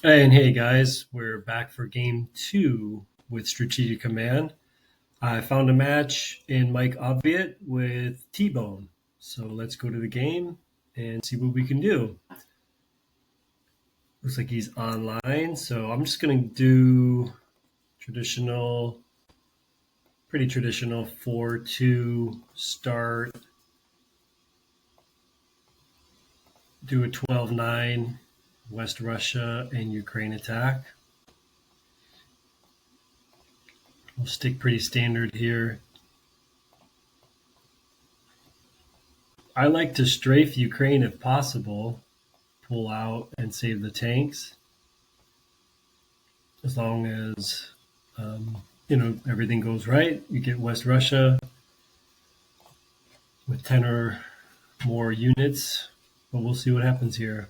And hey guys, we're back for game two with Strategic Command. I found a match in Mike Obviate with T Bone. So let's go to the game and see what we can do. Looks like he's online, so I'm just going to do traditional, pretty traditional 4-2 start, do a 12-9 West Russia and Ukraine attack. We'll stick pretty standard here. I like to strafe Ukraine if possible, pull out and save the tanks, as long as everything goes right. You get West Russia with 10 or more units, but we'll see what happens here.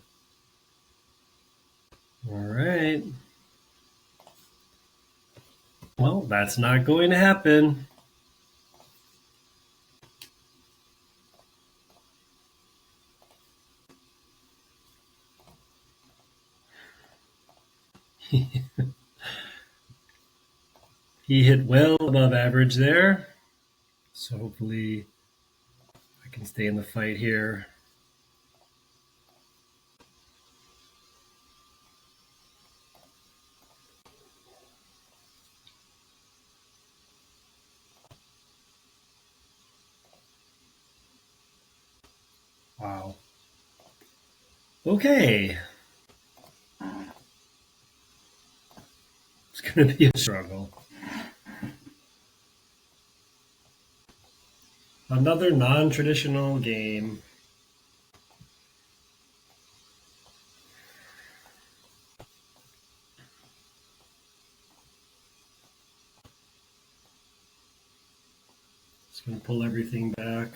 All right. Well, that's not going to happen. He hit well above average there. So hopefully I can stay in the fight here. Wow. Okay. It's going to be a struggle. Another non-traditional game. Just going to pull everything back.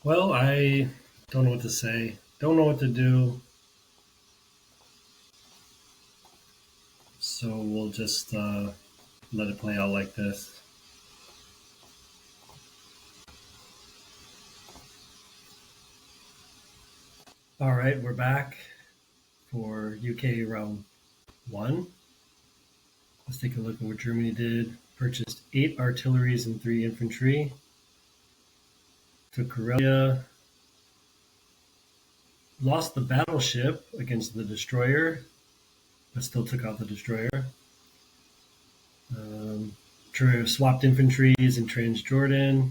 Well, I don't know what to say. Don't know what to do. So we'll just let it play out like this. All right, we're back for UK round one. Let's take a look at what Germany did. Purchased 8 artilleries and 3 infantry. Took Karelia. Lost the battleship against the destroyer, but still took out the destroyer. Swapped infantries in Transjordan.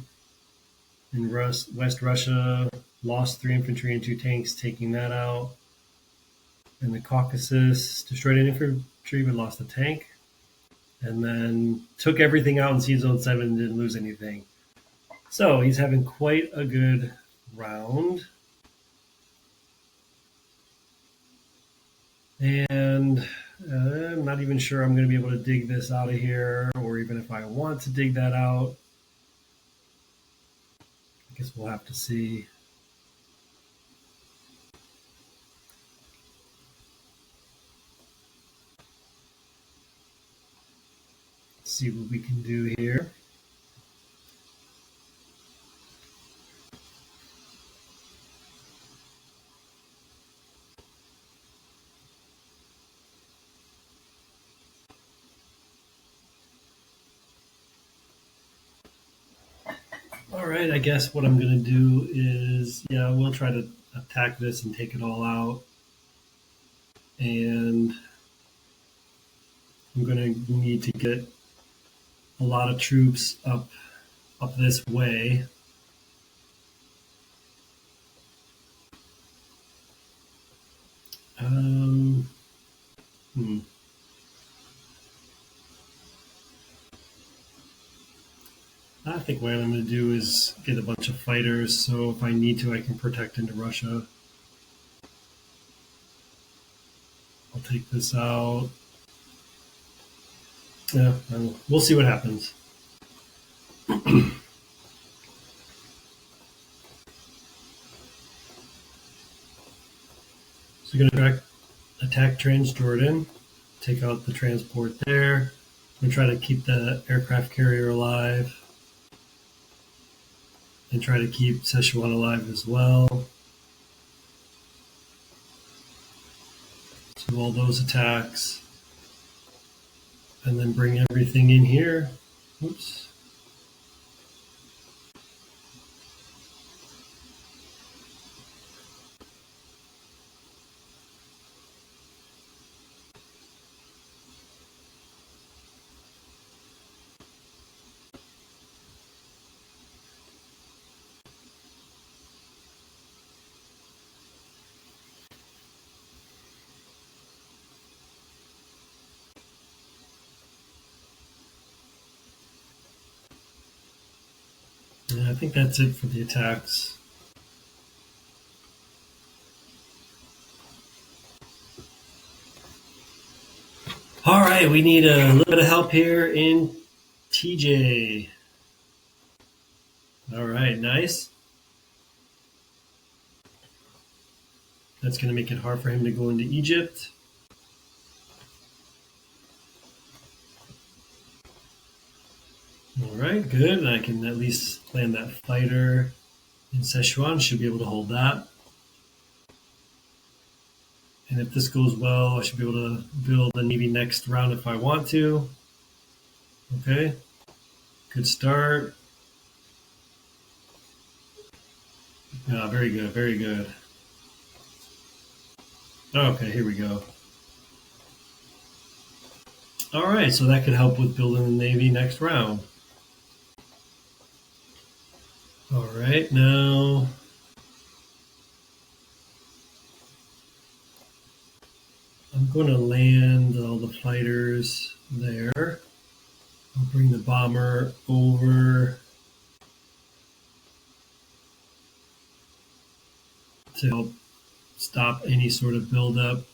In West Russia, lost 3 infantry and 2 tanks, taking that out. In the Caucasus, destroyed an infantry but lost a tank. And then took everything out in Sea Zone 7 and didn't lose anything. So he's having quite a good round. And I'm not even sure I'm going to be able to dig this out of here, or even if I want to dig that out. I guess we'll have to see. See what we can do here. All right, I guess what I'm going to do is, we'll try to attack this and take it all out. And I'm going to need to get a lot of troops up this way. Um, hmm. I think what I'm going to do is get a bunch of fighters, so if I need to, I can protect into Russia. I'll take this out. Yeah, we'll see what happens. So we're going to attack Transjordan, take out the transport there. We try to keep the aircraft carrier alive and try to keep Szechuan alive as well. So all those attacks. And then bring everything in here. Oops. Yeah, I think that's it for the attacks. All right, we need a little bit of help here in TJ. All right, nice. That's going to make it hard for him to go into Egypt. All right, good. And I can at least land that fighter in Szechuan. Should be able to hold that. And if this goes well, I should be able to build a Navy next round if I want to. Okay, good start. Yeah, very good, very good. Okay, here we go. All right, so that could help with building the Navy next round. All right, now I'm going to land all the fighters there. I'll bring the bomber over to help stop any sort of buildup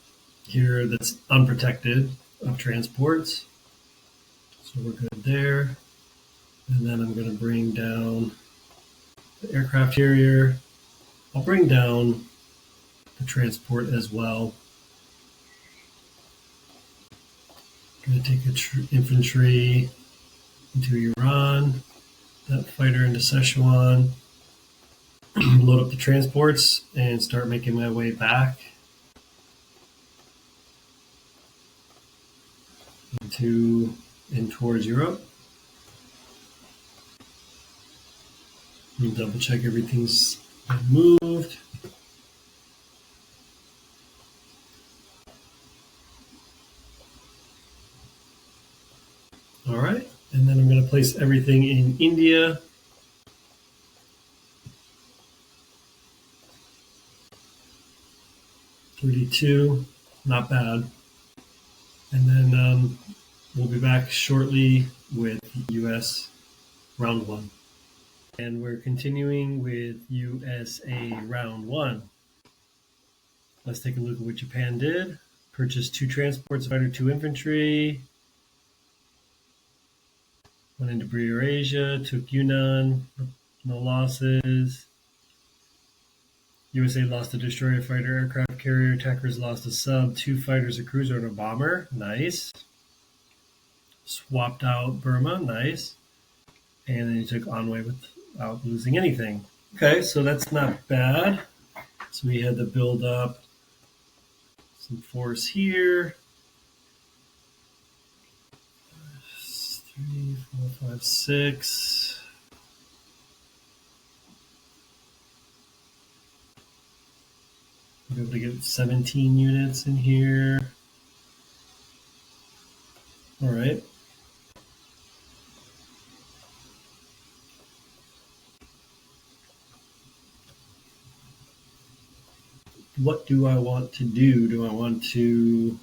here that's unprotected of transports. So we're good there. And then I'm going to bring down the aircraft carrier. I'll bring down the transport as well. I'm going to take infantry into Iran, that fighter into Szechuan, load up the transports, and start making my way back in towards Europe. And double check everything's been moved. All right, and then I'm going to place everything in India. $32, not bad. And then we'll be back shortly with US round one. And we're continuing with USA round one. Let's take a look at what Japan did. Purchased 2 transports, fighter, 2 infantry. Went into Eurasia, took Yunnan, no losses. USA lost a destroyer, fighter, aircraft carrier. Attackers lost a sub, 2 fighters, a cruiser, and a bomber. Nice. Swapped out Burma. Nice. And then he took Anhui without losing anything. Okay, so that's not bad. So we had to build up some force here. 3, 4, 5, 6. We'll be able to get 17 units in here. All right. What do I want to do? Do I want to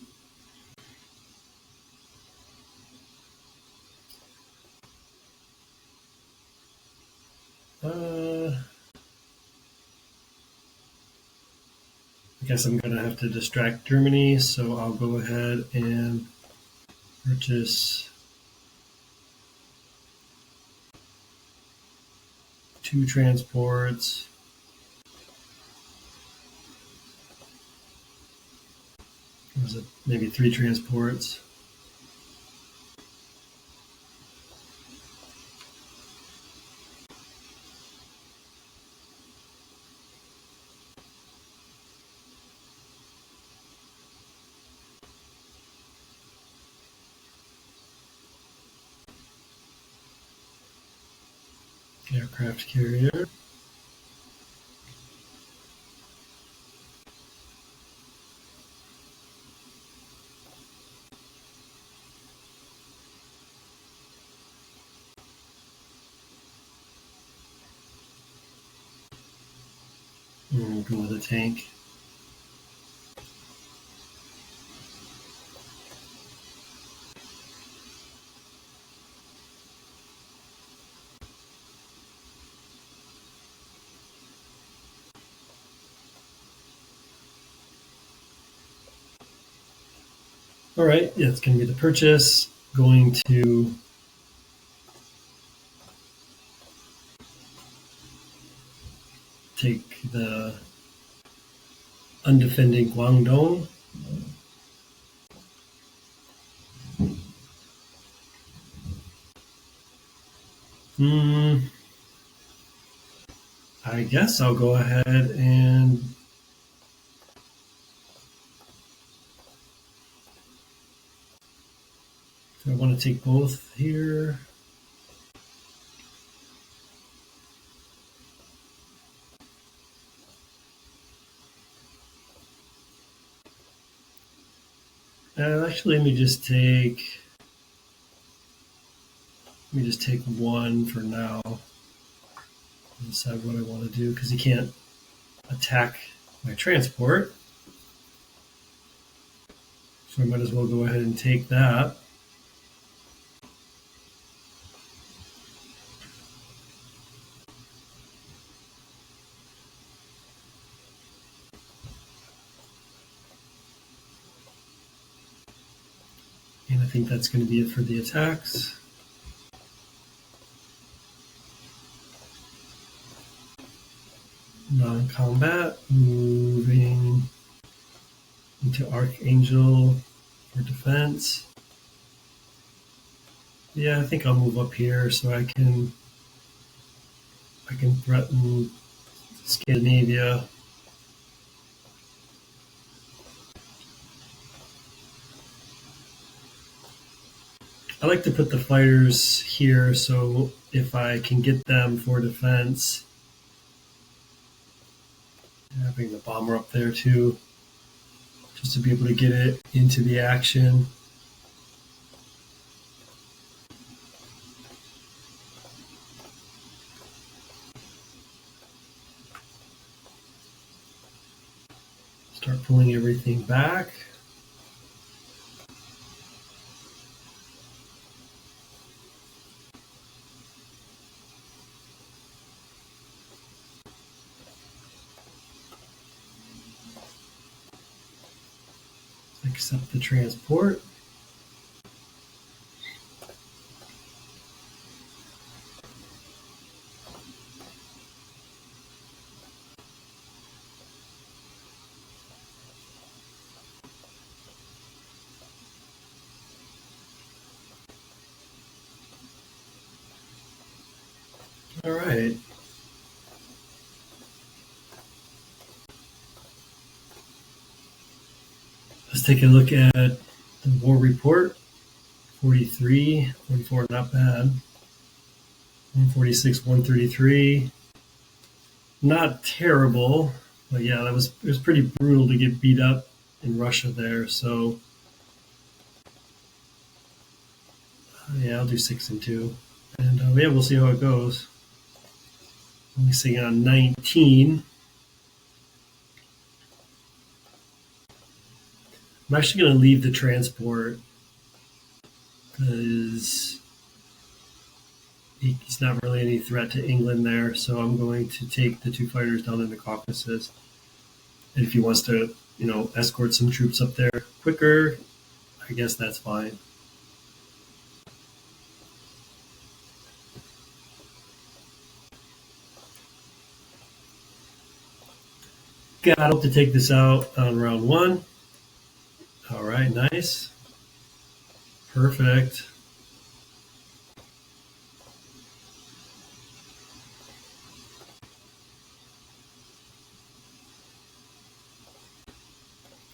guess I'm going to have to distract Germany, so I'll go ahead and purchase 2 transports. Or was it maybe 3 transports? Aircraft carrier. And we'll go with a tank. All right, yeah, it's going to be the purchase. Going to take the undefended Guangdong. I guess I'll go ahead and I want to take both here. Actually, let me just take one for now. Decide what I want to do because he can't attack my transport. So I might as well go ahead and take that. And I think that's going to be it for the attacks. Non-combat, moving into Archangel for defense. Yeah, I think I'll move up here so I can threaten Scandinavia. I like to put the fighters here so if I can get them for defense. Having the bomber up there too, just to be able to get it into the action. Start pulling everything back. Accept the transport. All right. Let's take a look at the war report. 43, 44, not bad. 146, 133. Not terrible, but yeah, it was pretty brutal to get beat up in Russia there. So yeah, I'll do 6 and 2, and yeah, we'll see how it goes. Only sitting on 19. I'm actually going to leave the transport because he's not really any threat to England there. So I'm going to take the 2 fighters down in the Caucasus. And if he wants to, escort some troops up there quicker, I guess that's fine. Got hope to take this out on round 1. All right, nice. Perfect.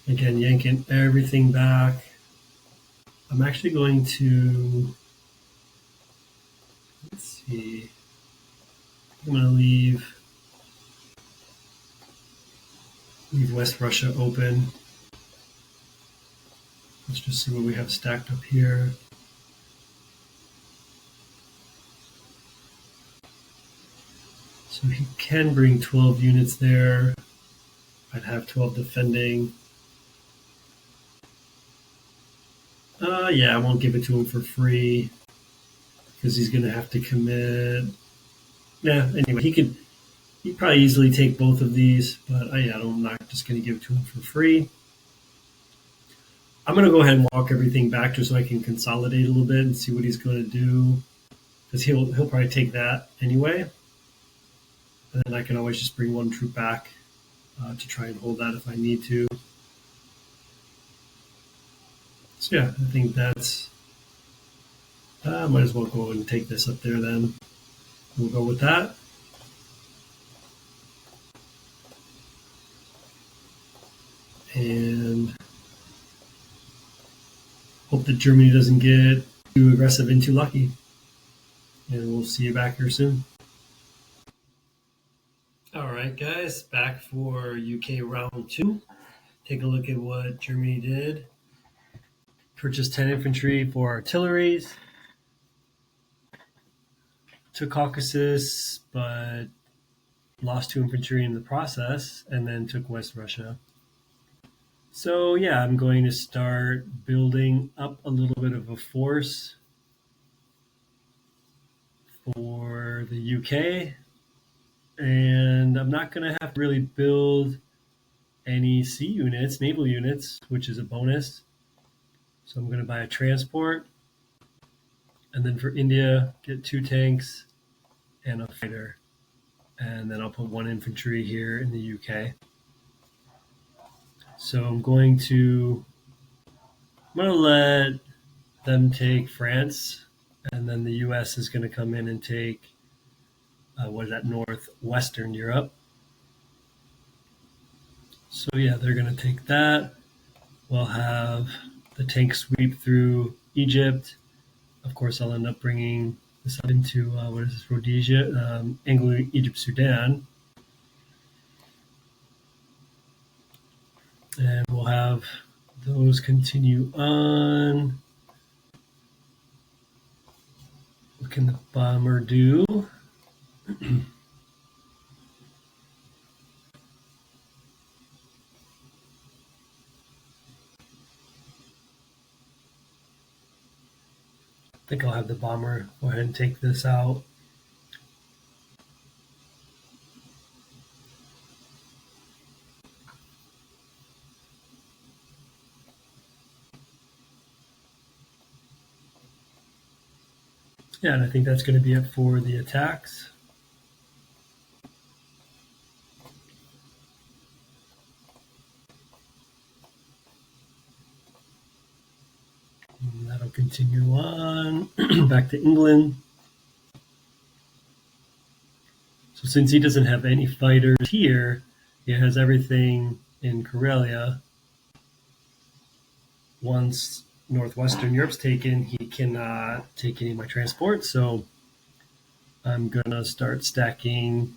Again, yanking everything back. I'm actually going to, let's see, I'm going to leave West Russia open. Let's just see what we have stacked up here. So he can bring 12 units there. I'd have 12 defending. Yeah, I won't give it to him for free because he's going to have to commit. Yeah, anyway, he'd probably easily take both of these, but I'm not just going to give it to him for free. I'm going to go ahead and walk everything back just so I can consolidate a little bit and see what he's going to do, because he'll probably take that anyway. And then I can always just bring one troop back to try and hold that if I need to. So yeah, I think that's. I might as well go and take this up there then. We'll go with that. And hope that Germany doesn't get too aggressive and too lucky. And we'll see you back here soon. All right, guys, back for UK round 2. Take a look at what Germany did. Purchased 10 infantry for artilleries. Took Caucasus, but lost 2 infantry in the process, and then took West Russia. So yeah, I'm going to start building up a little bit of a force for the UK. And I'm not going to have to really build any sea units, naval units, which is a bonus. So I'm going to buy a transport. And then for India, get 2 tanks and a fighter. And then I'll put 1 infantry here in the UK. So I'm going to let them take France, and then the US is going to come in and take, northwestern Europe. So yeah, they're going to take that. We'll have the tank sweep through Egypt. Of course, I'll end up bringing this up into, Rhodesia, Anglo Egypt, Sudan. And we'll have those continue on. What can the bomber do? I think I'll have the bomber go ahead and take this out. Yeah, and I think that's going to be it for the attacks. And that'll continue on back to England. So since he doesn't have any fighters here, he has everything in Karelia. Once northwestern Europe's taken, he cannot take any of my transport. So I'm going to start stacking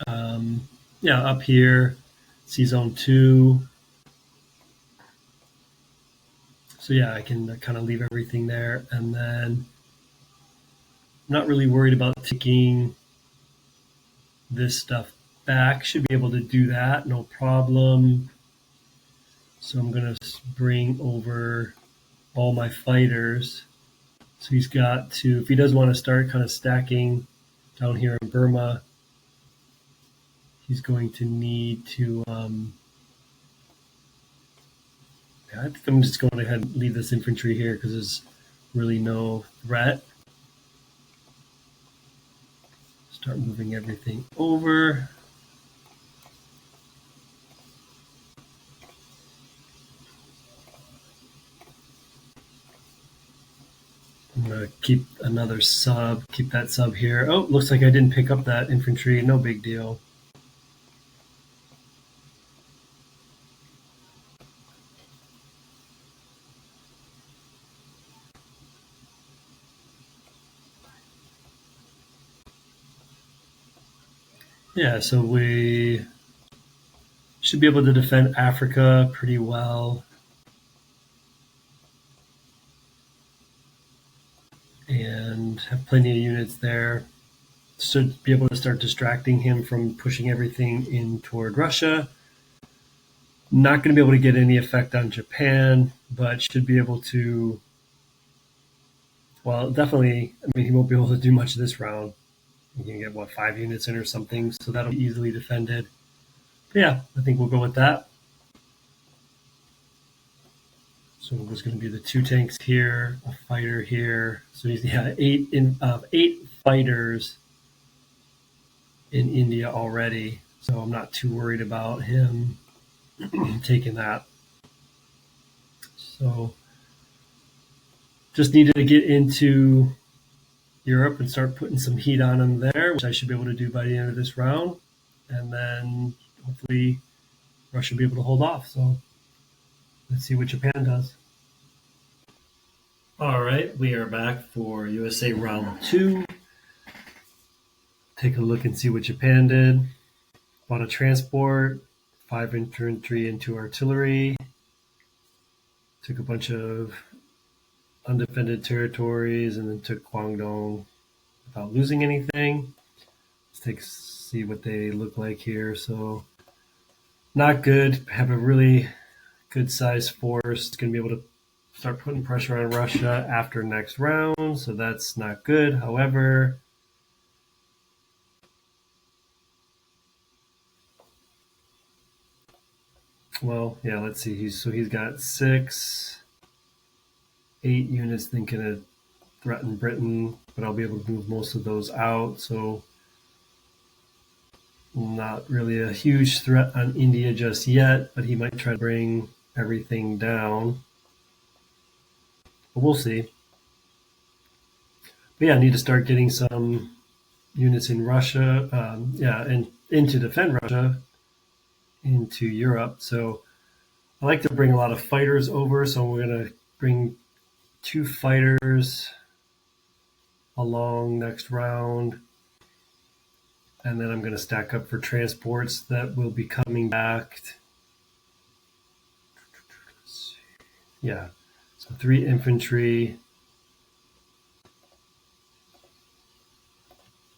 up here, Sea Zone 2. So yeah, I can kind of leave everything there. And then I'm not really worried about taking this stuff back. Should be able to do that, no problem. So I'm going to bring over all my fighters. So he's got to, if he does want to start kind of stacking down here in Burma, he's going to need to. I think I'm just going to go ahead and leave this infantry here because there's really no threat. Start moving everything over. I'm going to keep another sub, keep that sub here. Oh, looks like I didn't pick up that infantry. No big deal. Yeah, so we should be able to defend Africa pretty well. And have plenty of units there. Should be able to start distracting him from pushing everything in toward Russia. Not going to be able to get any effect on Japan, but should be able to. Well, definitely. I mean, he won't be able to do much this round. You can get 5 units in or something, so that'll be easily defended. But yeah, I think we'll go with that. So there's going to be the 2 tanks here, a fighter here. So he's 8 fighters in India already. So I'm not too worried about him taking that. So just needed to get into Europe and start putting some heat on him there, which I should be able to do by the end of this round. And then hopefully Russia will be able to hold off. So let's see what Japan does. All right, we are back for USA round 2. Take a look and see what Japan did. Bought a transport, 5 infantry and 2 artillery. Took a bunch of undefended territories and then took Guangdong without losing anything. Let's see what they look like here. So not good. Have a really good sized force. It's going to be able to start putting pressure on Russia after next round. So that's not good. However, well, yeah, let's see. He's got 6, 8 units thinking to threaten Britain, but I'll be able to move most of those out. So not really a huge threat on India just yet, but he might try to bring everything down. But we'll see. But yeah, I need to start getting some units in Russia, and into defend Russia into Europe. So I like to bring a lot of fighters over. So we're going to bring 2 fighters along next round. And then I'm going to stack up for transports that will be coming back. Yeah, so 3 infantry,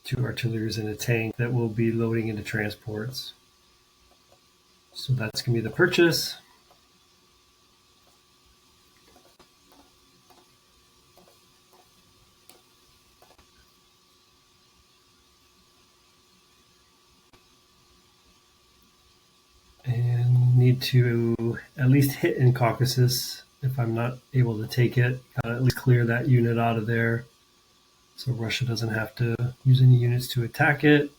2 artilleries and a tank that will be loading into transports. So that's going to be the purchase. And need to at least hit in Caucasus if I'm not able to take it. Gotta at least clear that unit out of there so Russia doesn't have to use any units to attack it.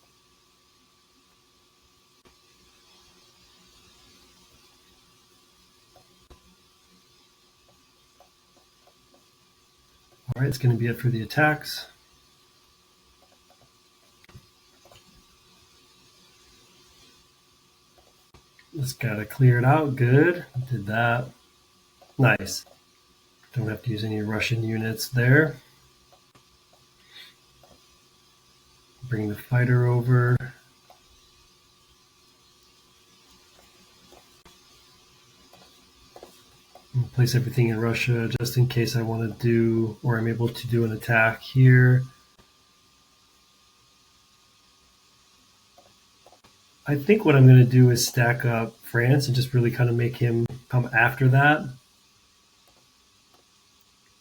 All right, it's going to be it for the attacks. Just got to clear it out. Good. Did that. Nice. Don't have to use any Russian units there. Bring the fighter over. Place everything in Russia just in case I want to do, or I'm able to do an attack here. I think what I'm going to do is stack up France and just really kind of make him come after that.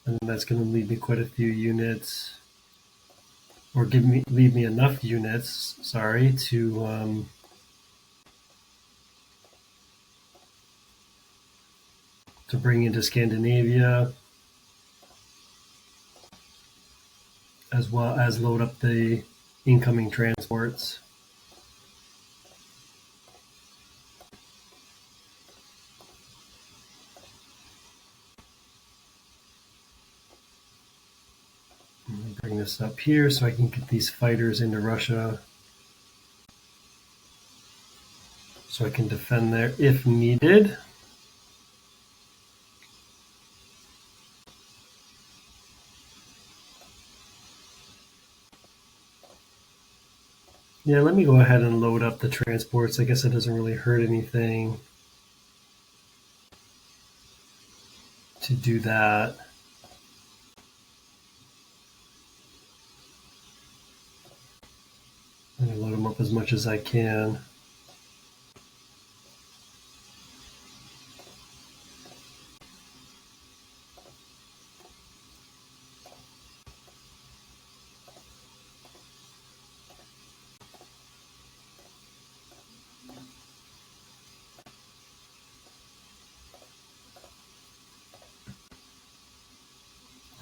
And that's going to leave me quite a few units, or leave me enough units, sorry, to to bring into Scandinavia, as well as load up the incoming transports. Bring this up here so I can get these fighters into Russia so I can defend there if needed. Yeah, let me go ahead and load up the transports. I guess it doesn't really hurt anything to do that. I'm going to load them up as much as I can.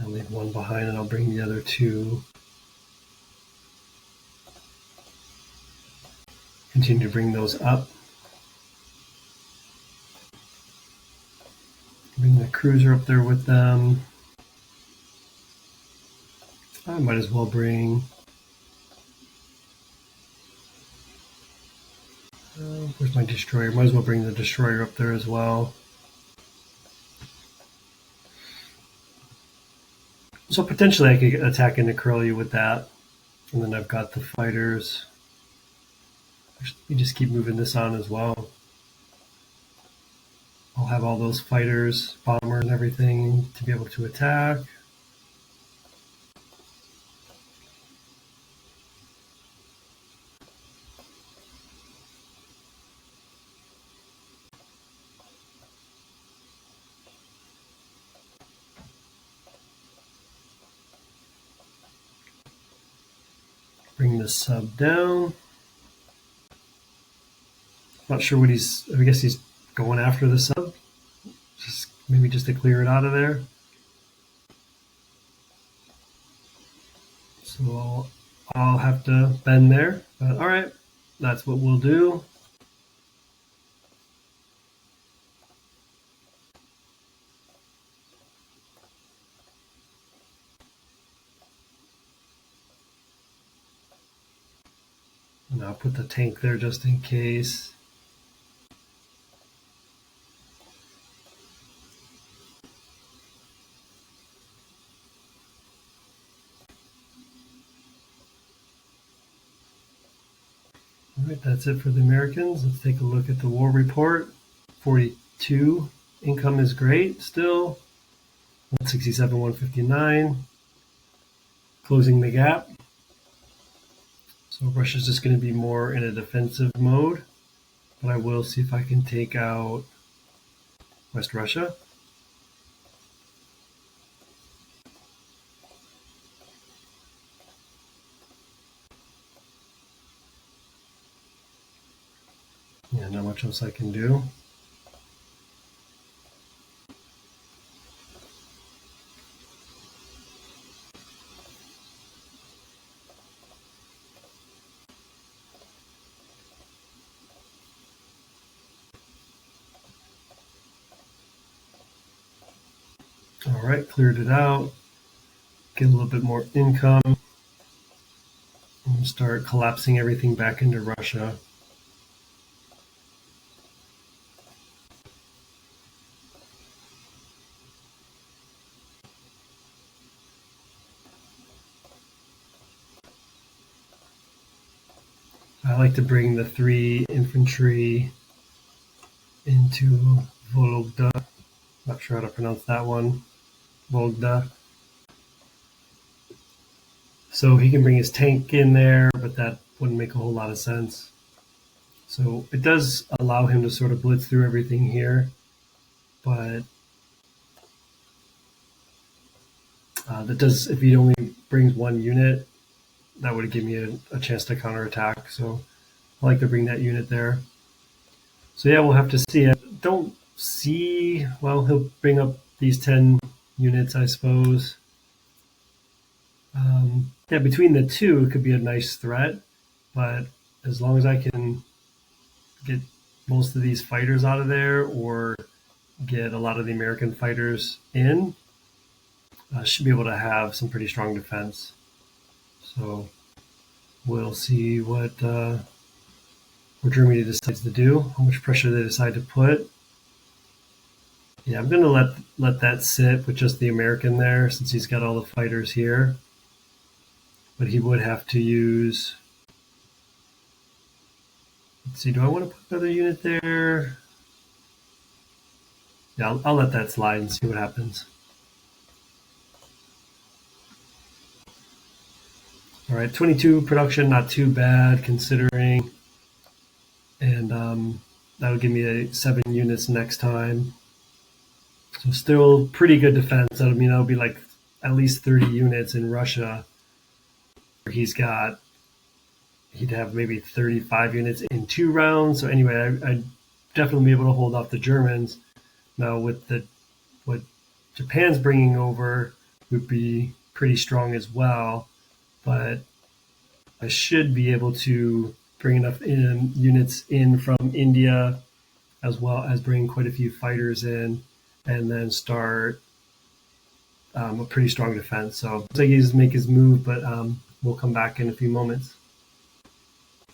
I'll leave one behind and I'll bring the other two. Continue to bring those up. Bring the cruiser up there with them. I might as well bring... where's my destroyer? Might as well bring the destroyer up there as well. So potentially I could attack into Corellia with that. And then I've got the fighters. You just keep moving this on as well. I'll have all those fighters, bombers, and everything to be able to attack. Bring the sub down. Not sure what he's... I guess he's going after the sub. Maybe just to clear it out of there. So I'll have to bend there. But all right, that's what we'll do. And I'll put the tank there just in case. All right, that's it for the Americans. Let's take a look at the war report. 42 income is great still. 167, 159. Closing the gap. So Russia's just going to be more in a defensive mode. But I will see if I can take out West Russia. Yeah, not much else I can do. All right, cleared it out. Get a little bit more income. And start collapsing everything back into Russia. I like to bring the 3 infantry into Vologda. Not sure how to pronounce that one. Vologda. So he can bring his tank in there, but that wouldn't make a whole lot of sense. So it does allow him to sort of blitz through everything here, but that does, if he only brings 1 unit, that would give me a chance to counterattack. So I like to bring that unit there. So yeah, we'll have to see. Don't see, well, he'll bring up these 10 units, I suppose. Yeah, between the two, it could be a nice threat, but as long as I can get most of these fighters out of there or get a lot of the American fighters in, I should be able to have some pretty strong defense. So we'll see what Germany decides to do, how much pressure they decide to put. Yeah, I'm gonna let that sit with just the American there since he's got all the fighters here. But he would have to use. Let's see. Do I want to put another unit there? Yeah, I'll let that slide and see what happens. All right, 22 production, not too bad considering, and that'll give me 7 units next time. So still pretty good defense. That'll mean that'll be like at least 30 units in Russia. He'd have maybe 35 units in 2 rounds. So anyway, I'd definitely be able to hold off the Germans. Now with what Japan's bringing over would be pretty strong as well, but I should be able to bring enough units in from India as well as bring quite a few fighters in and then start a pretty strong defense. So looks like he's make his move, but we'll come back in a few moments.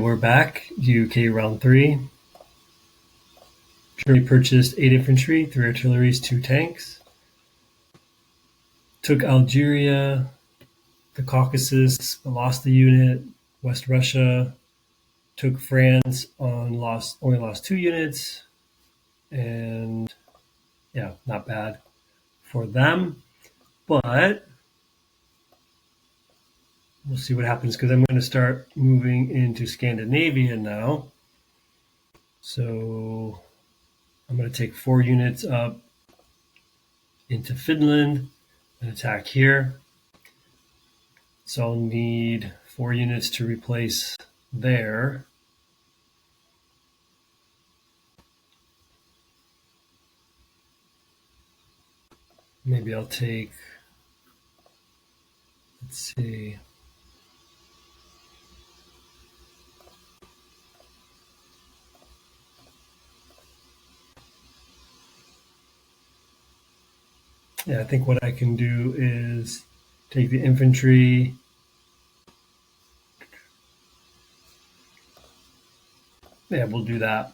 We're back, UK round 3. Germany purchased 8 infantry, 3 artillery, 2 tanks. Took Algeria, the Caucasus, lost the unit. West Russia took France only lost 2 units, and yeah, not bad for them. But we'll see what happens because I'm going to start moving into Scandinavia now. So I'm going to take 4 units up into Finland and attack here. So I'll need 4 units to replace there. Maybe I'll take, let's see. Yeah, I think what I can do is take the infantry. Yeah, we'll do that.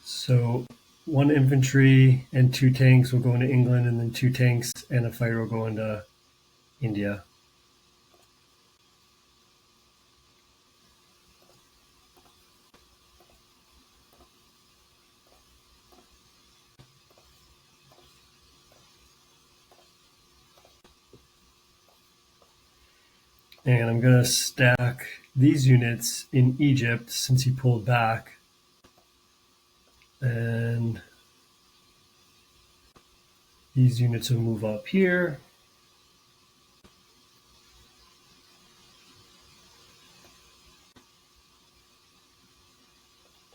So 1 infantry and 2 tanks will go into England, and then 2 tanks and a fighter will go into India. And I'm going to stack these units in Egypt since he pulled back. And these units will move up here.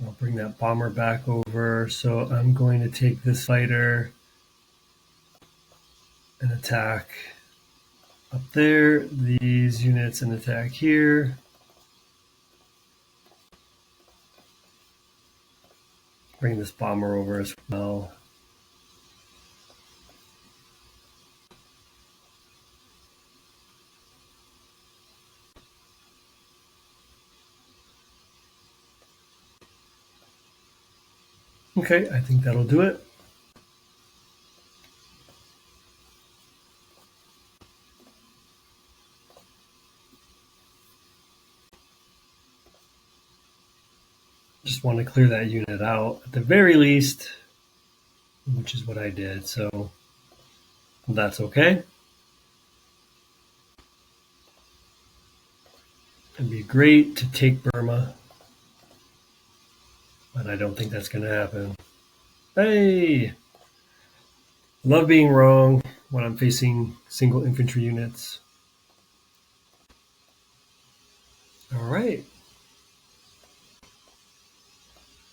I'll bring that bomber back over. So I'm going to take this fighter and attack up there. These units and attack here. Bring this bomber over as well. Okay, I think that'll do it. Just want to clear that unit out at the very least, which is what I did. So that's okay. It'd be great to take Burma, but I don't think that's going to happen. Hey! Love being wrong when I'm facing single infantry units. All right.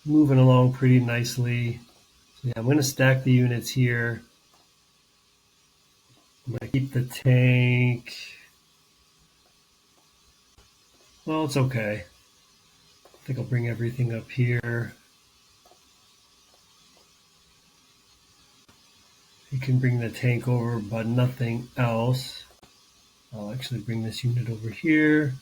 moving along pretty nicely. So yeah, I'm going to stack the units here. I'm going to keep the tank. Well, it's okay. I think I'll bring everything up here. You can bring the tank over, but nothing else. I'll actually bring this unit over here.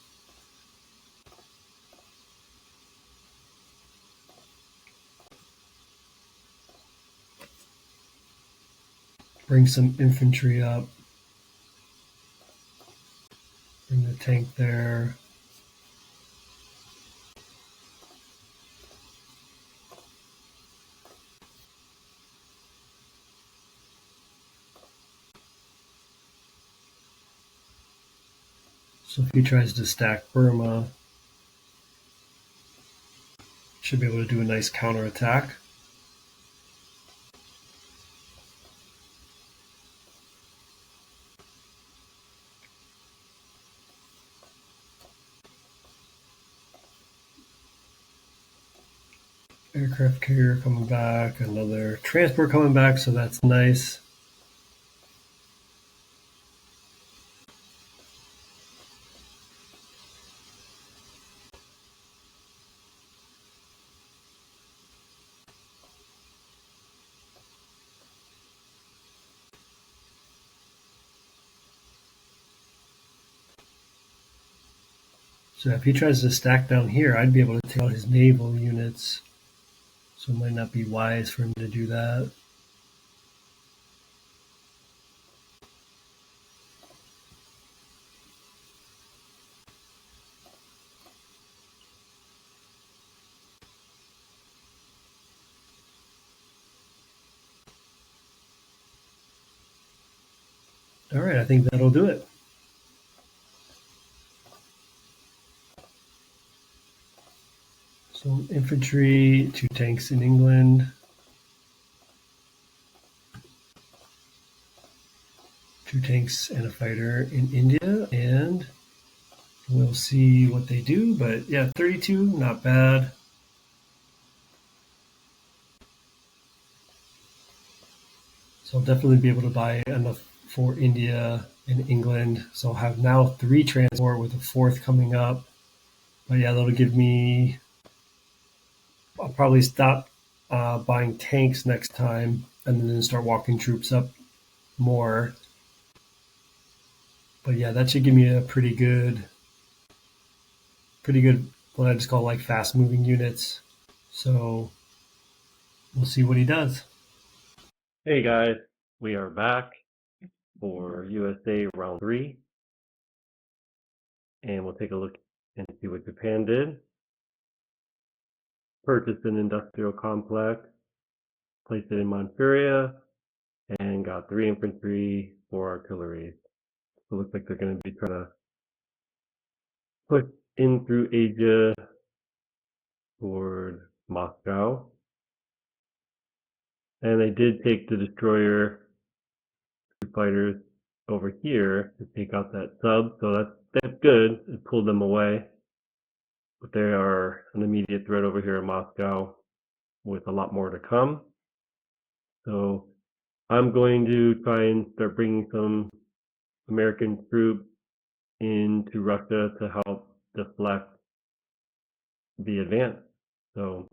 Bring some infantry up. Bring the tank there. So if he tries to stack Burma, should be able to do a nice counterattack. Aircraft carrier coming back, another transport coming back, so that's nice. So if he tries to stack down here, I'd be able to take out his naval units. So it might not be wise for him to do that. All right, I think that'll do it. So infantry, 2 tanks in England, 2 tanks and a fighter in India, and we'll see what they do. But yeah, 32, not bad. So I'll definitely be able to buy enough for India and England. So I'll have now 3 transport with a 4th coming up. But yeah, that'll give me. I'll probably stop buying tanks next time and then start walking troops up more. But yeah, that should give me a pretty good, what I just call like fast moving units. So we'll see what he does. Hey guys, we are back for USA round 3, and we'll take a look and see what Japan did. Purchased an industrial complex, placed it in Manchuria, and got 3 infantry, 4 artillery. So it looks like they're going to be trying to push in through Asia toward Moscow. And they did take the destroyer fighters over here to take out that sub, so that's good. It pulled them away. But they are an immediate threat over here in Moscow with a lot more to come. So I'm going to try and start bringing some American troops into Russia to help deflect the advance. So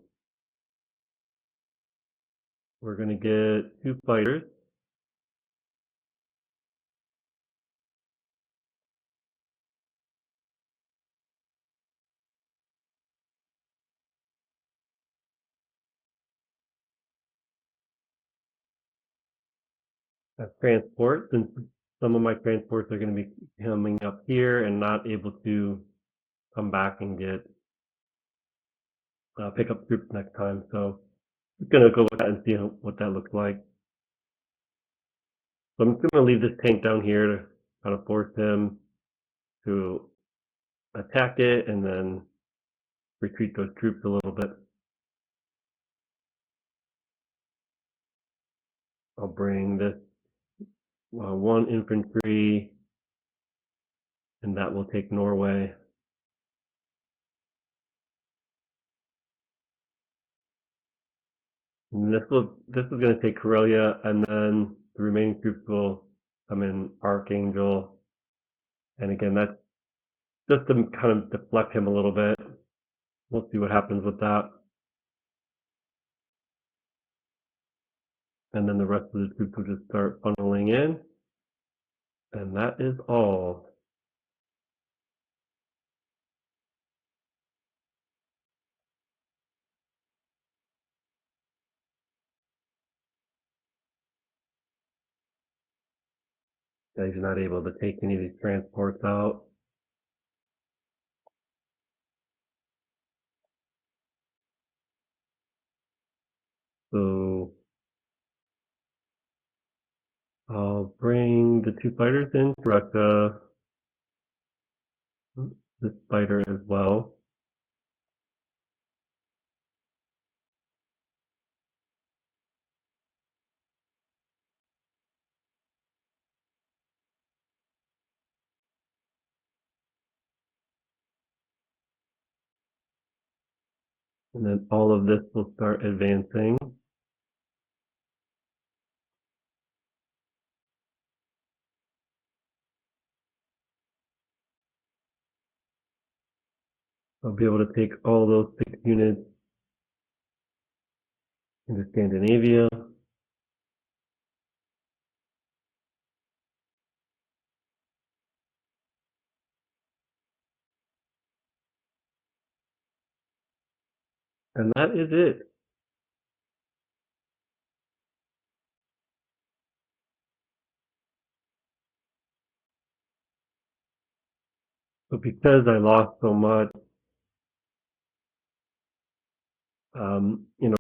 we're going to get 2 fighters. Transport, since some of my transports are going to be coming up here and not able to come back and get pick up troops next time. So I'm going to go with that and see what that looks like. So I'm just going to leave this tank down here to kind of force him to attack it and then retreat those troops a little bit. I'll bring this 1 infantry, and that will take Norway. And this is going to take Karelia, and then the remaining troops will come in Archangel. And again, that's just to kind of deflect him a little bit. We'll see what happens with that. And then the rest of the troops will just start funneling in. And that is all. Yeah, he's not able to take any of these transports out. So I'll bring the two fighters in, Russia, this fighter as well. And then all of this will start advancing. I'll be able to take all those 6 units into Scandinavia. And that is it. But because I lost so much,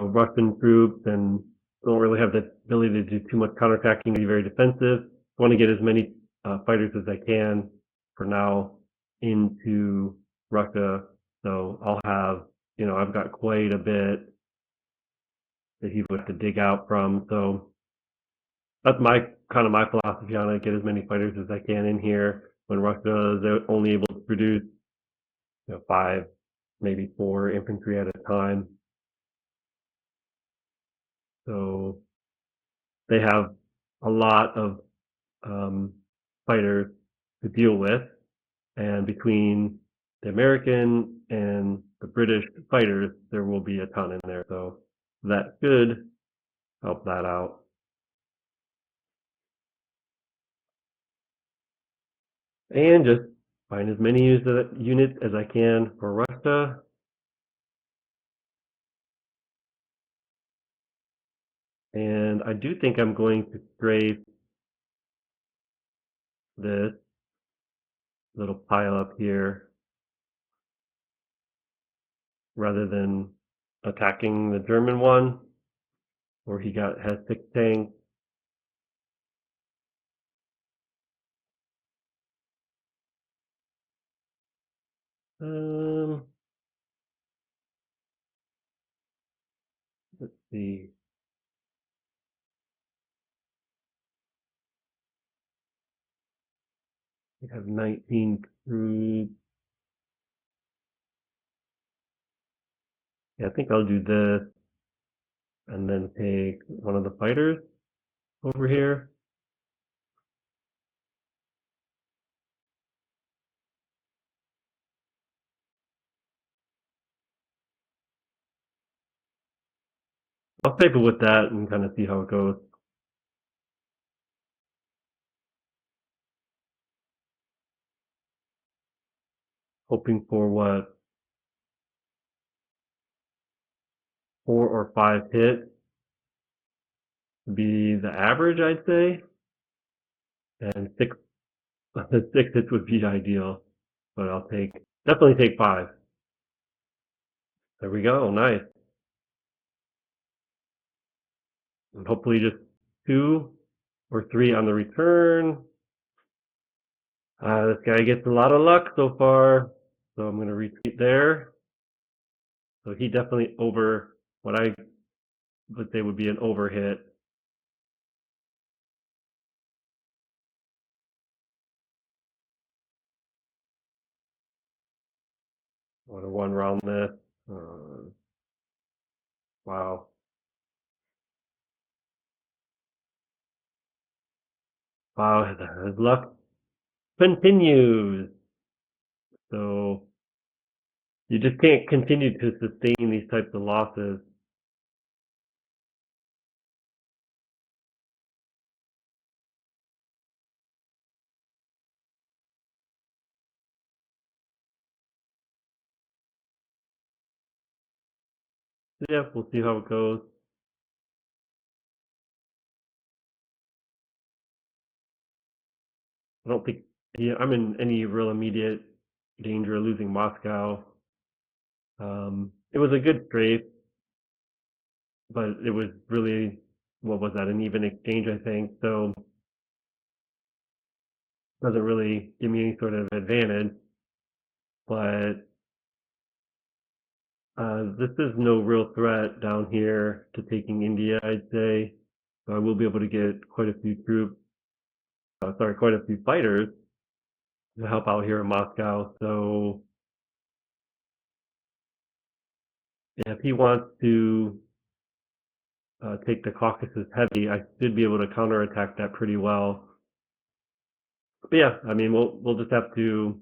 Russian troops and don't really have the ability to do too much counterattacking, be very defensive. I want to get as many fighters as I can for now into Russia. So I'll have, I've got quite a bit that he would have to dig out from. So that's my philosophy on it. Get as many fighters as I can in here. When Russia is only able to produce, 5, maybe 4 infantry at a time. So they have a lot of fighters to deal with, and between the American and the British fighters, there will be a ton in there. So that should help that out. And just find as many units as I can for Russia. And I do think I'm going to strafe this little pile up here rather than attacking the German one, where he has 6 tanks. Let's see. We have 19 troops. Yeah, I think I'll do this and then take one of the fighters over here. I'll save it with that and kind of see how it goes. Hoping for what? 4 or 5 hits would be the average, I'd say. And 6 hits would be ideal. But I'll definitely take 5. There we go, nice. And hopefully just 2 or 3 on the return. This guy gets a lot of luck so far. So I'm going to retreat there. So he definitely over what I would say would be an overhit. I want to one round this. Wow. Wow, his luck continues. So you just can't continue to sustain these types of losses. So yeah, we'll see how it goes. I don't think I'm in any real immediate danger of losing Moscow. It was a good trade, but it was really, what was that, an even exchange, I think. So it doesn't really give me any sort of advantage. But this is no real threat down here to taking India, I'd say. So I will be able to get quite a few troops, quite a few fighters to help out here in Moscow. So yeah, if he wants to take the Caucasus heavy, I should be able to counterattack that pretty well. But yeah, I mean, we'll just have to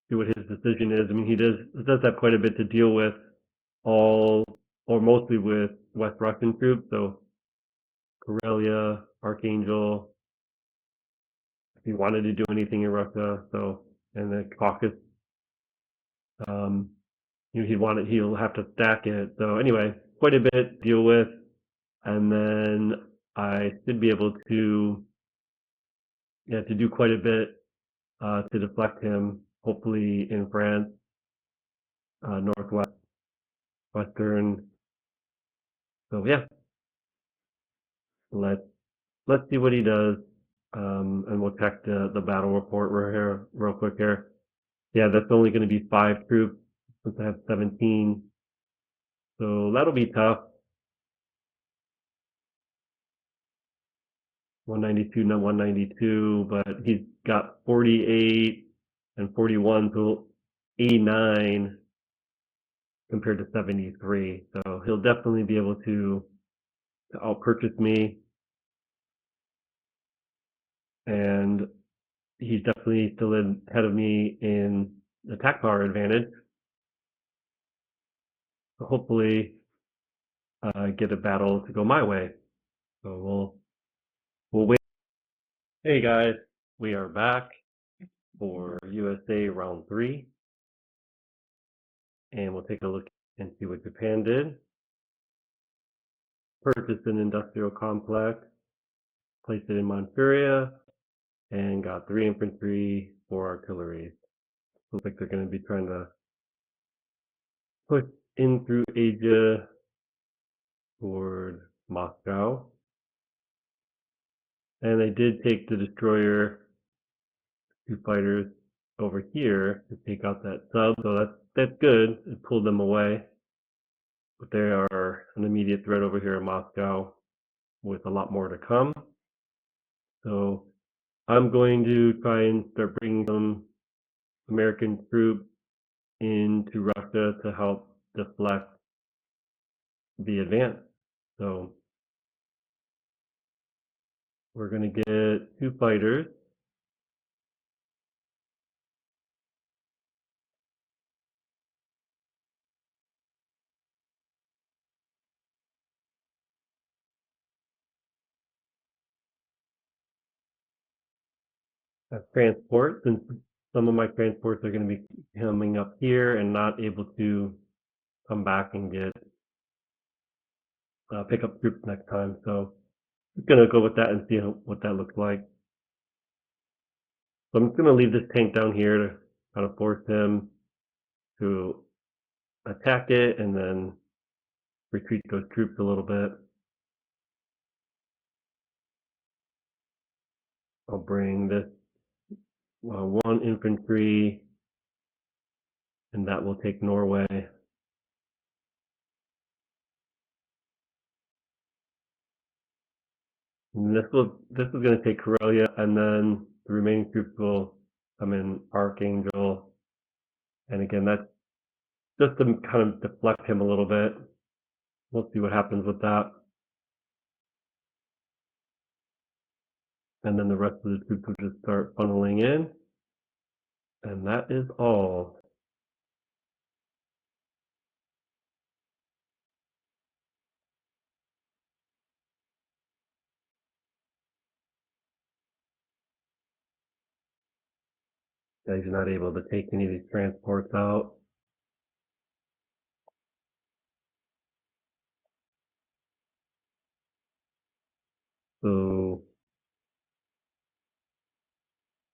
see what his decision is. I mean, he does have quite a bit to deal with, all or mostly with West Russian troops. So Karelia, Archangel, if he wanted to do anything in Russia, so and the Caucasus, um, he'll have to stack it. So anyway, quite a bit to deal with, and then I should be able to do quite a bit to deflect him, hopefully in France, northwest, western. So yeah, let's see what he does, and we'll check the battle report real quick here. Yeah, that's only going to be 5 troops since I have 17, so that'll be tough. 192, not 192, but he's got 48 and 41, so 89 compared to 73. So he'll definitely be able to outpurchase me, and he's definitely still ahead of me in attack power advantage. So hopefully, get a battle to go my way. So we'll wait. Hey guys, we are back for USA round 3, and we'll take a look and see what Japan did. Purchased an industrial complex, placed it in Manchuria, and got 3 infantry, 4 artillery. Looks like they're going to be trying to push in through Asia toward Moscow. And they did take the destroyer, 2 fighters over here to take out that sub, so that's good. It pulled them away. But they are an immediate threat over here in Moscow with a lot more to come. So I'm going to try and start bringing some American troops into Russia to help deflect the advance. So we're going to get 2 fighters. Transport, since some of my transports are going to be coming up here and not able to come back and get pick up troops next time. So I'm gonna go with that and see what that looks like. So I'm just gonna leave this tank down here to kind of force him to attack it and then retreat those troops a little bit. I'll bring this 1 infantry, and that will take Norway. And this is going to take Karelia, and then the remaining troops will come in Archangel. And again, that's just to kind of deflect him a little bit. We'll see what happens with that. and then the rest of the troops will just start funneling in. And that is all. Yeah, he's not able to take any of these transports out. So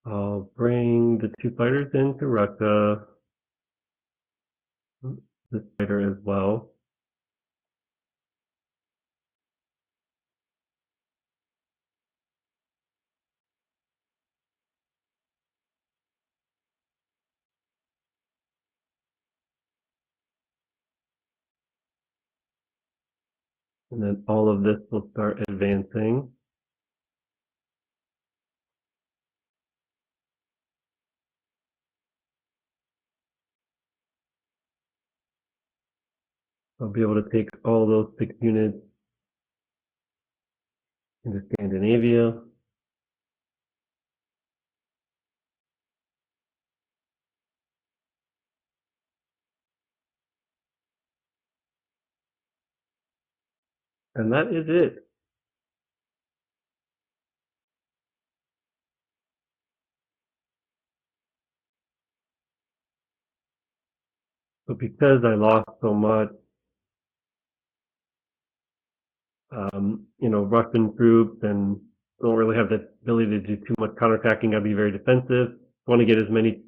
I'll bring the two fighters into Russia. This fighter as well. And then all of this will start advancing. I'll be able to take all those 6 units into Scandinavia. And that is it. But because I lost so much, Russian troops and don't really have the ability to do too much counterattacking, I'd be very defensive. I want to get as many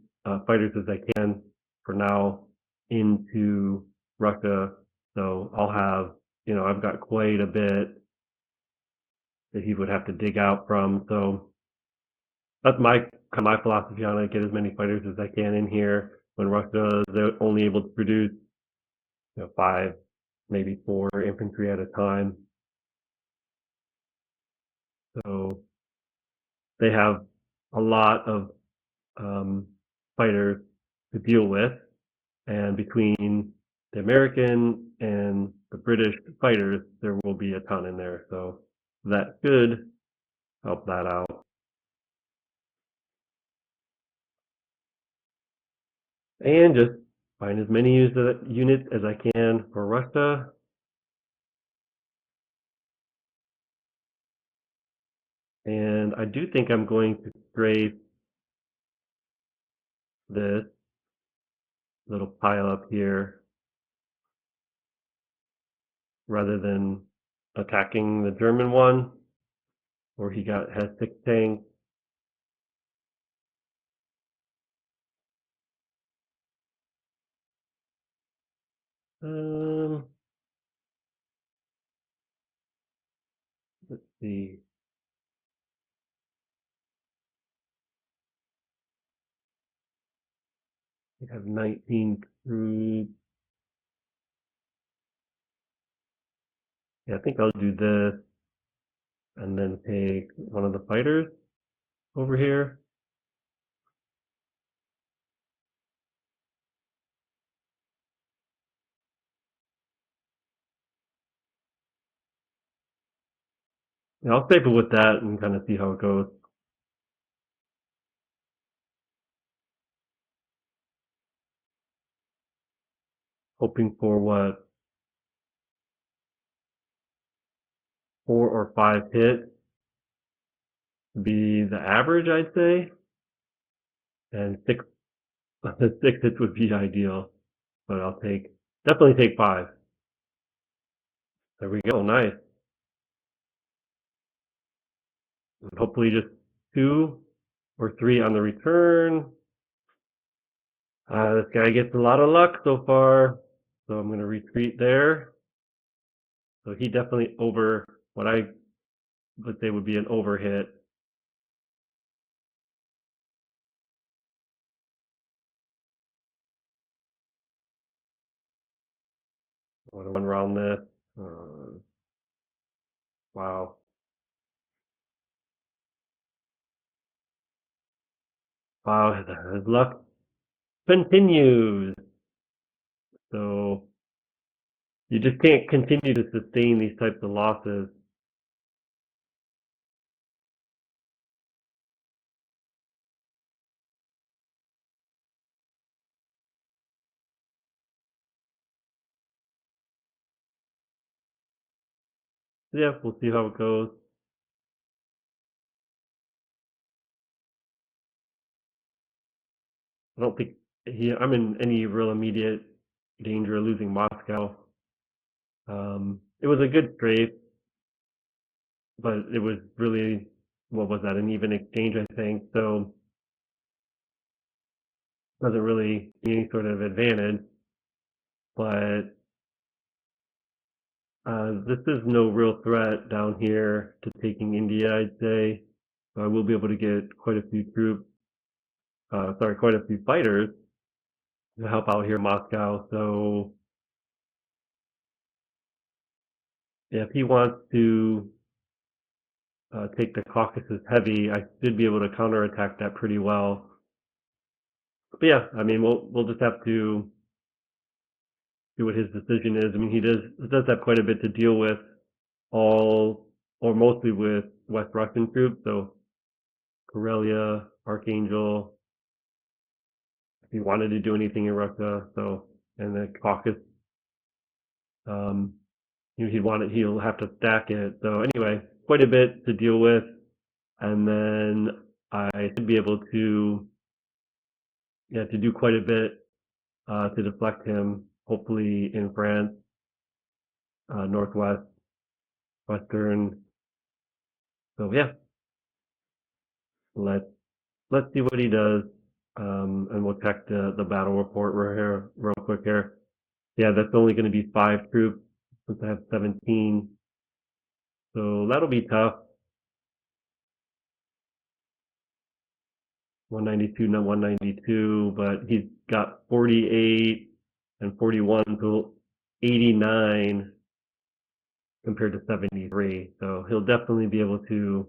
fighters as I can for now into Russia. So I'll have, I've got quite a bit that he would have to dig out from. So that's my philosophy on it. Get as many fighters as I can in here. When Russia is only able to produce 5, maybe 4 infantry at a time. So they have a lot of fighters to deal with, and between the American and the British fighters, there will be a ton in there. So that should help that out. And just find as many units as I can for Russia. And I do think I'm going to strafe this little pile up here rather than attacking the German one, where he has 6 tanks. Let's see. We have 19 troops. Yeah, I think I'll do this and then take one of the fighters over here. Yeah, I'll save it with that and kind of see how it goes. Hoping for what? 4 or 5 hits to be the average, I'd say. And 6 hits would be ideal. But I'll definitely take 5. There we go, nice. And hopefully just 2 or 3 on the return. This guy gets a lot of luck so far. So I'm going to retreat there. So he definitely over what I would say would be an overhit. I want to run around this. Wow. Wow, his luck continues. So you just can't continue to sustain these types of losses. Yeah, we'll see how it goes. I don't think I'm in any real immediate danger of losing Moscow. It was a good trade, but it was really, what was that, an even exchange, I think. So doesn't really be any sort of advantage. But this is no real threat down here to taking India, I'd say. So I will be able to get quite a few troops, quite a few fighters to help out here in Moscow. So yeah, if he wants to take the Caucasus heavy, I should be able to counterattack that pretty well. But yeah, I mean, we'll just have to see what his decision is. I mean, he does have quite a bit to deal with, all or mostly with West Russian troops. So Karelia, Archangel, if he wanted to do anything in Russia, so and the Caucasus, um, he'll have to stack it. So anyway, quite a bit to deal with, and then I should be able to to do quite a bit to deflect him, hopefully in France, northwest, western. So yeah, let's let's see what he does, and we'll check the battle report real quick here. Yeah, that's only going to be 5 troops since I have 17, so that'll be tough. 192, not 192, but he's got 48 and 41, so 89 compared to 73. So he'll definitely be able to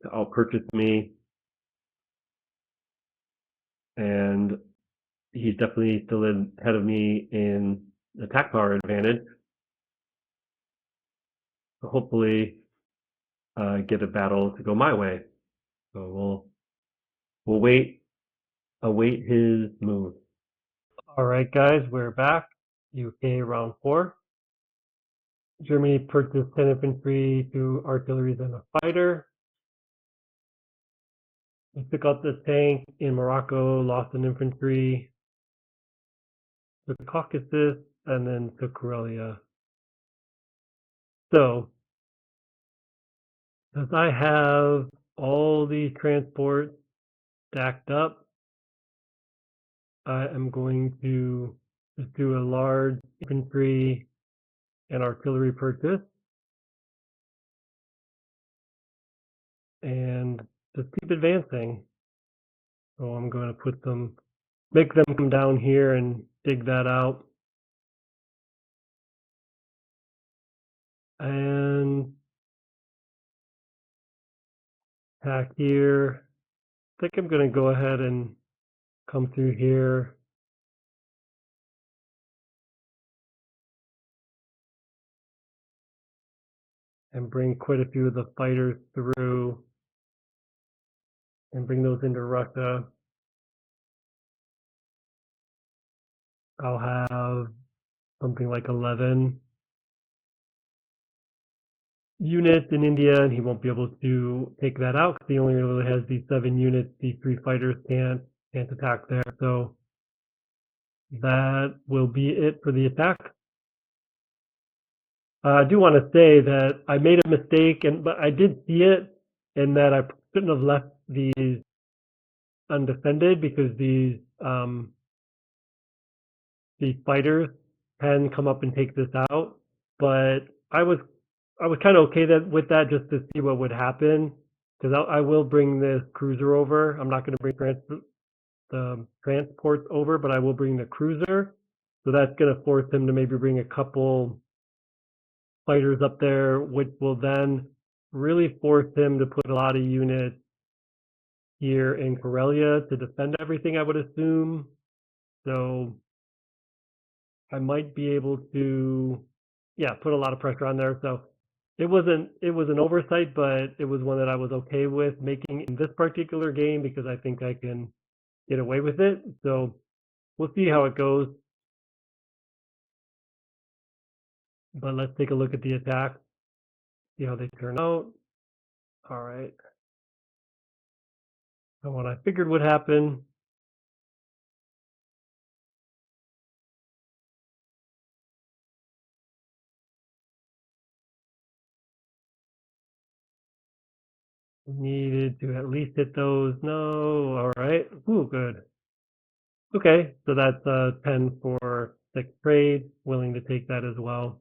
outpurchase me, and he's definitely still ahead of me in attack power advantage. So hopefully, get a battle to go my way. So we'll await his move. All right, guys, we're back. UK round 4. Germany purchased 10 infantry, 2 artillery, and a fighter. We took out the tank in Morocco, lost an infantry, took Caucasus, and then took Karelia. So, since I have all these transports stacked up, I am going to just do a large infantry and artillery purchase, and just keep advancing. So I'm going to make them come down here and dig that out. And attack here. I think I'm going to go ahead and come through here. And bring quite a few of the fighters through and bring those into Russia. I'll have something like 11 units in India, and he won't be able to take that out because he only really has these 7 units. These 3 fighters can't attack there. So that will be it for the attack. I do want to say that I made a mistake, but I did see it, in that I shouldn't have left these undefended, because these fighters can come up and take this out. But I was kind of okay with that, just to see what would happen, because I will bring this cruiser over. I'm not going to bring the transports over, but I will bring the cruiser. So that's going to force him to maybe bring a couple fighters up there, which will then really force him to put a lot of units here in Karelia to defend everything, I would assume. So I might be able to, put a lot of pressure on there. So it was an oversight, but it was one that I was okay with making in this particular game, because I think I can get away with it. So we'll see how it goes. But let's take a look at the attack. see how they turn out. All right. So what I figured would happen. Needed to at least hit those. No. All right. Ooh, good. Okay, so that's 10 for 6 trade. Willing to take that as well.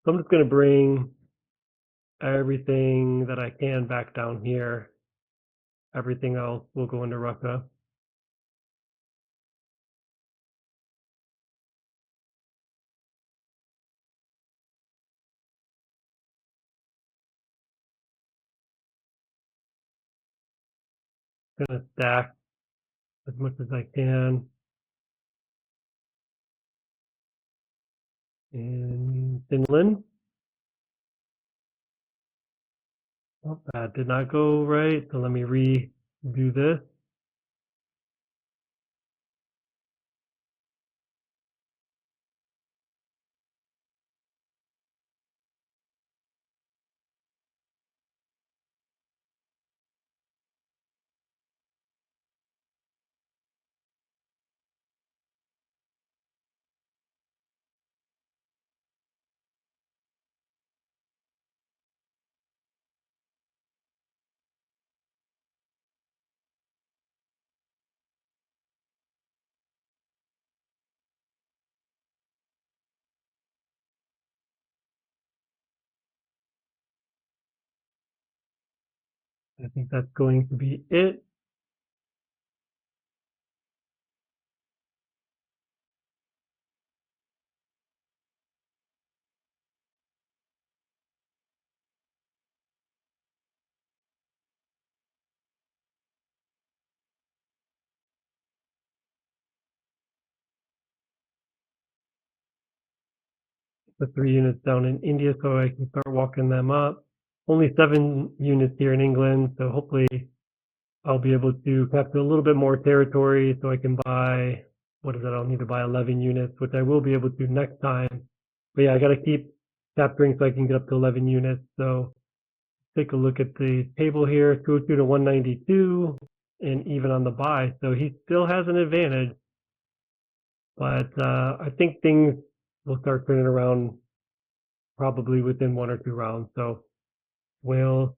So I'm just going to bring everything that I can back down here. Everything else will go into Russia. Gonna stack as much as I can. In Finland. Oh, that did not go right, so let me redo this. I think that's going to be it. The 3 units down in India so I can start walking them up. Only 7 units here in England, so hopefully I'll be able to capture a little bit more territory so I can buy, what is it? I'll need to buy 11 units, which I will be able to next time. But yeah, I got to keep capturing so I can get up to 11 units. So take a look at the table here, 202 to 192, and even on the buy. So he still has an advantage. But I think things will start turning around probably within 1 or 2 rounds. So we'll,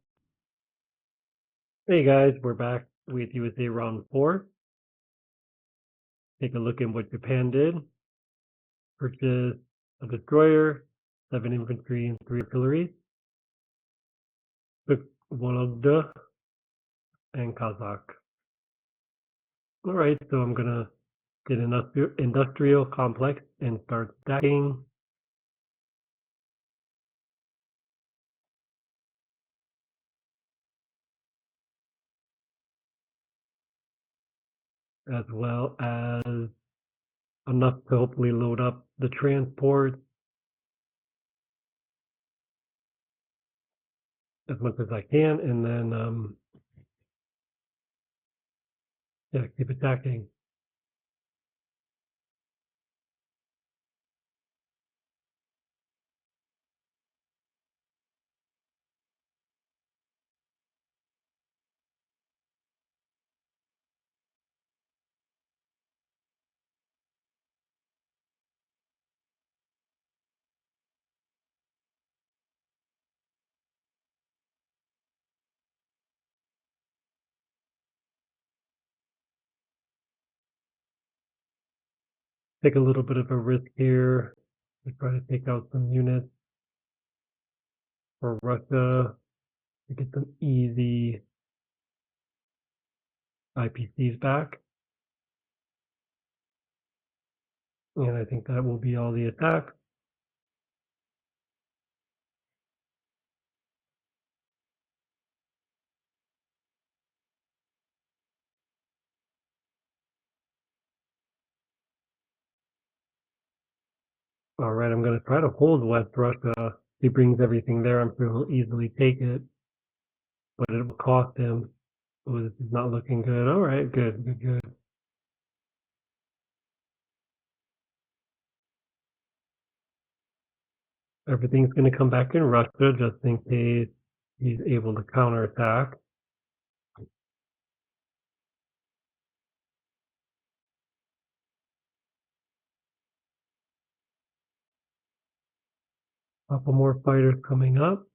hey guys, we're back with USA round 4. Take a look at what Japan did. Purchase a destroyer, 7 infantry, and 3 artillery. Took Vologda and Kazakh. Alright, so I'm gonna get an industrial complex and start stacking. As well as enough to hopefully load up the transport as much as I can, and then yeah, keep attacking. Take a little bit of a risk here to try to take out some units for Russia to get some easy IPCs back. And I think that will be all the attack. All right, I'm going to try to hold West Russia. He brings everything there. I'm sure he'll easily take it, but it will cost him. Oh, this is not looking good. All right, good, good, good. everything's going to come back in Russia just in case he's able to counterattack. Couple more fighters coming up.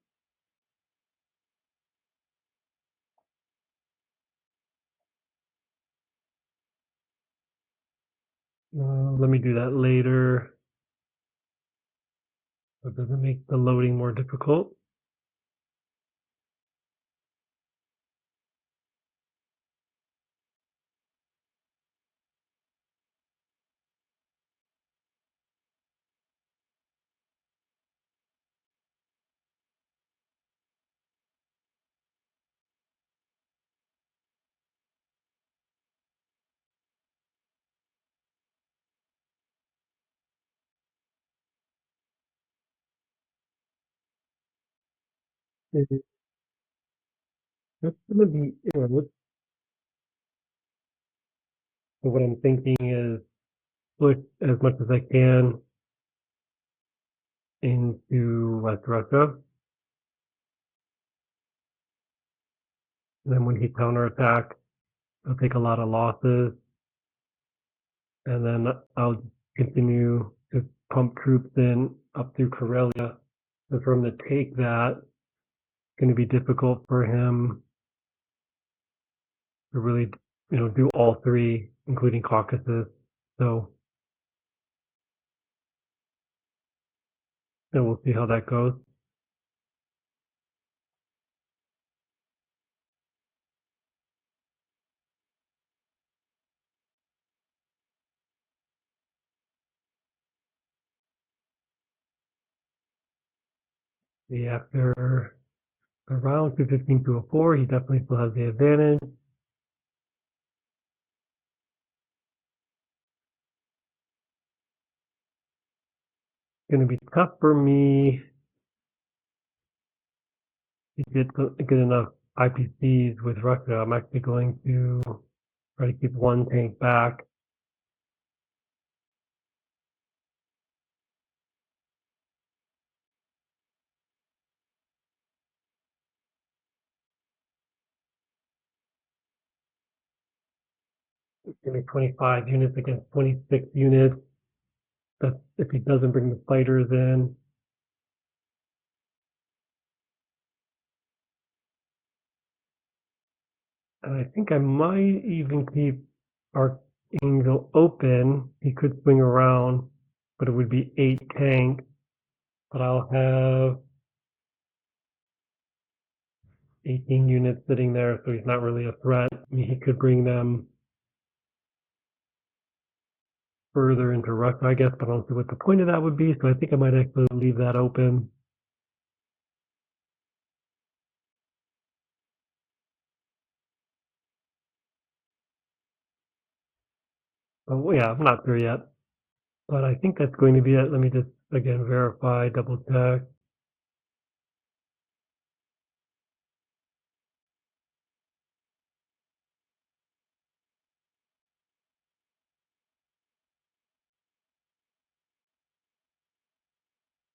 Let me do that later. So it doesn't make the loading more difficult. Mhm. That's going to be it. So what I'm thinking is push as much as I can into West Russia. And then when he counterattacks, I'll take a lot of losses. And then I'll continue to pump troops in up through Karelia. And for him to take that, it's going to be difficult for him to really, do all three, including Caucasus. So, and we'll see how that goes. See, after around 215, 204, he definitely still has the advantage. It's going to be tough for me to get good enough IPCs with Russia. I'm actually going to try to keep one tank back. It's going to be 25 units against 26 units. That's if he doesn't bring the fighters in. And I think I might even keep Archangel open. He could swing around, but it would be 8 tanks. But I'll have 18 units sitting there, so he's not really a threat. I mean, he could bring them further into Russia, I guess, but I don't see what the point of that would be. So I think I might actually leave that open. But well, yeah, I'm not sure yet. But I think that's going to be it. Let me just again verify, double check.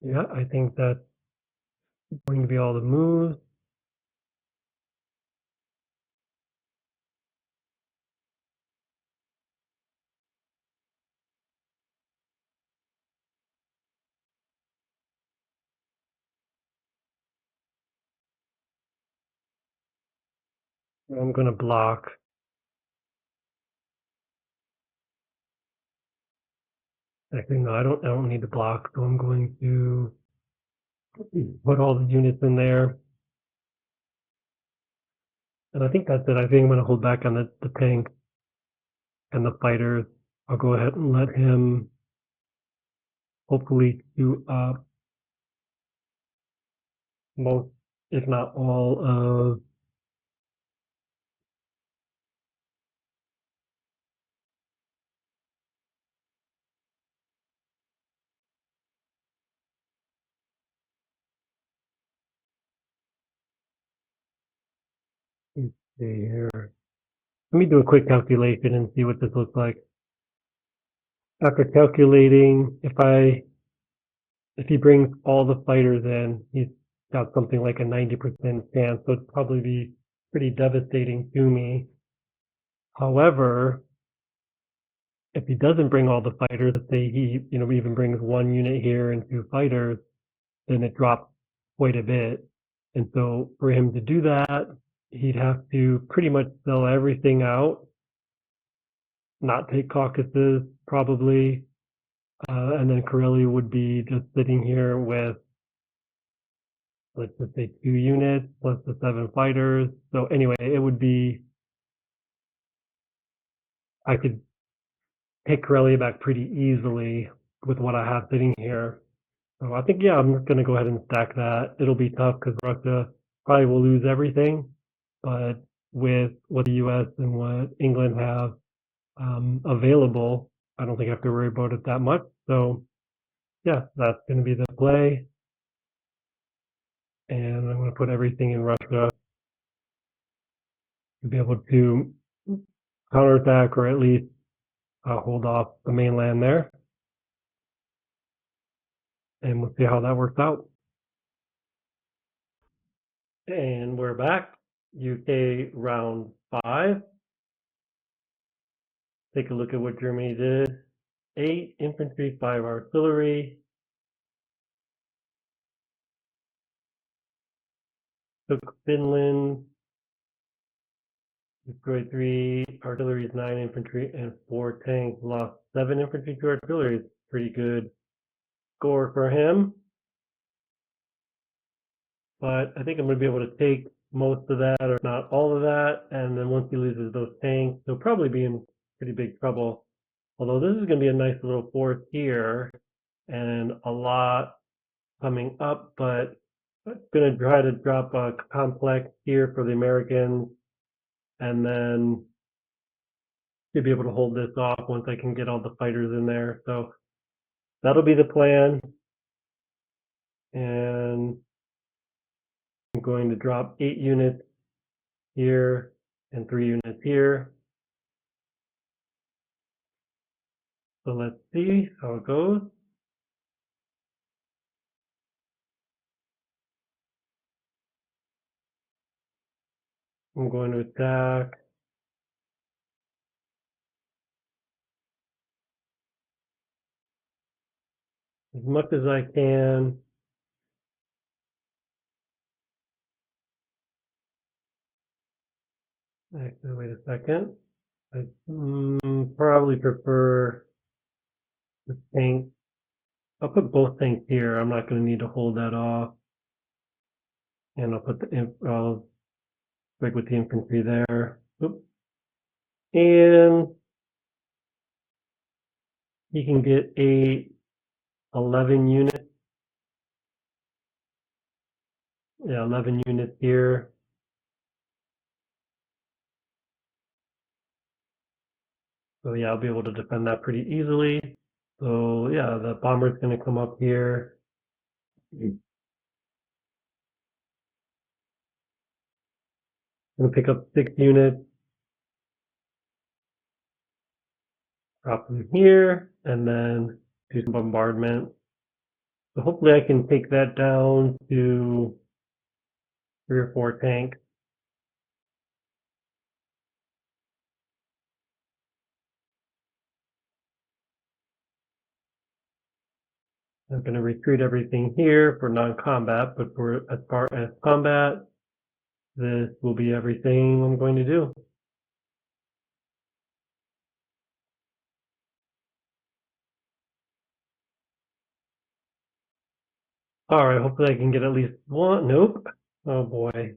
Yeah, I think that's going to be all the moves. I'm going to block. Actually, no, I don't need to block. So I'm going to put all the units in there. And I think that's it. I think I'm going to hold back on the tank and the fighters. I'll go ahead and let him hopefully do up most, if not all, of let's see here. Let me do a quick calculation and see what this looks like. After calculating, if I if he brings all the fighters in, he's got something like a 90% chance, so it'd probably be pretty devastating to me. However, if he doesn't bring all the fighters, let's say he, even brings one unit here and two fighters, then it drops quite a bit. And so for him to do that, he'd have to pretty much sell everything out, not take caucuses probably, and then Corelli would be just sitting here with, let's just say, 2 units plus the 7 fighters. So anyway, it would be, I could take Corelli back pretty easily with what I have sitting here. So I think, yeah, I'm just going to go ahead and stack that. It'll be tough because Russia probably will lose everything, but with what the U.S. and what England have available, I don't think I have to worry about it that much. So yeah, that's going to be the play. And I'm going to put everything in Russia to be able to counterattack or at least hold off the mainland there. And we'll see how that works out. And we're back. UK round 5. Take a look at what Germany did. 8 infantry, 5 artillery. Took Finland. Destroyed 3 artillery, 9 infantry, and 4 tanks. Lost 7 infantry, 2 artillery. Pretty good score for him. But I think I'm going to be able to take most of that, or not all of that. And then once he loses those tanks, he'll probably be in pretty big trouble. Although this is going to be a nice little force here and a lot coming up, but I'm going to try to drop a complex here for the Americans and then to be able to hold this off once I can get all the fighters in there. So that'll be the plan. And I'm going to drop 8 units here and 3 units here. So let's see how it goes. I'm going to attack. As much as I can. Actually, wait a second. I probably prefer the tank. I'll put both tanks here. I'm not going to need to hold that off. And I'll put I'll break with the infantry there. Oop. And he can get 11 units. Yeah, 11 units here. So yeah, I'll be able to defend that pretty easily. So yeah, the bomber's going to come up here. I'm going to pick up 6 units. Drop them here, and then do some bombardment. So hopefully I can take that down to 3 or 4 tanks. I'm going to recruit everything here for non-combat, but for as far as combat, this will be everything I'm going to do. All right, hopefully I can get at least one. Nope. Oh boy.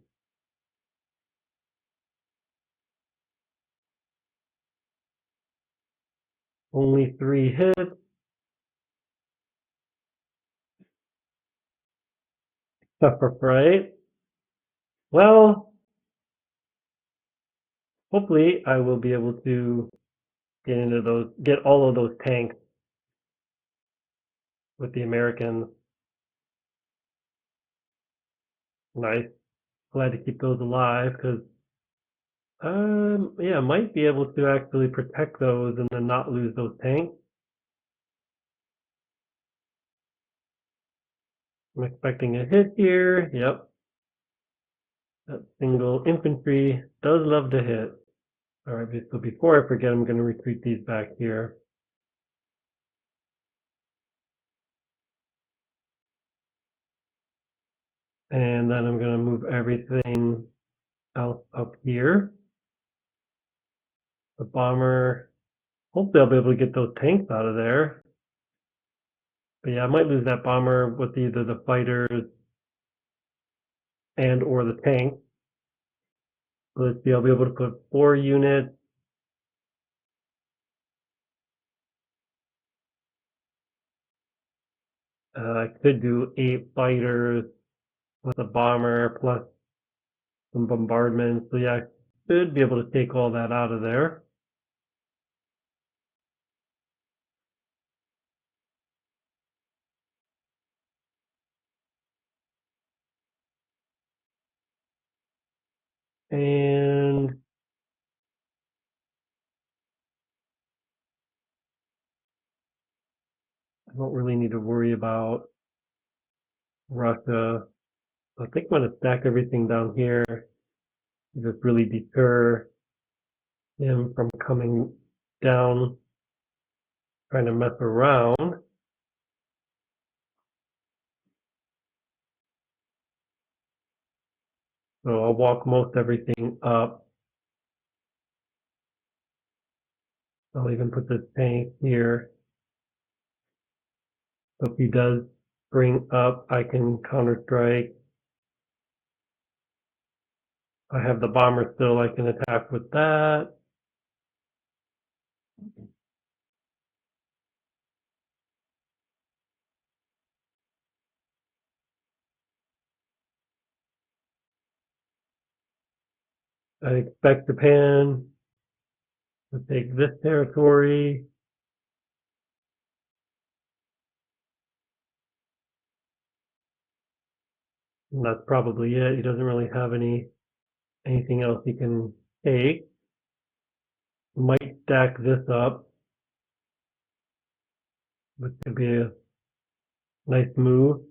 Only 3 hits. Right? Well, hopefully I will be able to get all of those tanks with the Americans. Nice. Glad to keep those alive because, yeah, might be able to actually protect those and then not lose those tanks. I'm expecting a hit here. Yep. That single infantry does love to hit. All right, so before I forget, I'm going to retreat these back here. And then I'm going to move everything else up here. The bomber, hopefully I'll be able to get those tanks out of there. But yeah, I might lose that bomber with either the fighters and or the tank. Let's see, I'll be able to put 4 units. I could do 8 fighters with a bomber plus some bombardment. So yeah, I should be able to take all that out of there. And I don't really need to worry about Russia. I think I'm going to stack everything down here to just really deter him from coming down, trying to mess around. So I'll walk most everything up. I'll even put the tank here. So if he does bring up, I can counter strike. I have the bomber still, I can attack with that. I expect Japan to take this territory. And that's probably it. He doesn't really have anything else he can take. Might stack this up, which could be a nice move.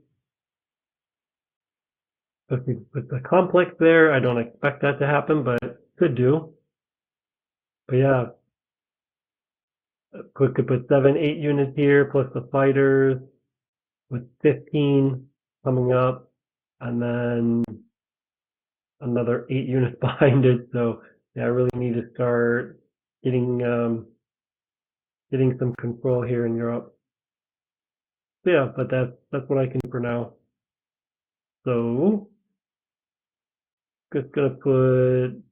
Especially with the complex there, I don't expect that to happen, but could do. But yeah, could put 7, 8 units here, plus the fighters with 15 coming up, and then another 8 units behind it. So yeah, I really need to start getting getting some control here in Europe. So yeah, but that's what I can do for now. So just gonna put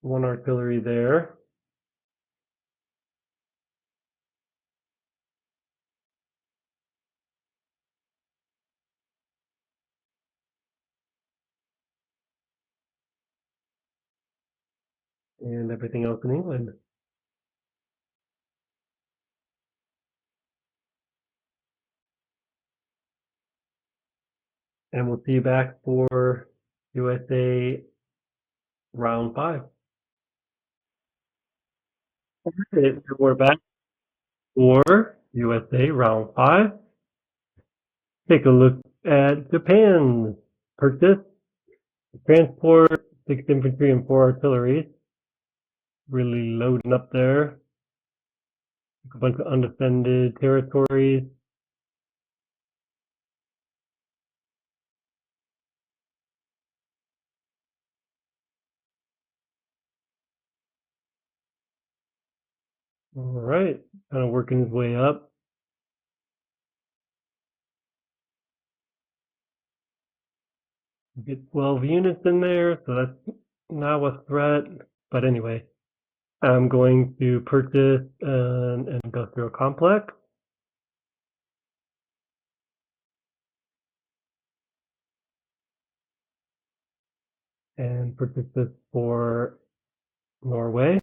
1 artillery there. And everything else in England. And we'll see you back for USA round 5. Okay, so we're back for USA round 5. Take a look at Japan's purchase. Transport, 6 infantry and 4 artillery. Really loading up there. A bunch of undefended territories. All right, kind of working his way up. Get 12 units in there, so that's now a threat. But anyway, I'm going to purchase an industrial complex. And purchase this for Norway.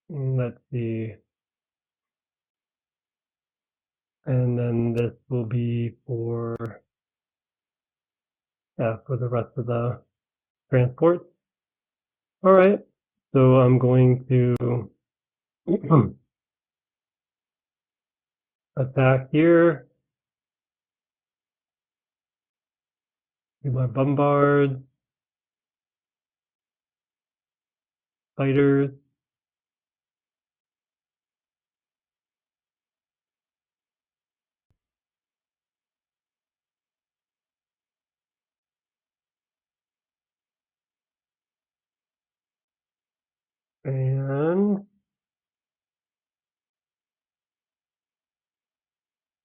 Let's see. And then this will be for the rest of the transport. All right, so I'm going to attack here. Do my bombard, fighters. And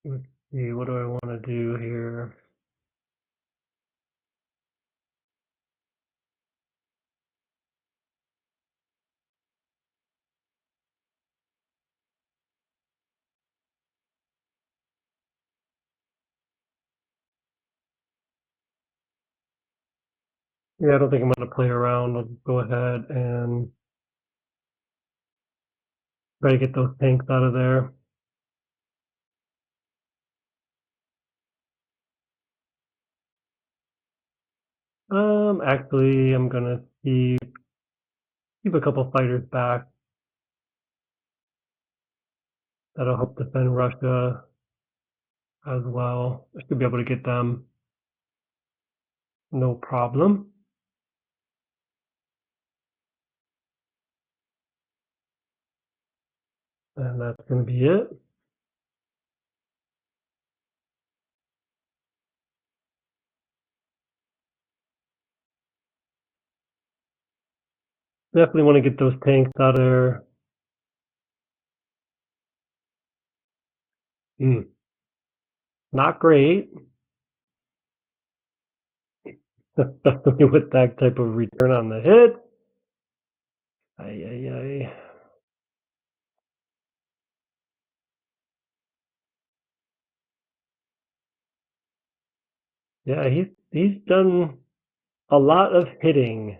let's see, what do I want to do here? Yeah, I don't think I'm going to play around. I'll go ahead and try to get those tanks out of there. Actually, I'm going to keep a couple fighters back. That'll help defend Russia as well. I should be able to get them no problem. And that's going to be it. Definitely want to get those tanks out of there. Not great. Especially with that type of return on the hit. Ay, ay, ay. Yeah, he's done a lot of hitting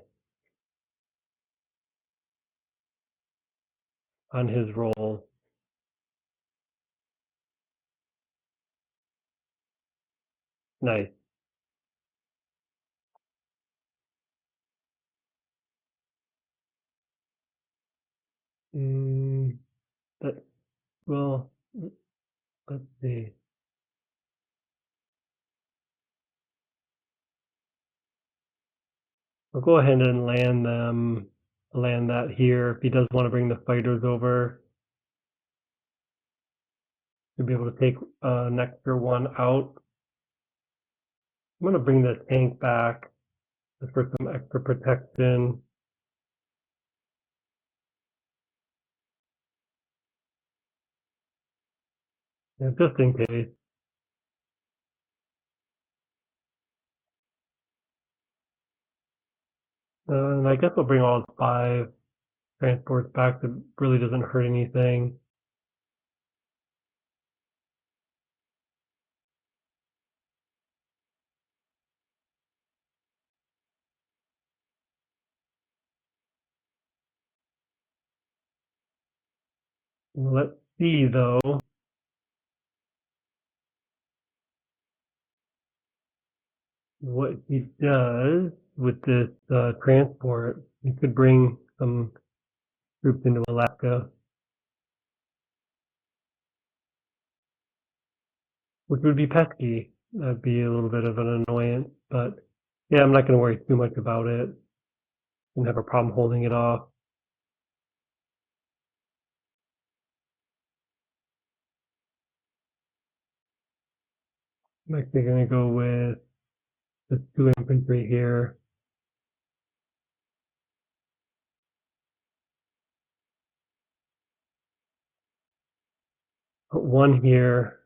on his roll. Nice. But, well, let's see. I'll go ahead and land that here. If he does want to bring the fighters over, to be able to take an extra one out. I'm going to bring the tank back just for some extra protection. Yeah, just in case. And I guess I'll bring all 5 transports back. That really doesn't hurt anything. Let's see, though, what he does with this transport. He could bring some troops into Alaska, which would be pesky. That'd be a little bit of an annoyance, but yeah, I'm not going to worry too much about it and have a problem holding it off. I'm actually going to go with the 2 infantry here. Put 1 here,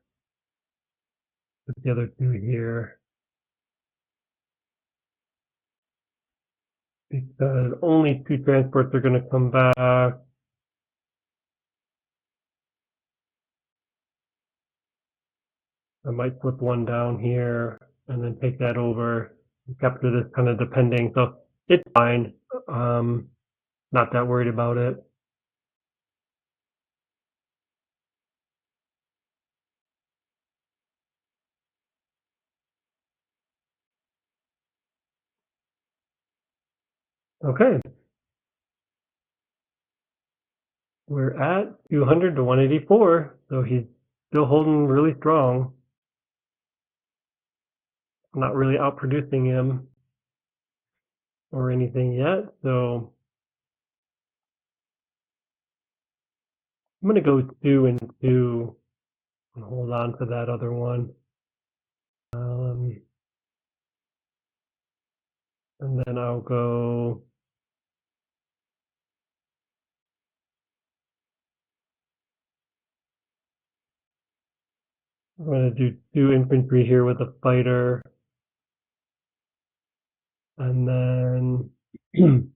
put the other 2 here. Because only 2 transports are going to come back. I might flip 1 down here and then take that over and capture this kind of depending. So it's fine. Not that worried about it. Okay. We're at 200 to 184, so he's still holding really strong. I'm not really outproducing him or anything yet, so I'm going to go 2 and 2 and hold on to that other one. And then I'll go I'm going to do 2 infantry here with a fighter. And then you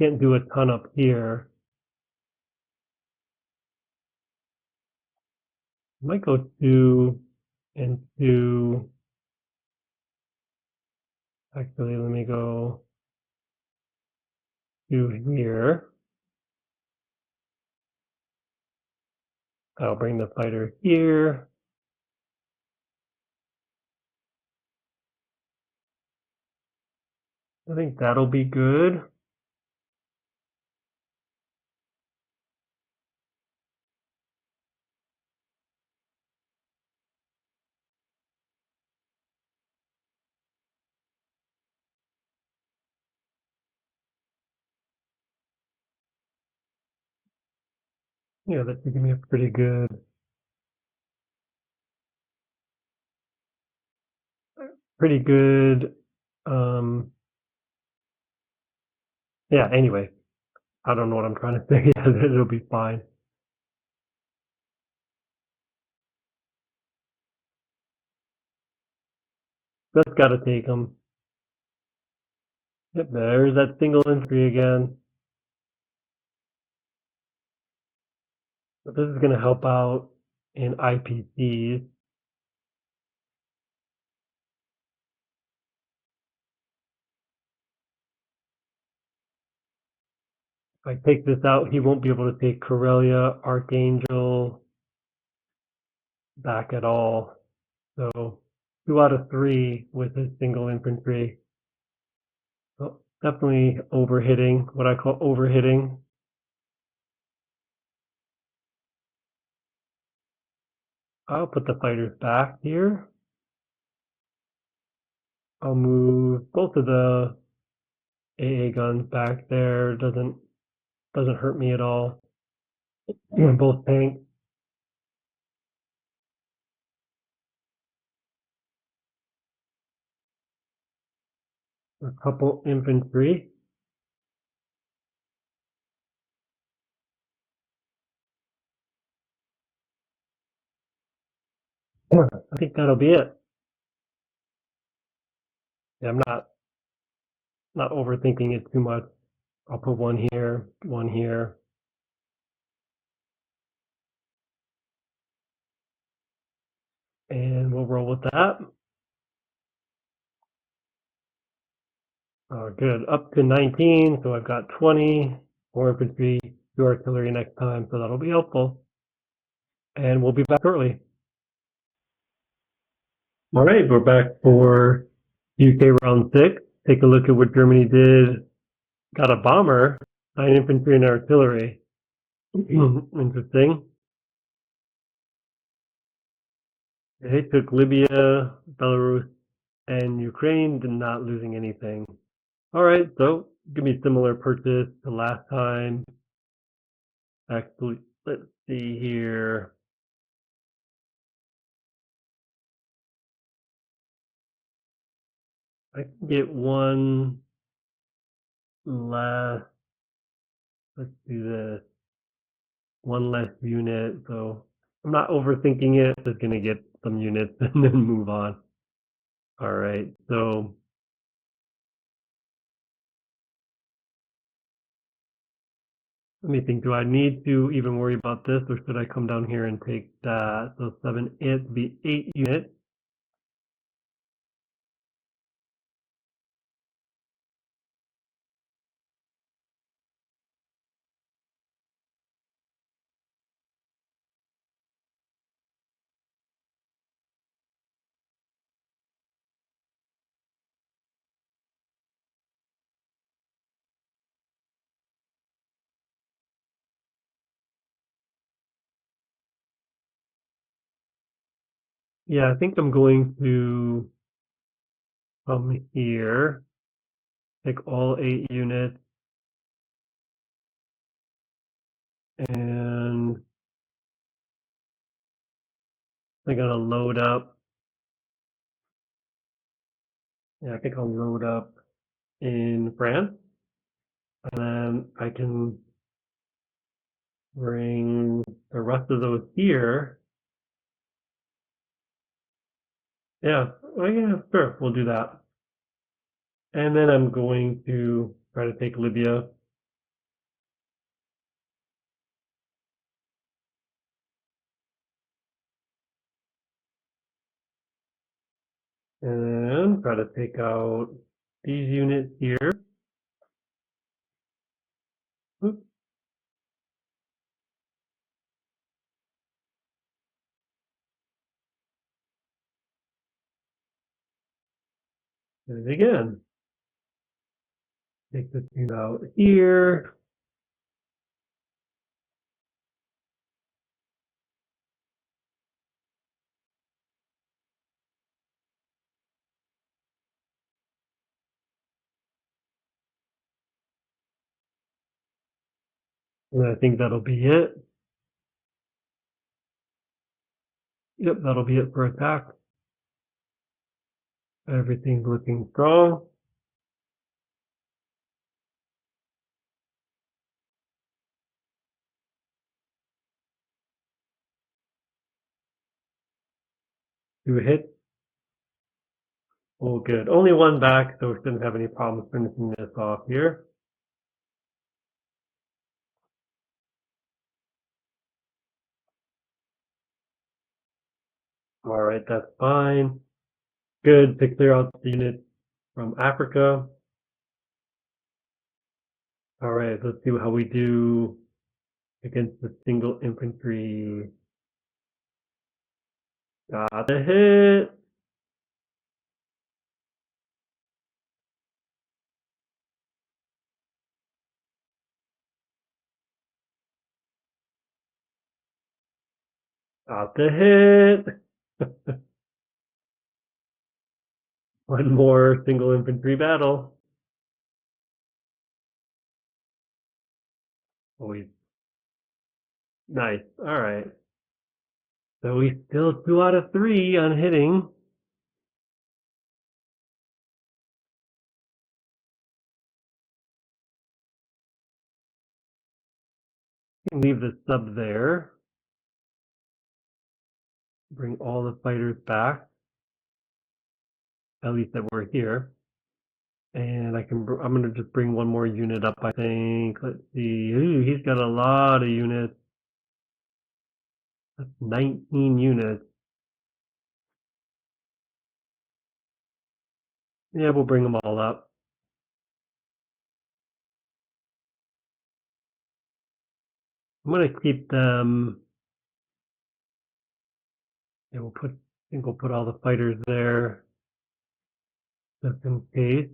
can't do a ton up here. I might go 2 and 2. Actually, let me go 2 here. I'll bring the fighter here. I think that'll be good. Yeah, that should give me a pretty good, um, yeah, anyway, I don't know what I'm trying to say. It'll be fine. That's gotta take him. Yep, there's that single infantry again. But this is gonna help out in IPCs. If I take this out, he won't be able to take Corellia, Archangel back at all. So 2 out of 3 with his single infantry. So definitely overhitting, what I call overhitting. I'll put the fighters back here. I'll move both of the AA guns back there. Doesn't hurt me at all. Both tanks. A couple infantry. I think that'll be it. Yeah, I'm not overthinking it too much. I'll put one here, and we'll roll with that. Good. Up to 19, so I've got 20, 4 infantry, 2 artillery next time, so that'll be helpful. And we'll be back shortly. All right, we're back for UK round 6. Take a look at what Germany did. Got a bomber, 9 infantry and artillery. Interesting. They took Libya, Belarus, and Ukraine, not losing anything. All right, so give me similar purchase to last time. Actually, let's see here. I can get one less. Let's do this. One less unit. So I'm not overthinking it. Just gonna get some units and then move on. All right. So let me think. Do I need to even worry about this, or should I come down here and take that? So 7, it'd be 8 units. Yeah, I think I'm going to come here, take all 8 units, and I'm gonna load up. Yeah, I think I'll load up in France, and then I can bring the rest of those here. Yeah, well, yeah, sure, we'll do that. And then I'm going to try to take Libya. And then try to take out these units here. Oops, and again. Take this unit out here. And I think that'll be it. Yep, that'll be it for attack. Everything's looking strong. Do a hit. Oh, good. Only one back, so we shouldn't have any problems finishing this off here. All right, that's fine. Good to clear out the units from Africa. All right, let's see how we do against the single infantry. Got the hit. Got the hit. One more single infantry battle. Always nice. All right. So we still 2 out of 3 on hitting. Leave the sub there. Bring all the fighters back. At least that we're here. And I'm gonna just bring one more unit up, I think. Let's see. Ooh, he's got a lot of units. That's 19 units. Yeah, we'll bring them all up. I'm gonna keep them. Yeah, I think we'll put all the fighters there just in case.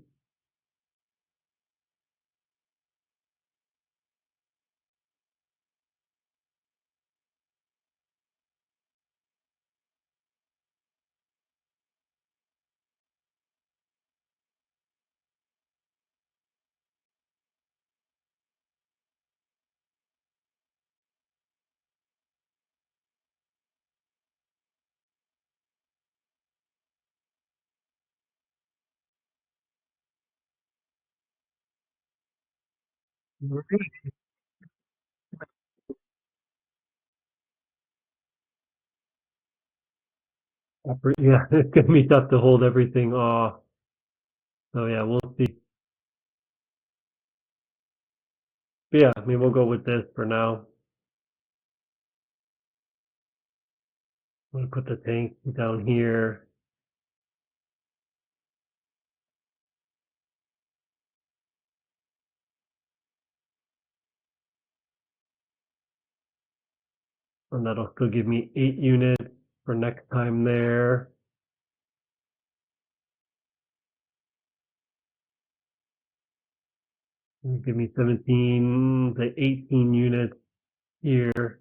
Yeah, it's gonna be tough to hold everything off. So yeah, we'll see. But yeah, I mean, we'll go with this for now. I'm gonna put the tank down here. And that'll still give me 8 units for next time there. Give me 17 to 18 units here.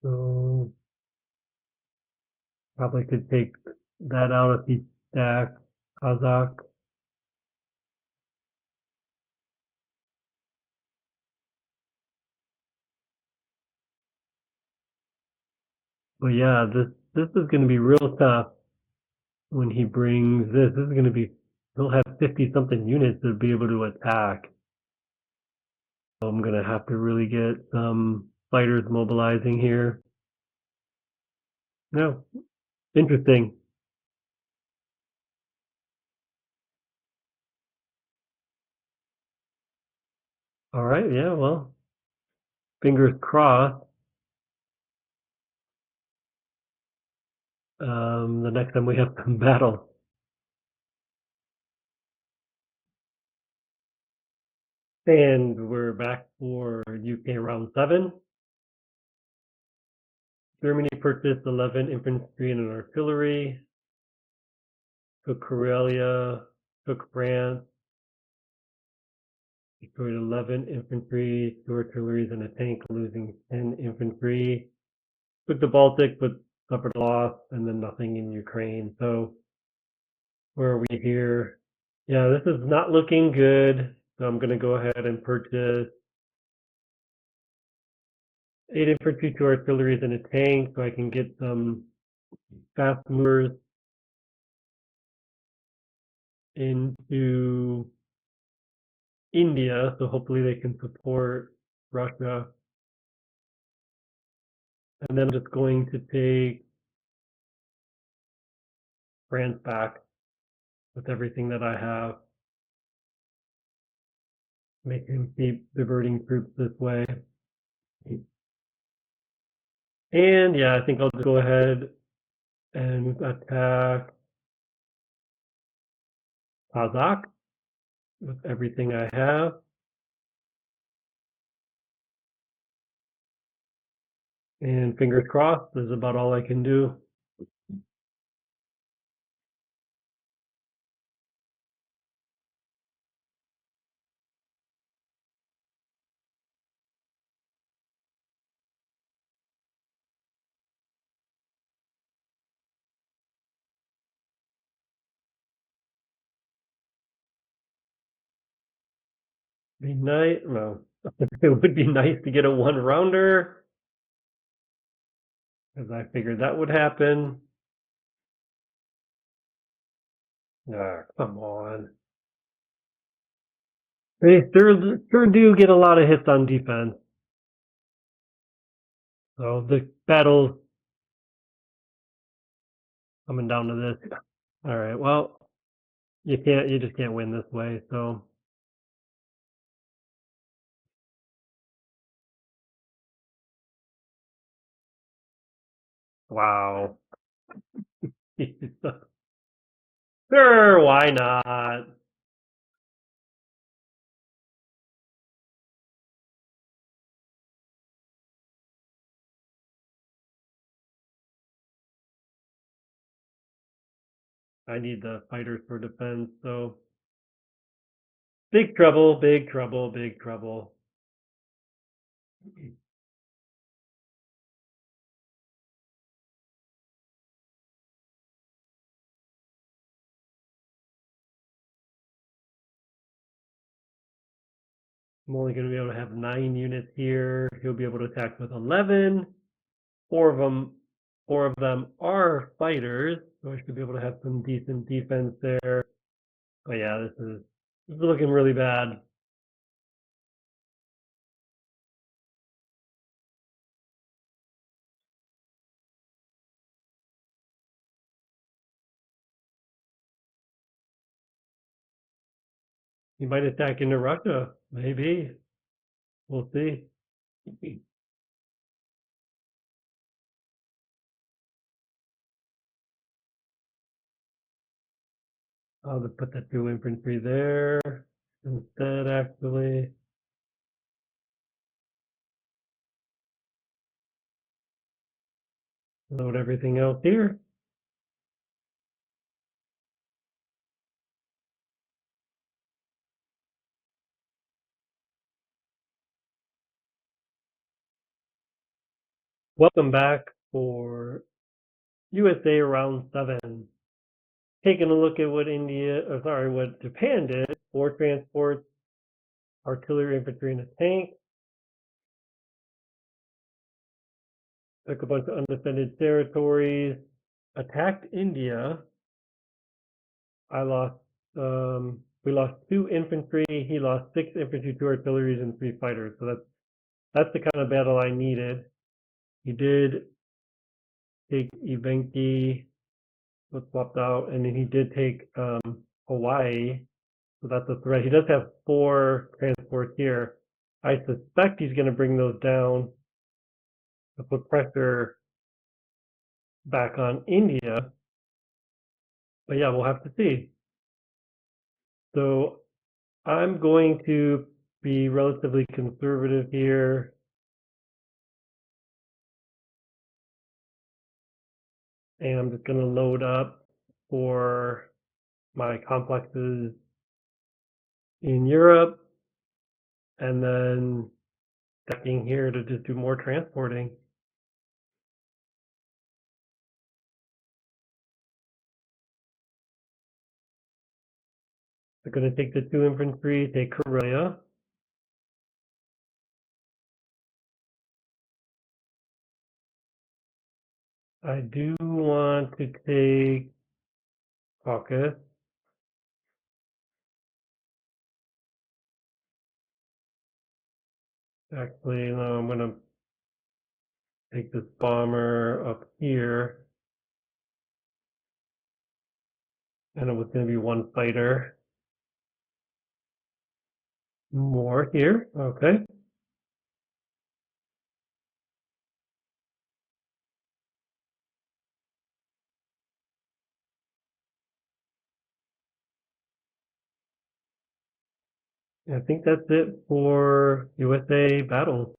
So Probably could take that out if he stacks Kazakh. But yeah, this is going to be real tough when he brings this. This is going to be, he'll have 50 something units to be able to attack. So I'm going to have to really get some fighters mobilizing here. No, interesting. All right, yeah, well, fingers crossed. The next time we have some battle. And we're back for UK round 7. Germany purchased 11 infantry and an artillery. Took Karelia, took France, destroyed 11 infantry, 2 artilleries, and a tank, losing 10 infantry. Took the Baltic, but suffered a loss, and then nothing in Ukraine. So where are we here? Yeah, this is not looking good. So I'm going to go ahead and purchase 8 infantry, 2 artilleries, and a tank, so I can get some fast movers into India, so hopefully they can support Russia. And then I'm just going to take France back with everything that I have. Make him keep diverting troops this way. And yeah, I think I'll just go ahead and attack Kazakh with everything I have. And fingers crossed, this is about all I can do. Be nice. Well, it would be nice to get a 1-rounder, because I figured that would happen. Ah, come on. They sure do get a lot of hits on defense. So the battle's coming down to this. All right, well, you just can't win this way, so wow. Sure, why not? I need the fighters for defense, so big trouble, big trouble, big trouble. I'm only going to be able to have 9 units here. He'll be able to attack with 11. Four of them are fighters, so I should be able to have some decent defense there. But yeah, this is looking really bad. He might attack into Russia, maybe. We'll see. I'll just put that 2 infantry there instead, actually. Load everything else here. Welcome back for USA around 7. Taking a look at what Japan did: 4 transports, artillery, infantry, and a tank. Took a bunch of undefended territories, attacked India. We lost 2 infantry. He lost 6 infantry, 2 artilleries, and 3 fighters. So that's the kind of battle I needed. He did take Evenki, was swapped out, and then he did take Hawaii. So that's a threat. He does have 4 transports here. I suspect he's going to bring those down to put pressure back on India. But yeah, we'll have to see. So I'm going to be relatively conservative here. And I'm just going to load up for my complexes in Europe. And then checking here to just do more transporting. They're going to take the 2 infantry, take Karelia. I do want to take Caucasus. Actually, no, I'm going to take this bomber up here. And it was going to be 1 fighter. More here. Okay. I think that's it for USA battle.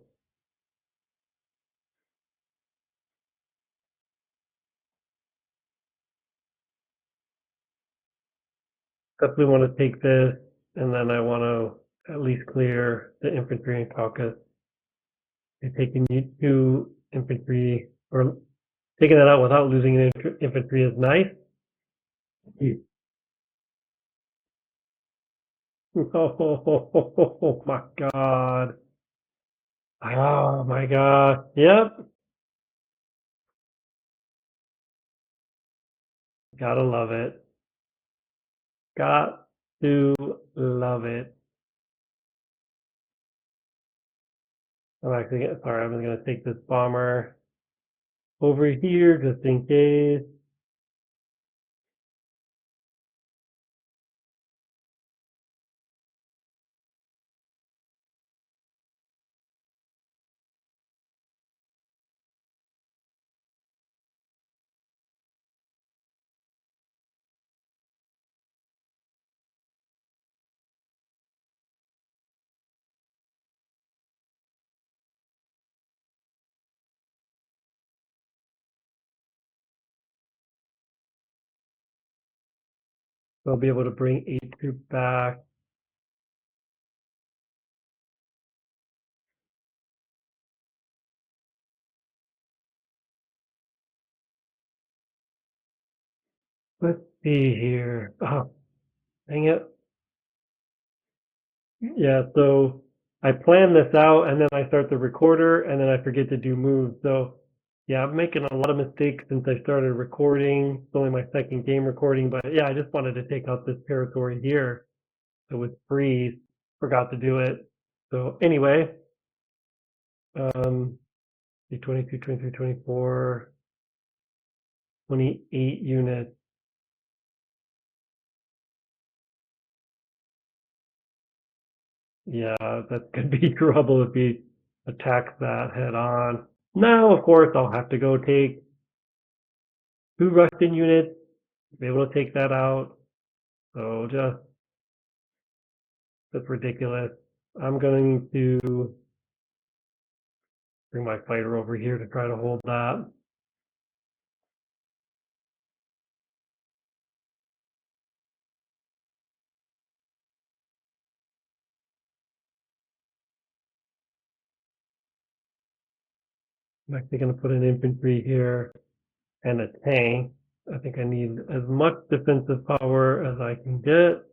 Definitely want to take this, and then I want to at least clear the infantry in Caucasus. Taking 2 infantry, or taking that out without losing an infantry is nice. Oh my god. Oh my god. Yep. Gotta love it. Got to love it. I'm gonna take this bomber over here just in case. I'll be able to bring 8 troops back. Let's see here. Oh, dang it. Yeah, so I plan this out and then I start the recorder and then I forget to do moves. So yeah, I'm making a lot of mistakes since I started recording. It's only my second game recording, but yeah, I just wanted to take out this territory here. So with freeze, forgot to do it. So anyway, 22, 23, 24, 28 units. Yeah, that could be trouble if he attacks that head on. Now, of course, I'll have to go take 2 Russian units, be able to take that out. So that's ridiculous. I'm going to bring my fighter over here to try to hold that. I'm actually going to put an infantry here. and a tank. I think I need as much defensive power as I can get.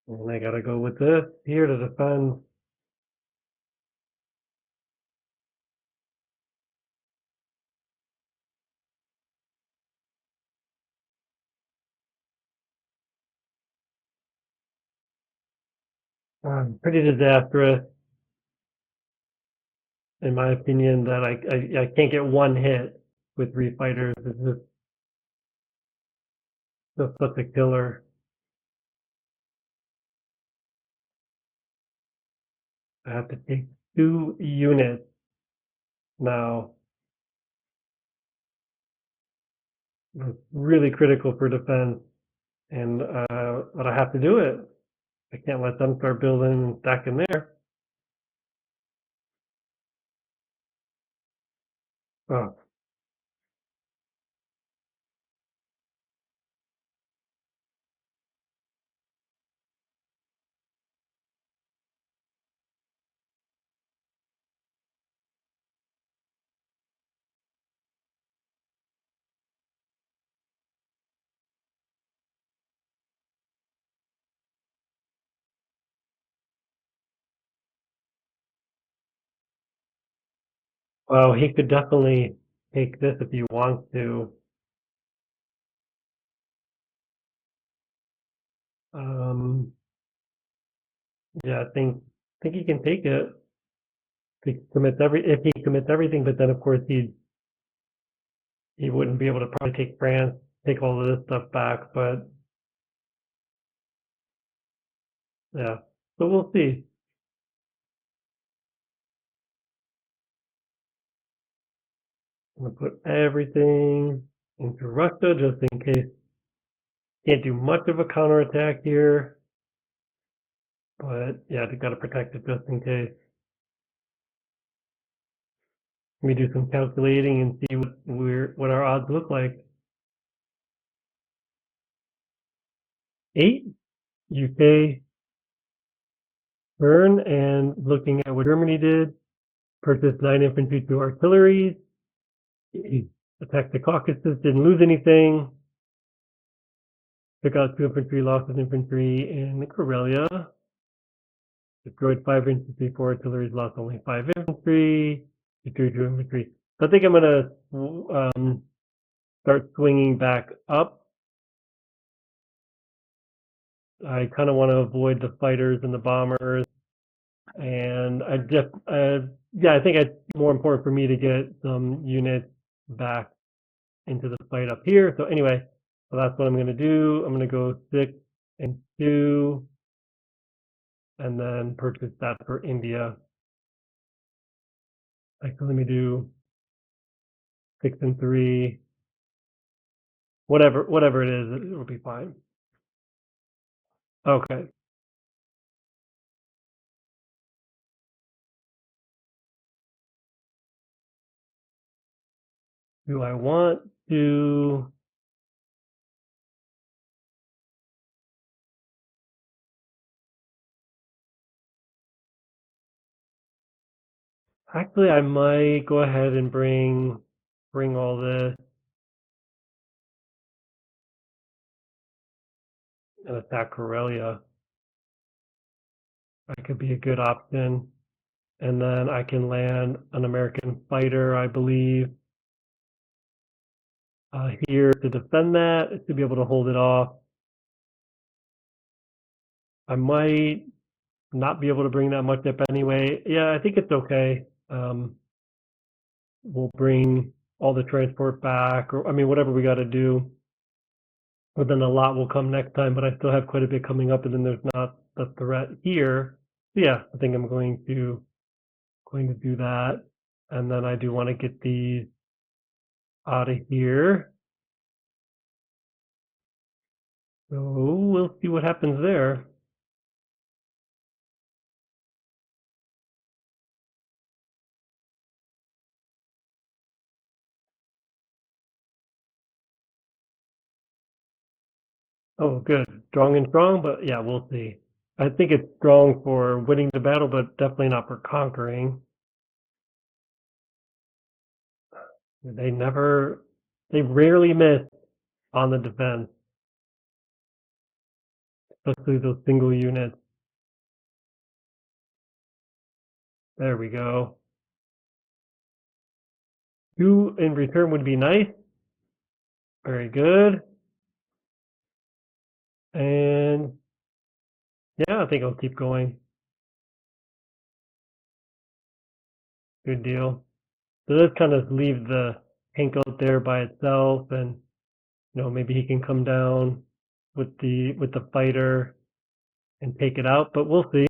And I gotta go with this here to defend. Pretty disastrous, in my opinion, that I can't get one hit with three fighters. It's just such a killer. I have to take 2 units now. It's really critical for defense, and but I have to do it. I can't let them start building and stacking there. Oh, well, he could definitely take this if he wants to. Um, yeah, I think he can take it. If he commits everything, but then of course he wouldn't be able to probably take France, take all of this stuff back. But yeah, so we'll see. I'm gonna put everything into Russia just in case. Can't do much of a counterattack here, but yeah, they gotta protect it just in case. Let me do some calculating and see what our odds look like. 8 UK turn, and looking at what Germany did, purchased 9 infantry, 2 artillery, attacked the Caucasus, didn't lose anything, took out 2 infantry, lost 1 infantry in Karelia, destroyed 5 infantry, 4 artillery, lost only 5 infantry, destroyed 2 infantry. So I think I'm gonna start swinging back up. I kind of want to avoid the fighters and the bombers, and I think it's more important for me to get some units back into the fight up here. So anyway, so that's what I'm going to do. I'm going to go 6 and 2, and then purchase that for India. Actually, let me do 6 and 3. Whatever it is, it will be fine. Okay. Do I want to? Actually, I might go ahead and bring all this and attack Karelia. That could be a good option. And then I can land an American fighter, I believe, here to defend that, to be able to hold it off. I might not be able to bring that much up anyway. Yeah, I think it's okay. We'll bring all the transport back, or I mean, whatever we got to do. But then a lot will come next time. But I still have quite a bit coming up, and then there's not the threat here. So yeah, I think I'm going to do that, and then I do want to get these out of here. So we'll see what happens there. Oh, good. Strong and strong, but yeah, we'll see. I think it's strong for winning the battle, but definitely not for conquering. They rarely miss on the defense, especially those single units. There we go. 2 in return would be nice. Very good. And yeah, I think I'll keep going. Good deal. So let's kind of leave the tank out there by itself, and maybe he can come down with the fighter and take it out, but we'll see.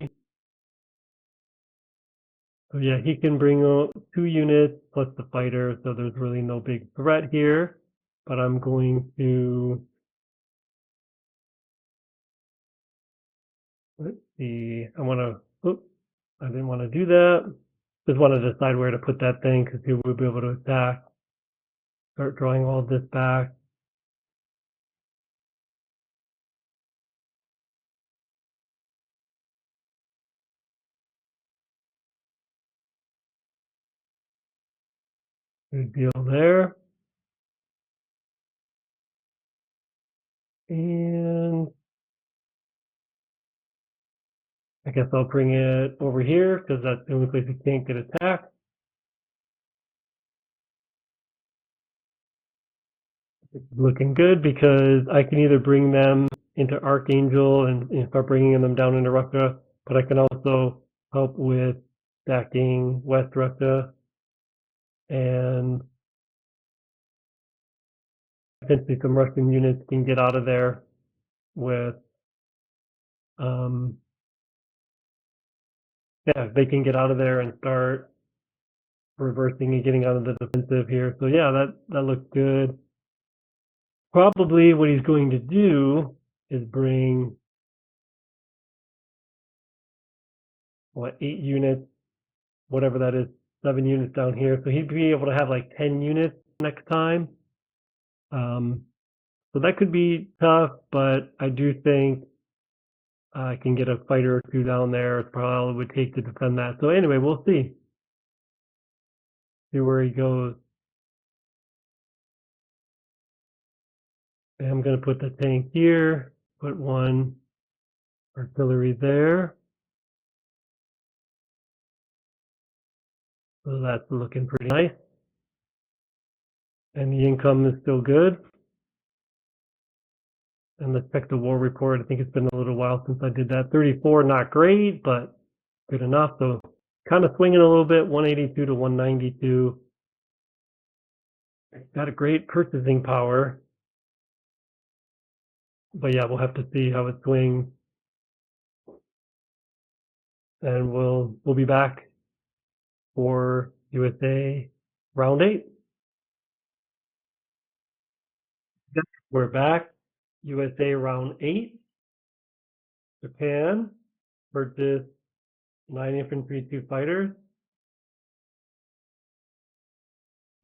So yeah, he can bring out 2 units plus the fighter, so there's really no big threat here. But I'm going to, let's see, I didn't want to do that. Just want to decide where to put that thing because he will be able to attack. Start drawing all this back. Good deal there. And I guess I'll bring it over here because that's the only place it can't get attacked. It's looking good because I can either bring them into Archangel and start bringing them down into Russia, but I can also help with stacking West Russia and potentially some Russian units can get out of there with, um, yeah, they can get out of there and start reversing and getting out of the defensive here. So yeah, that looks good. Probably what he's going to do is bring 8 units, whatever that is, 7 units down here. So he'd be able to have like 10 units next time. Um, so that could be tough, but I do think I can get a fighter or 2 down there. It's probably all it would take to defend that. So anyway, we'll see. See where he goes. And I'm going to put the tank here, put 1 artillery there. So that's looking pretty nice. And the income is still good. And let's check the war report. I think it's been a little while since I did that. 34, not great, but good enough. So kind of swinging a little bit, 182 to 192. Got a great purchasing power. But yeah, we'll have to see how it swings. And we'll be back for USA round 8. We're back. USA round 8. Japan purchased 9 infantry, 2 fighters.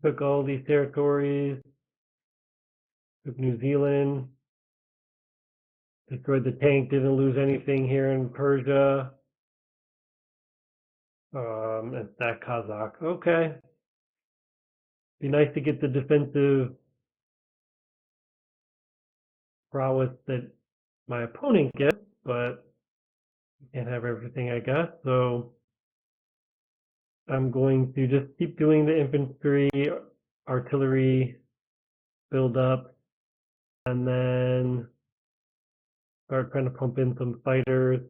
Took all these territories. Took New Zealand. Destroyed the tank. Didn't lose anything here in Persia. And that Kazakh. Okay. Be nice to get the defensive prowess that my opponent gets, but can't have everything, I guess. So I'm going to just keep doing the infantry, artillery build up, and then start trying to pump in some fighters,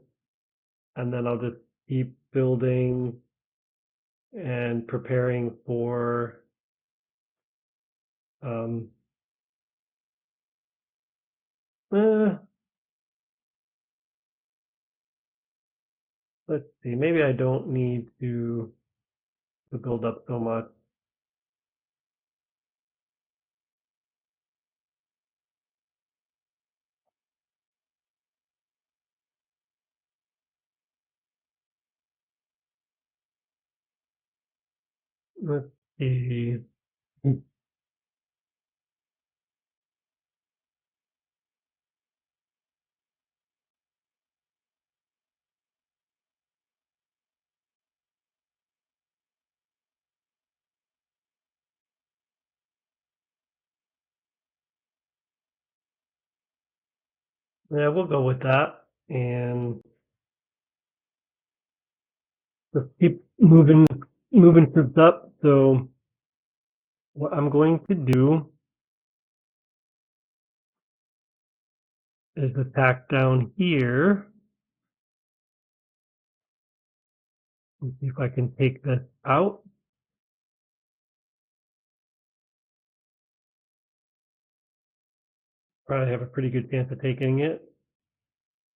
and then I'll just keep building and preparing for um, uh, let's see, maybe I don't need to build up so much. Let's see. Yeah, we'll go with that and just keep moving troops up. So what I'm going to do is attack down here and see if I can take this out. Probably have a pretty good chance of taking it.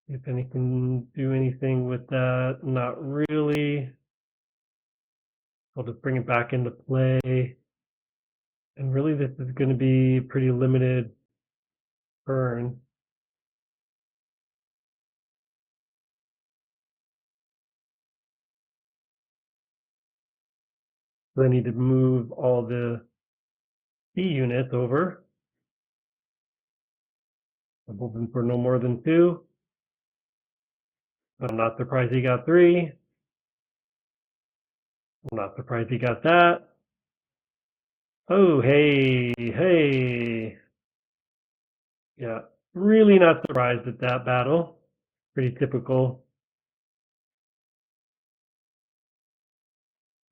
If any can do anything with that, not really. I'll just bring it back into play. And really this is going to be pretty limited burn. So I need to move all the C units over. I'm hoping for no more than 2. I'm not surprised he got 3. I'm not surprised he got that. Oh, hey, hey. Yeah, really not surprised at that battle. Pretty typical.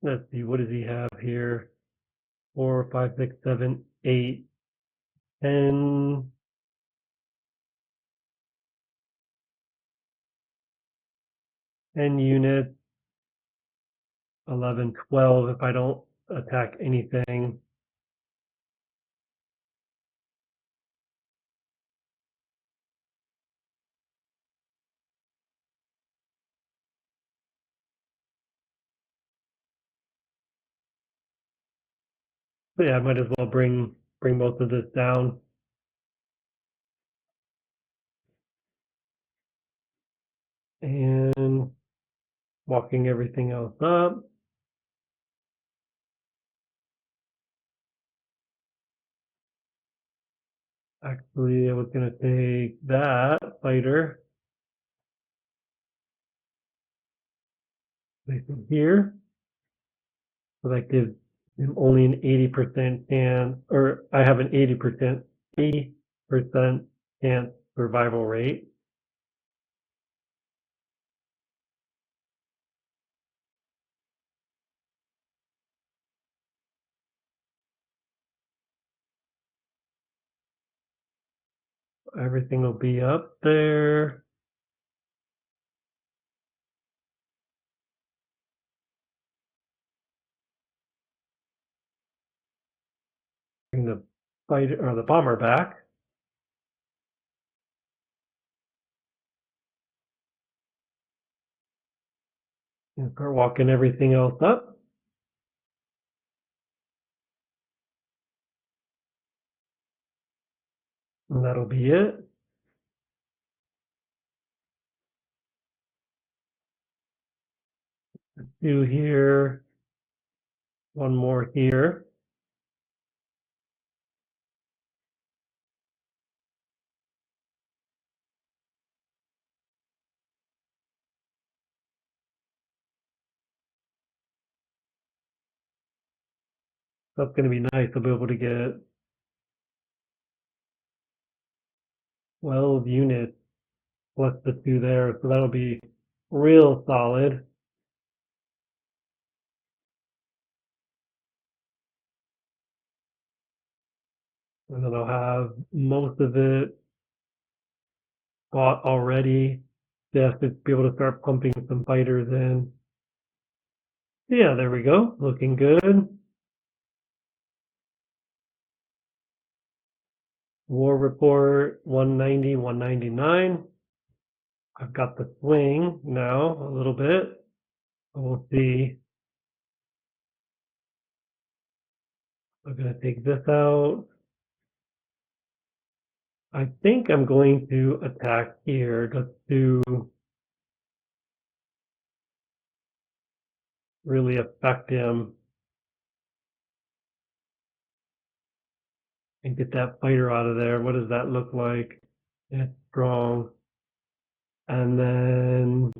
Let's see, what does he have here? 4, 5, 6, 7, 8, 10. 10 units, 11, 12 if I don't attack anything. But yeah, I might as well bring most of this down. And walking everything else up. Actually, I was going to take that fighter, place it here. So that gives him only an 80% chance, or I have an 80% chance survival rate. Everything will be up there. Bring the fighter or the bomber back. And start walking everything else up. And that'll be it. 2 here. 1 more here. That's going to be nice. I'll be able to get 12 units plus the 2 there. So that'll be real solid. And then I'll have most of it bought already. They have to be able to start pumping some fighters in. Yeah, there we go. Looking good. War report 190, 199. I've got the swing now a little bit. We'll see. I'm going to take this out. I think I'm going to attack here just to really affect him and get that fighter out of there. What does that look like? It's strong. And then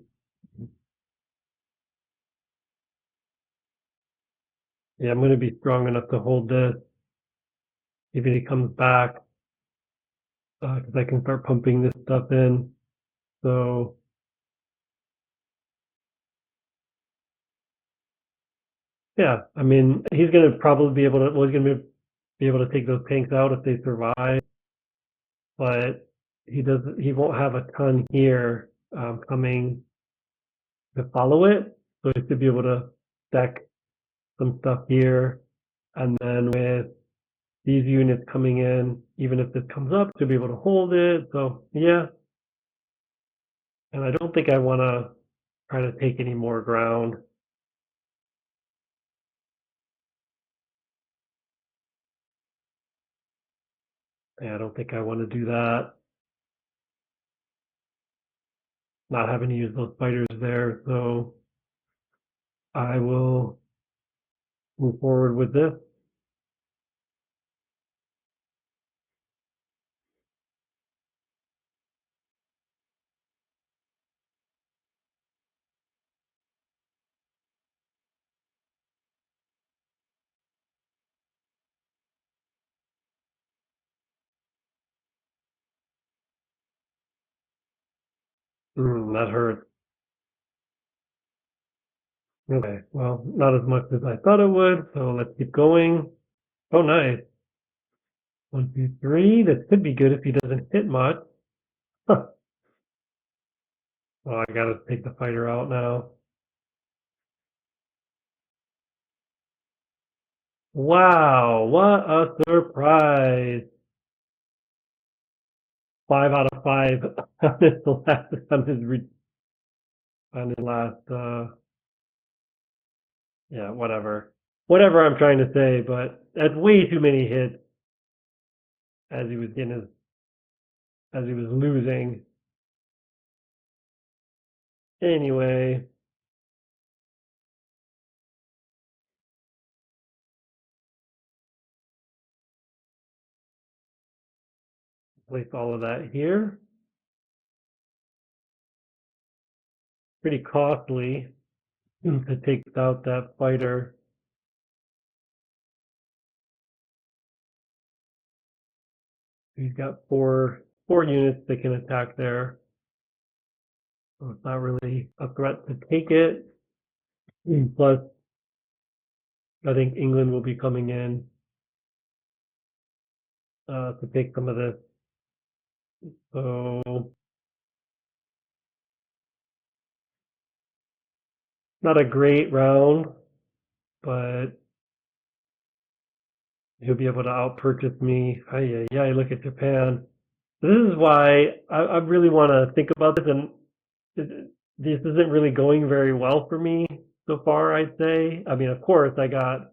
yeah, I'm going to be strong enough to hold this. Even if he comes back, because I can start pumping this stuff in. So yeah, I mean, he's gonna probably be able to. Well, he's gonna be able to take those tanks out if they survive, but he does. He won't have a ton here coming to follow it. So he should be able to stack some stuff here, and then with these units coming in, even if this comes up, to be able to hold it. So yeah, and I don't think I want to try to take any more ground. Yeah, I don't think I want to do that. Not having to use those fighters there, so I will move forward with this. That hurts. Okay, well, not as much as I thought it would, so let's keep going. Oh, nice. 1, 2, 3. This could be good if he doesn't hit much. Huh. Well, I gotta take the fighter out now. Wow, what a surprise. 5 out of 5 on his last, on his last, yeah, whatever. Whatever I'm trying to say, but that's way too many hits as he was getting his, as he was losing. Anyway, place all of that here. Pretty costly to take out that fighter. He's got four units that can attack there. So it's not really a threat to take it. Plus, I think England will be coming in to take some of this. So not a great round, but he'll be able to outpurchase me. Yeah, look at Japan. This is why I really want to think about this, and this isn't really going very well for me so far, I'd say. I mean, of course, I got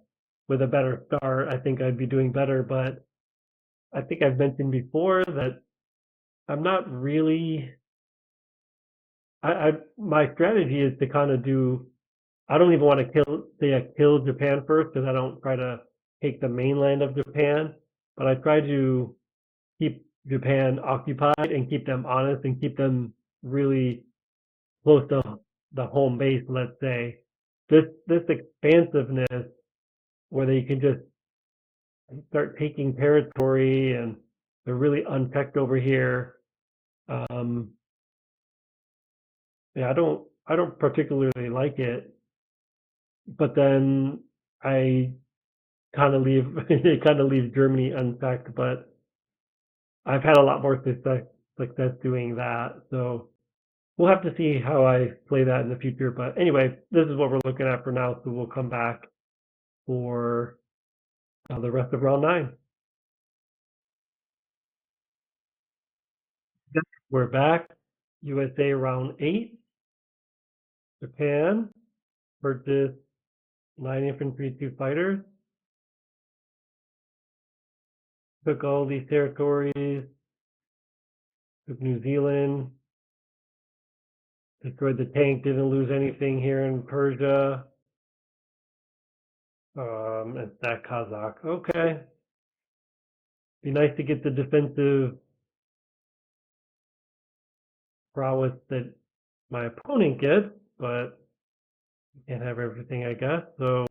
with a better start, I think I'd be doing better, but I think I've mentioned before that I'm not really. My strategy is to kind of do. I don't even want to kill Japan first because I don't try to take the mainland of Japan, but I try to keep Japan occupied and keep them honest and keep them really close to the home base, let's say. This expansiveness where they can just start taking territory and they're really unchecked over here. Um, yeah, I don't particularly like it, but then I kind of leave it kind of leaves Germany unchecked. But I've had a lot more success doing that, so we'll have to see how I play that in the future. But anyway, this is what we're looking at for now. So we'll come back for the rest of round 9. We're back. USA round 8. Japan versus 9 infantry, 2 fighters. Took all these territories. Took New Zealand. Destroyed the tank. Didn't lose anything here in Persia. And that Kazakh. Okay. Be nice to get the defensive prowess that my opponent gets, but you can't have everything, I guess. So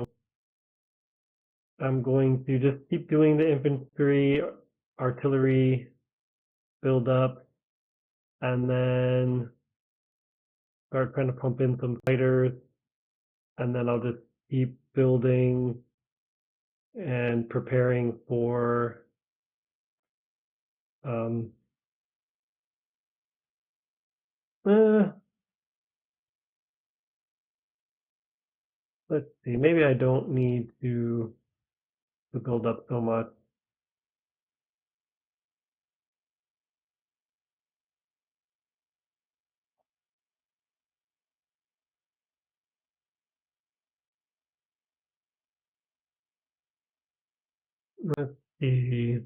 I'm going to just keep doing the infantry, artillery, build up, and then start trying to pump in some fighters, and then I'll just keep building and preparing for um, uh, let's see, maybe I don't need to build up so much. Let's see.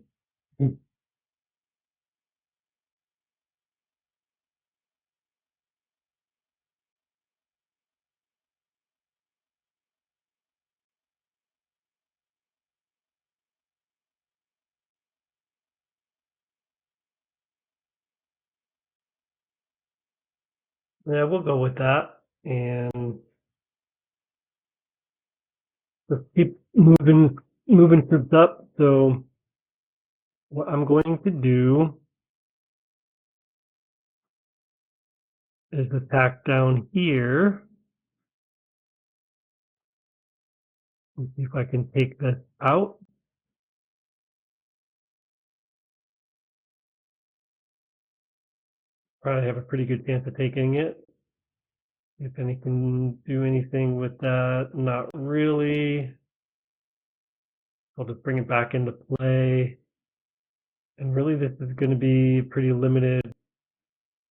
Yeah, we'll go with that and just keep moving troops up. So what I'm going to do is attack down here. Let's see if I can take this out. Probably have a pretty good chance of taking it. If any can do anything with that, not really. I'll just bring it back into play. And really this is going to be pretty limited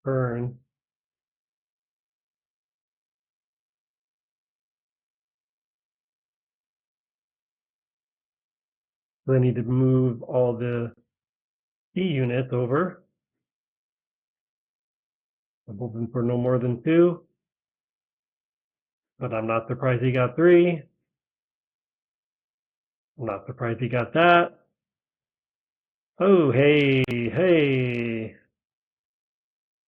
burn. So I need to move all the C units over. I'm hoping for no more than 2. But I'm not surprised he got 3. I'm not surprised he got that. Oh, hey.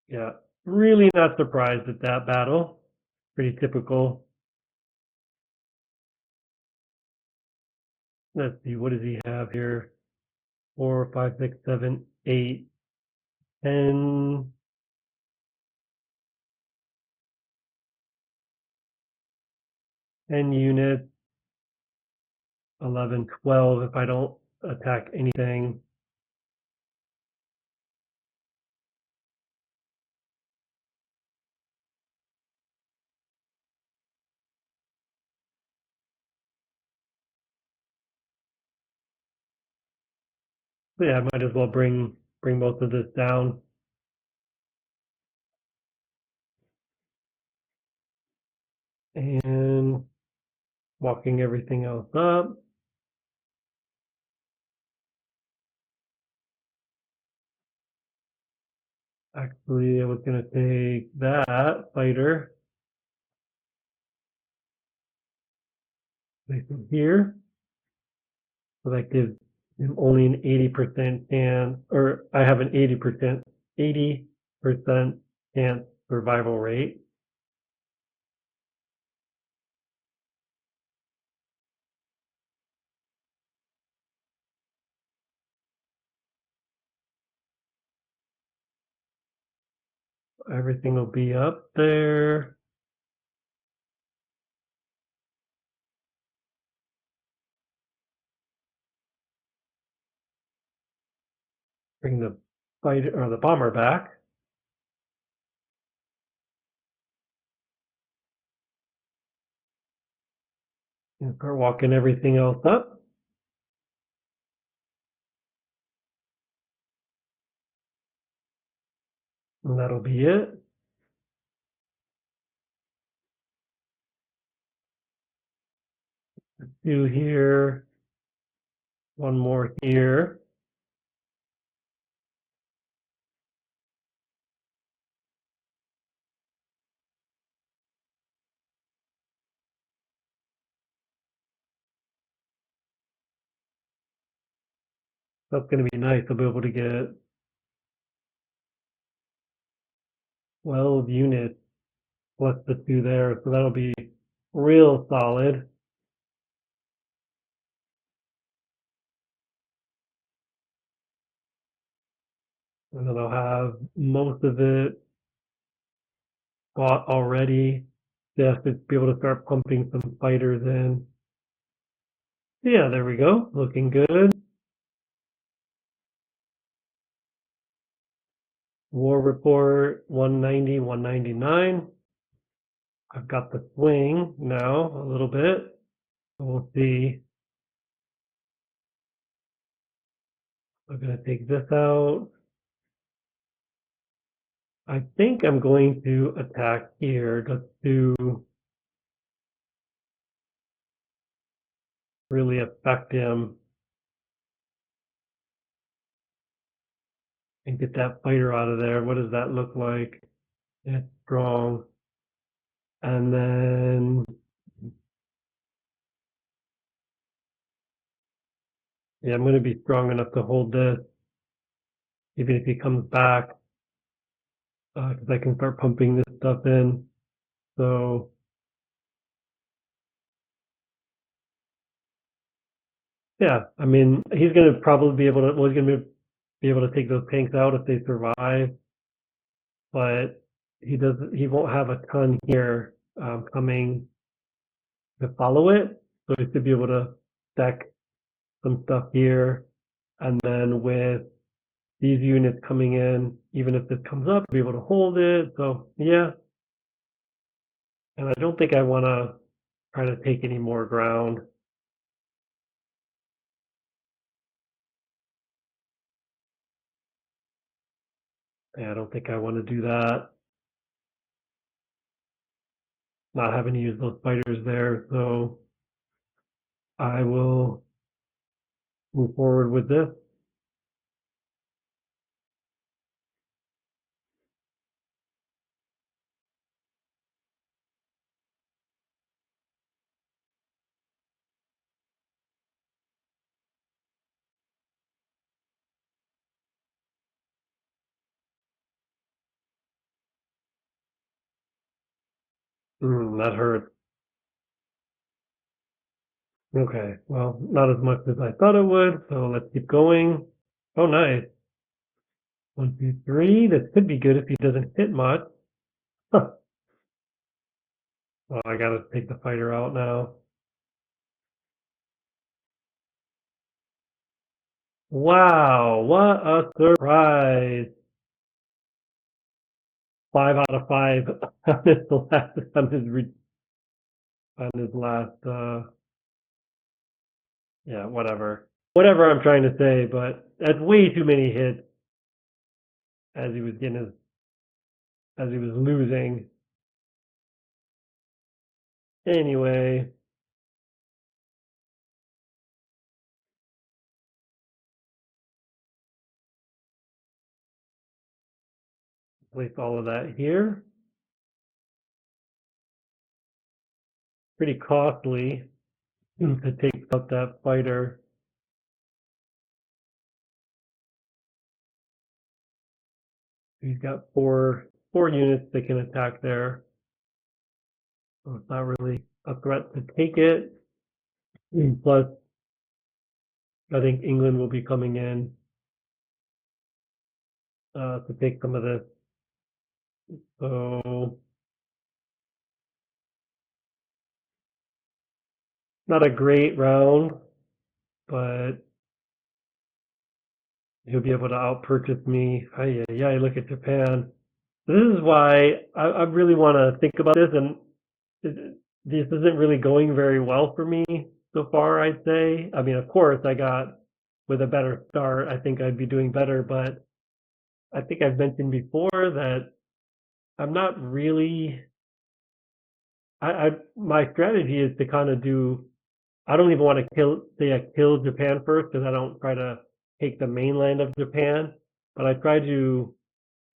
Yeah, really not surprised at that battle. Pretty typical. Let's see, what does he have here? 4, 5, 6, 7, 8, 10. 10 units. 11, 12 if I don't attack anything. So yeah, I might as well bring most of this down. And walking everything else up. Actually, I was going to take that fighter. Place it here. So that gives him only an 80% chance, or I have an 80% chance survival rate. Everything will be up there. Bring the fighter or the bomber back. And start walking everything else up. And that'll be it. 2 here. 1 more here. That's going to be nice. I'll be able to get 12 units plus the 2 there. So that'll be real solid. And then I'll have most of it bought already. They have to be able to start pumping some fighters in. Yeah, there we go. Looking good. War report 190, 199. I've got the swing now a little bit. We'll see. I'm going to take this out. I think I'm going to attack here just to really affect him and get that fighter out of there. What does that look like? It's strong. And then, yeah, I'm going to be strong enough to hold this, even if he comes back, because I can start pumping this stuff in. So, yeah, I mean, he's going to probably be able to, well, he's going to be able to take those tanks out if they survive, but he won't have a ton here coming to follow it. So he should be able to stack some stuff here. And then with these units coming in, even if this comes up, be able to hold it. So yeah. And I don't think I want to try to take any more ground. Yeah, I don't think I want to do that. Not having to use those fighters there. So I will move forward with this. That hurts. Okay, well, not as much as I thought it would, so let's keep going. Oh, nice. 1, 2, 3. This could be good if he doesn't hit much. Huh. Well, I gotta take the fighter out now. Wow, what a surprise. 5 out of 5 on his last yeah, whatever. Whatever I'm trying to say, but that's way too many hits as he was as he was losing. Anyway, place all of that here. Pretty costly to take out that fighter. He's got four units that can attack there. So it's not really a threat to take it. Plus, I think England will be coming in to take some of this. So, not a great round, but he'll be able to outpurchase me. Yeah, look at Japan. This is why I really want to think about this, and this isn't really going very well for me so far, I'd say. I mean, of course, with a better start, I think I'd be doing better, but I think I've mentioned before that I'm not really. My strategy is to kind of do. I don't even want to kill Japan first because I don't try to take the mainland of Japan, but I try to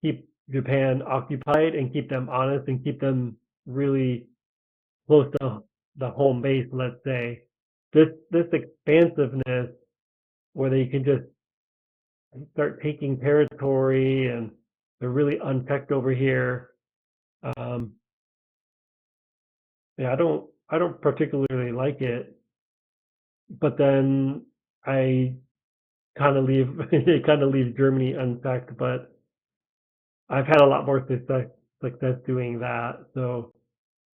keep Japan occupied and keep them honest and keep them really close to the home base, let's say. This expansiveness where they can just start taking territory and they're really unchecked over here. Um, yeah, I don't particularly like it, but then I kind of leave it kind of leaves Germany unsacked, but I've had a lot more success doing that. So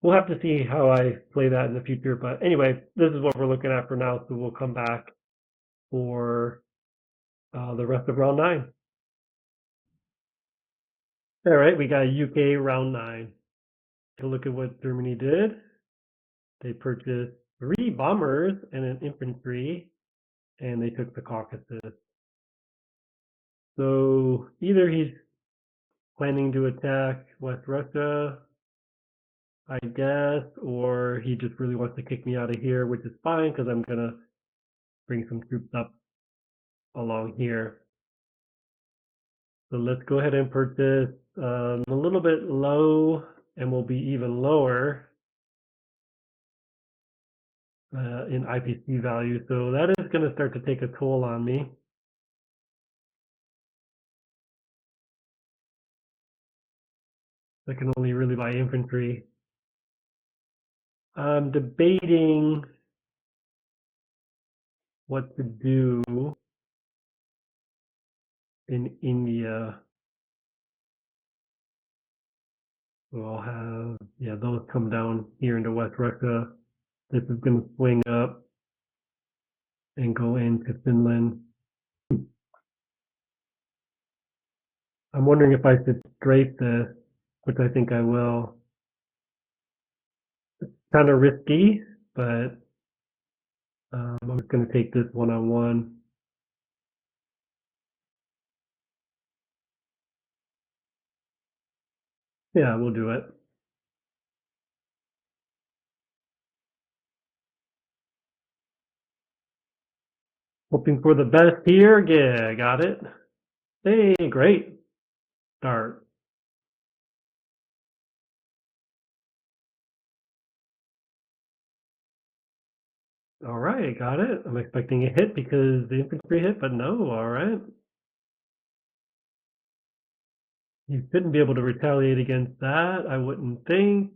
we'll have to see how I play that in the future. But anyway, this is what we're looking at for now. So we'll come back for the rest of round 9. All right, we got UK round 9. To look at what Germany did. They purchased 3 bombers and an infantry, and they took the Caucasus. So either he's planning to attack West Russia, I guess, or he just really wants to kick me out of here, which is fine because I'm going to bring some troops up along here. So let's go ahead and purchase a little bit low, and we'll be even lower in IPC value. So that is going to start to take a toll on me. I can only really buy infantry. I'm debating what to do in India. So I'll have, yeah, those come down here into West Russia. This is going to swing up and go into Finland. I'm wondering if I should strafe this, which I think I will. It's kind of risky, but I'm just going to take this one-on-one. Yeah, we'll do it. Hoping for the best here. Yeah, got it. Hey, great start. All right, got it. I'm expecting a hit because the infantry hit, but no, all right. You shouldn't be able to retaliate against that, I wouldn't think.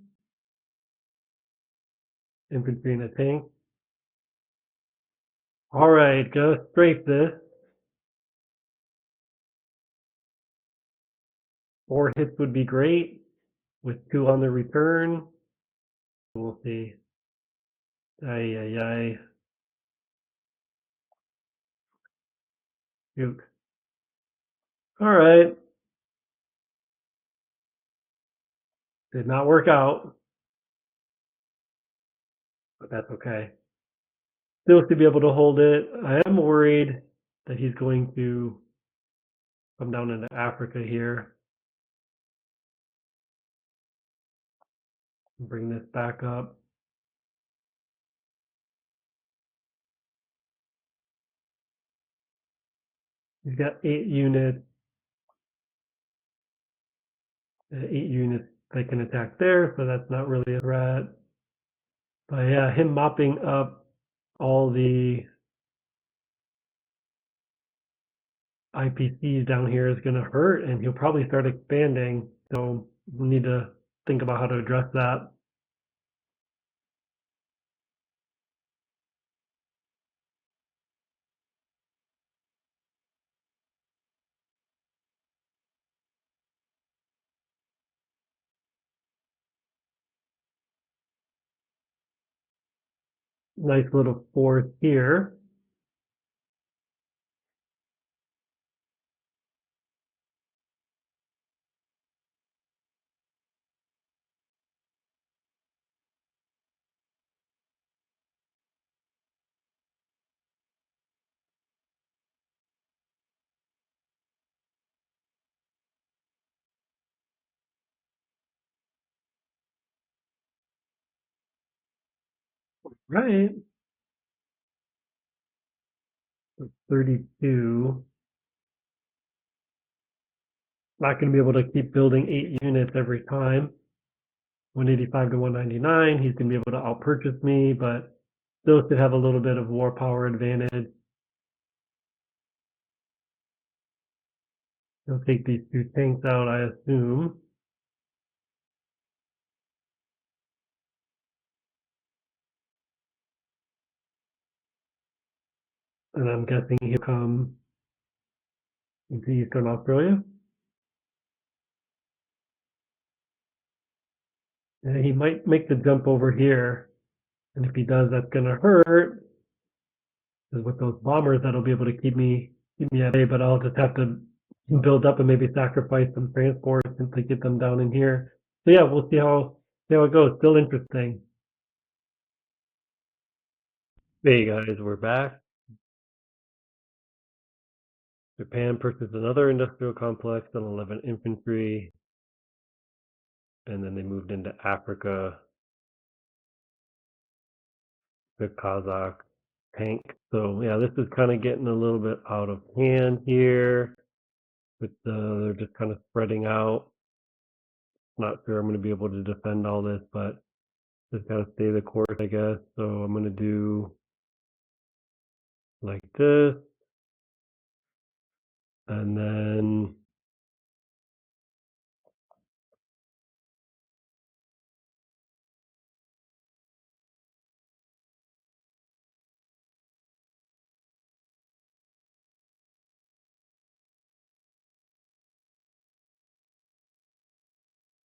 Infantry and a tank. All right, go strafe this. 4 hits would be great with 2 on the return. We'll see. Ay, ay, ay. Shoot. All right. Did not work out, but that's okay. Still to be able to hold it. I am worried that he's going to come down into Africa here. Bring this back up. He's got 8 units. 8 units that can attack there, so that's not really a threat. But yeah, him mopping up all the IPCs down here is going to hurt, and he'll probably start expanding. So we need to think about how to address that. Nice little force here. Right. 32. Not going to be able to keep building 8 units every time. 185 to 199. He's going to be able to outpurchase me, but still should have a little bit of war power advantage. He'll take these 2 tanks out, I assume. And I'm guessing he'll come into Eastern Australia. And he might make the jump over here. And if he does, that's going to hurt. Because with those bombers, that'll be able to keep me at bay. But I'll just have to build up and maybe sacrifice some transports to get them down in here. So yeah, we'll see how it goes. Still interesting. Hey guys, we're back. Japan purchased another industrial complex and 11 infantry, and then they moved into Africa. The Kazakh tank. So yeah, this is kind of getting a little bit out of hand here. But they're just kind of spreading out. Not sure I'm going to be able to defend all this, but just gotta stay the course, I guess. So I'm going to do like this, and then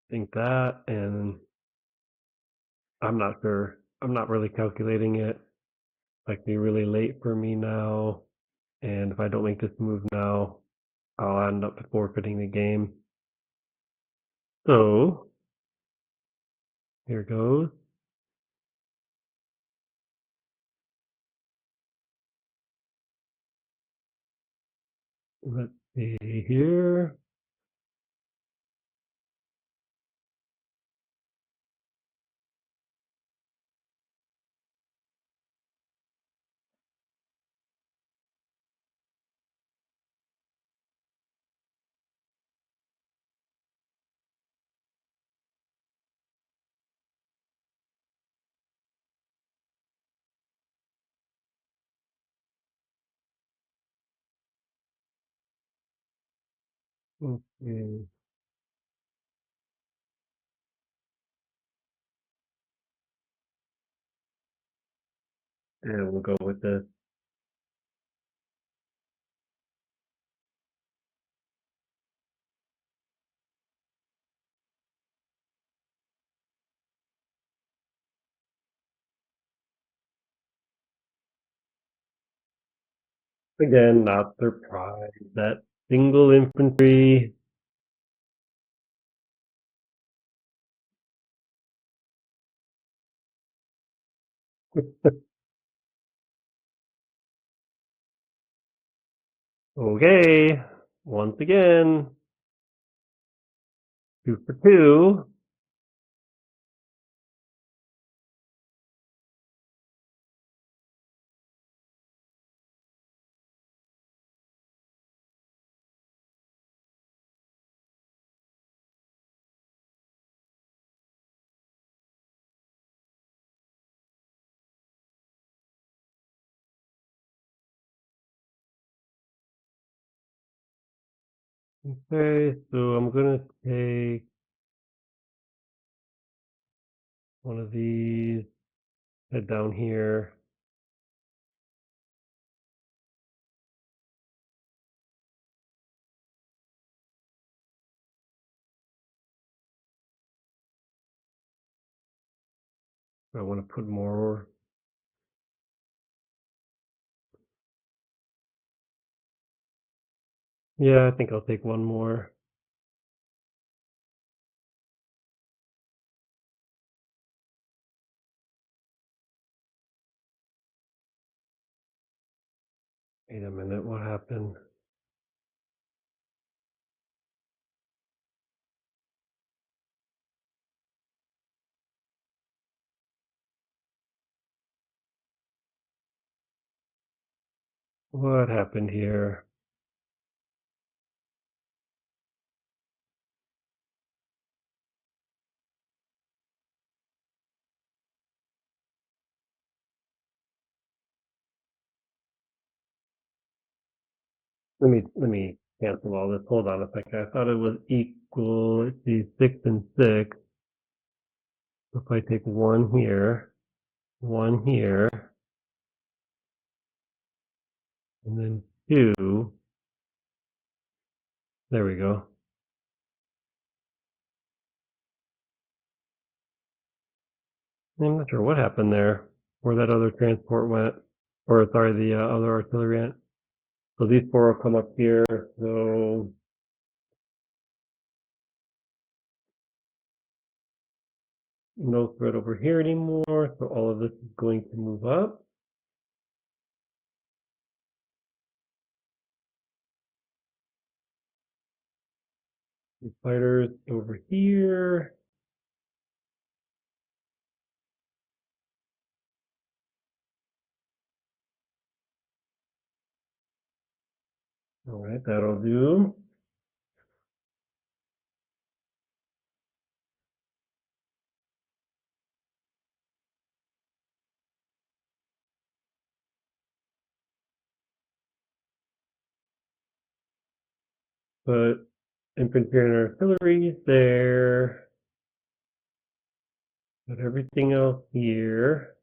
think that, and I'm not sure. I'm not really calculating it. Might be really late for me now, and if I don't make this move now, I'll end up forfeiting the game. So here goes. Let's see here. Okay. And we'll go with this. Again, not surprised that single infantry. Okay, once again, 2 for 2. Okay, so I'm gonna take one of these, head down here. I want to put more. Yeah, I think I'll take one more. Wait a minute, what happened? What happened here? Let me cancel all this. Hold on a second. I thought it was equal. Let's see, 6 and 6. If I take one here, and then 2, There we go. I'm not sure what happened there, where that other transport went, or sorry, the other artillery went. So these four will come up here. So no threat over here anymore. So all of this is going to move up. The fighters over here. All right, that'll do. Put infantry and artillery there. Put everything else here.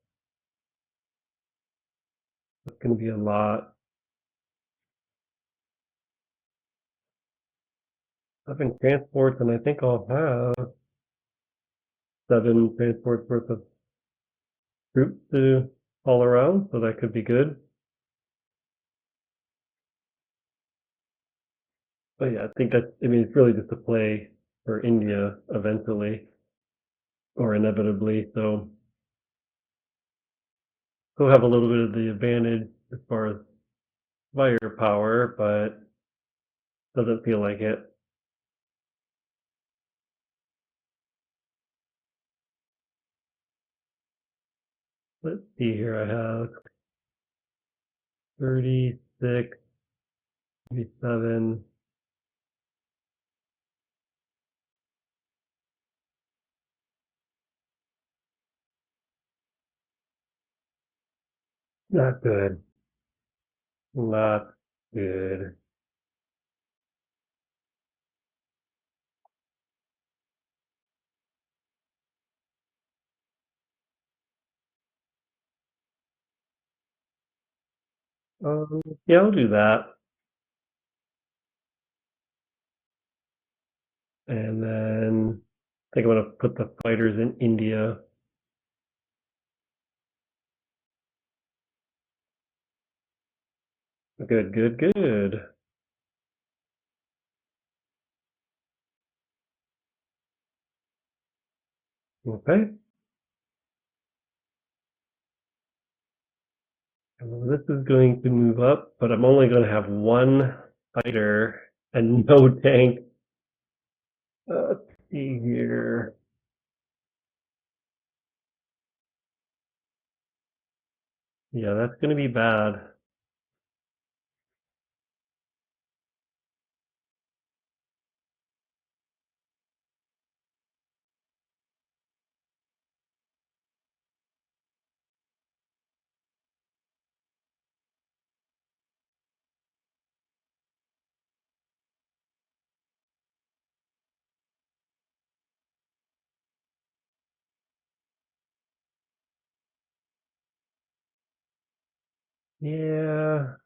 That's going to be a lot. 7 transports, and I think I'll have 7 transports worth of troops to haul around, so that could be good. But yeah, I think it's really just a play for India eventually, or inevitably, so we'll have a little bit of the advantage as far as firepower, but doesn't feel like it. Let's see here, I have 36, 37. Not good. Not good. Yeah, I'll do that. And then I think I'm gonna put the fighters in India. Good, good, good. Okay. And this is going to move up, but I'm only going to have 1 fighter and no tank. Let's see here. Yeah, that's going to be bad. Yeah.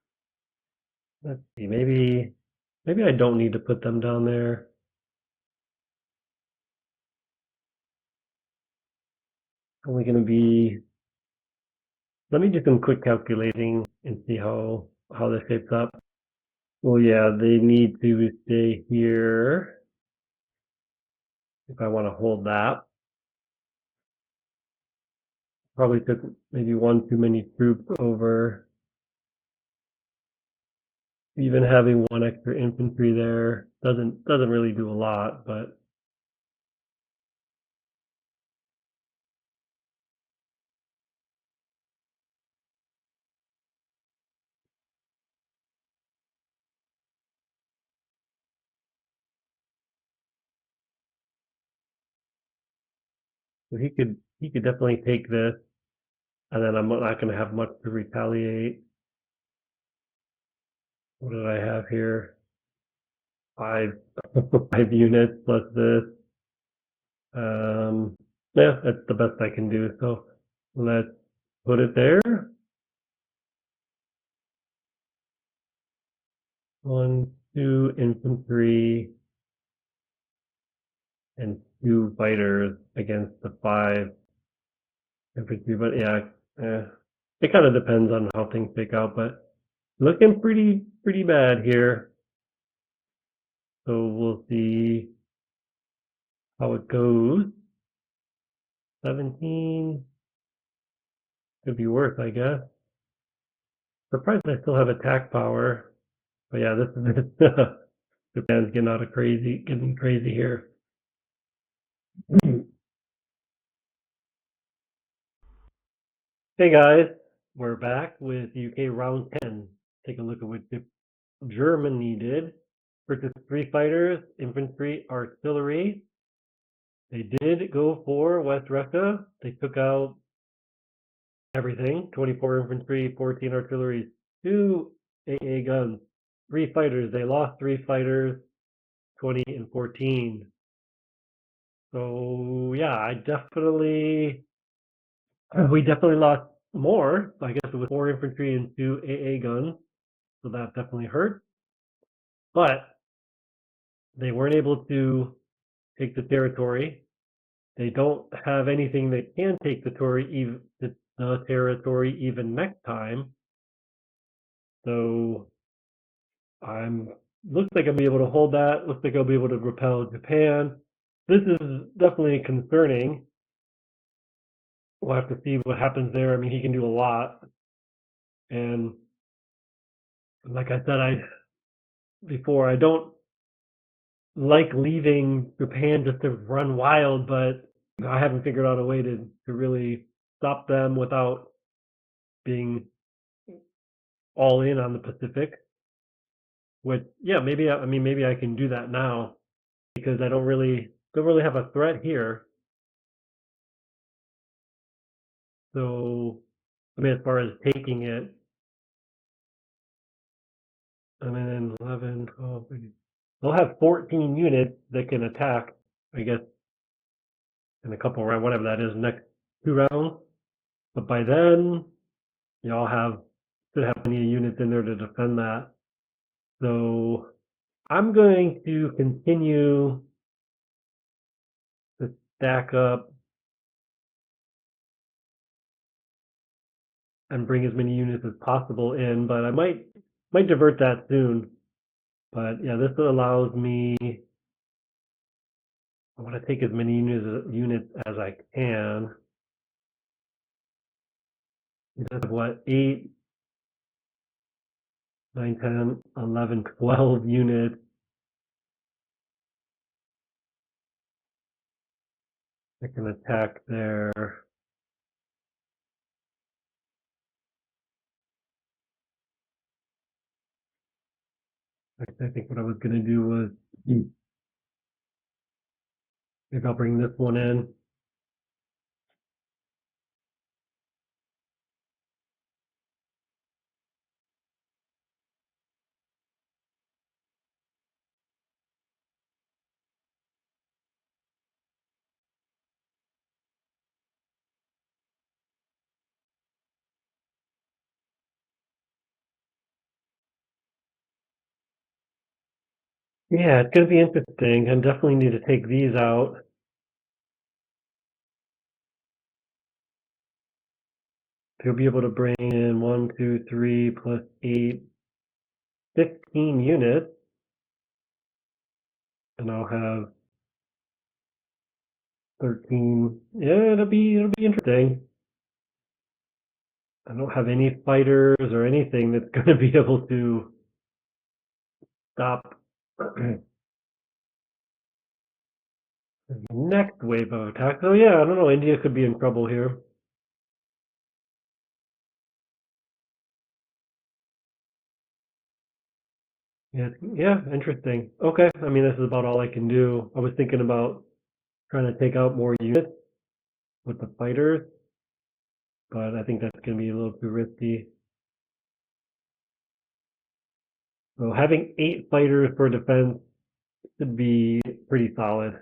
Let's see. Maybe I don't need to put them down there. Only going to be. Let me do some quick calculating and see how this shapes up. Well, yeah, they need to stay here if I want to hold that. Probably took maybe 1 too many troops over. Even having 1 extra infantry there doesn't really do a lot, but so he could definitely take this, and then I'm not going to have much to retaliate. What did I have here? 5 5 units plus this. Um, yeah, that's the best I can do. So let's put it there. 1, 2 infantry and 2 fighters against the 5 infantry. But yeah, it kind of depends on how things shake out. But looking pretty bad here. So we'll see how it goes. 17 could be worse, I guess. Surprised I still have attack power. But yeah, this is Japan's getting crazy here. Hey guys, we're back with UK round 10. Take a look at what Germany did. Purchased 3 fighters, infantry, artillery. They did go for West Russia. They took out everything. 24 infantry, 14 artillery, 2 AA guns, 3 fighters. They lost 3 fighters, 20 and 14. So yeah, we definitely lost more. I guess it was 4 infantry and 2 AA guns. So that definitely hurt. But they weren't able to take the territory. They don't have anything that can take the territory even next time. So I'm looks like I'll be able to hold that. Looks like I'll be able to repel Japan. This is definitely concerning. We'll have to see what happens there. I mean, he can do a lot. And like I said before, I don't like leaving Japan just to run wild, but I haven't figured out a way to really stop them without being all in on the Pacific. Which, yeah, maybe I can do that now because I don't really have a threat here. So, I mean, as far as taking it, I mean, 11, 12, 13, they'll have 14 units that can attack, I guess, in a couple rounds, whatever that is, next 2 rounds. But by then, y'all should have plenty of units in there to defend that. So I'm going to continue to stack up and bring as many units as possible in, but I might divert that soon. But yeah, this allows me. I want to take as many units as I can. That's what 8, 9, 10, 11, 12 units. I can attack there. I think what I was going to do was maybe I'll bring this one in. Yeah, it's going to be interesting. I definitely need to take these out. He'll be able to bring in 1, 2, 3 plus 8, 15 units. And I'll have 13. Yeah, it'll be interesting. I don't have any fighters or anything that's going to be able to stop the next wave of attack. So yeah, I don't know. India could be in trouble here. Yeah, interesting. Okay, I mean, this is about all I can do. I was thinking about trying to take out more units with the fighters, but I think that's going to be a little too risky. So having 8 fighters for defense should be pretty solid.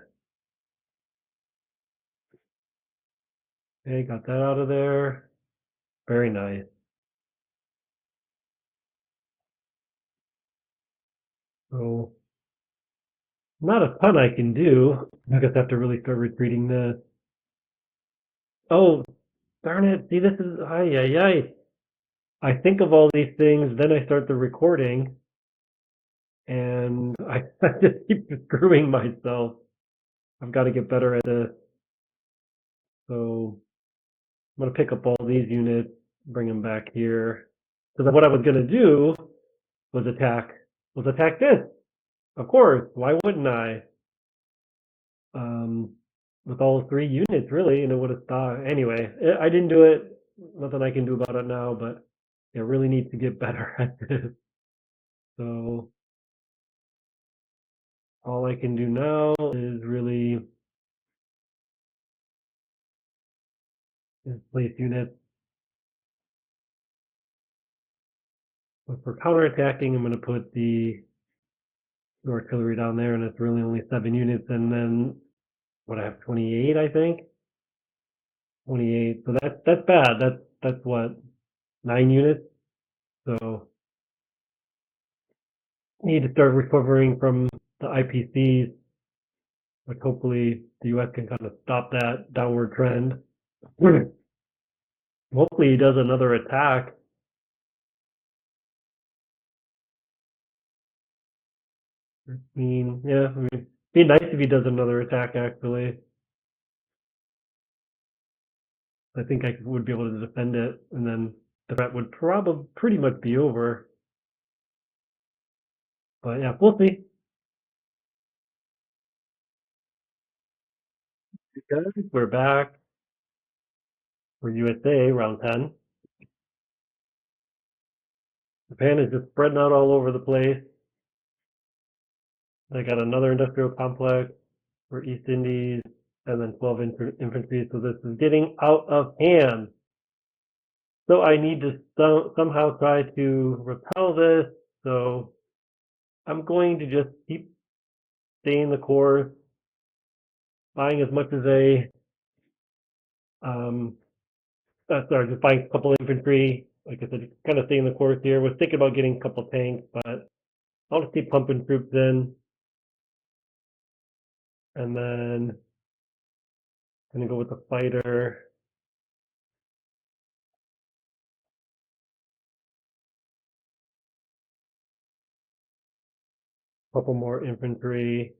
Okay, got that out of there. Very nice. So not a ton I can do. I guess I have to really start retreating this. Oh, darn it. See, this is, ay, ay, ay. I think of all these things, then I start the recording, and I just keep screwing myself. I've got to get better at this. So I'm going to pick up all these units, bring them back here. So what I was going to do was attack this. Of course, why wouldn't I? Um, with all three units, really, and it would have stopped. Anyway, I didn't do it. Nothing I can do about it now, but I really need to get better at this. So all I can do now is really place units. But for counterattacking, I'm going to put the artillery down there, and it's really only 7 units. And then what I have 28, I think. 28. So that's bad. That's what 9 units. So need to start recovering from the IPCs, which hopefully the U.S. can kind of stop that downward trend. Hopefully he does another attack. Yeah, it'd be nice if he does another attack, actually. I think I would be able to defend it, and then the threat would probably pretty much be over. But yeah, we'll see. We're back. We're USA, round 10. Japan is just spreading out all over the place. They got another industrial complex for East Indies, and then 12 infantry. So this is getting out of hand. So I need to somehow try to repel this. So I'm going to just keep staying the course, buying as much as um, just buying a couple infantry. Like I said, just kind of staying the course here. Was thinking about getting a couple tanks, but I'll just keep pumping troops in. And then I'm gonna go with the fighter. Couple more infantry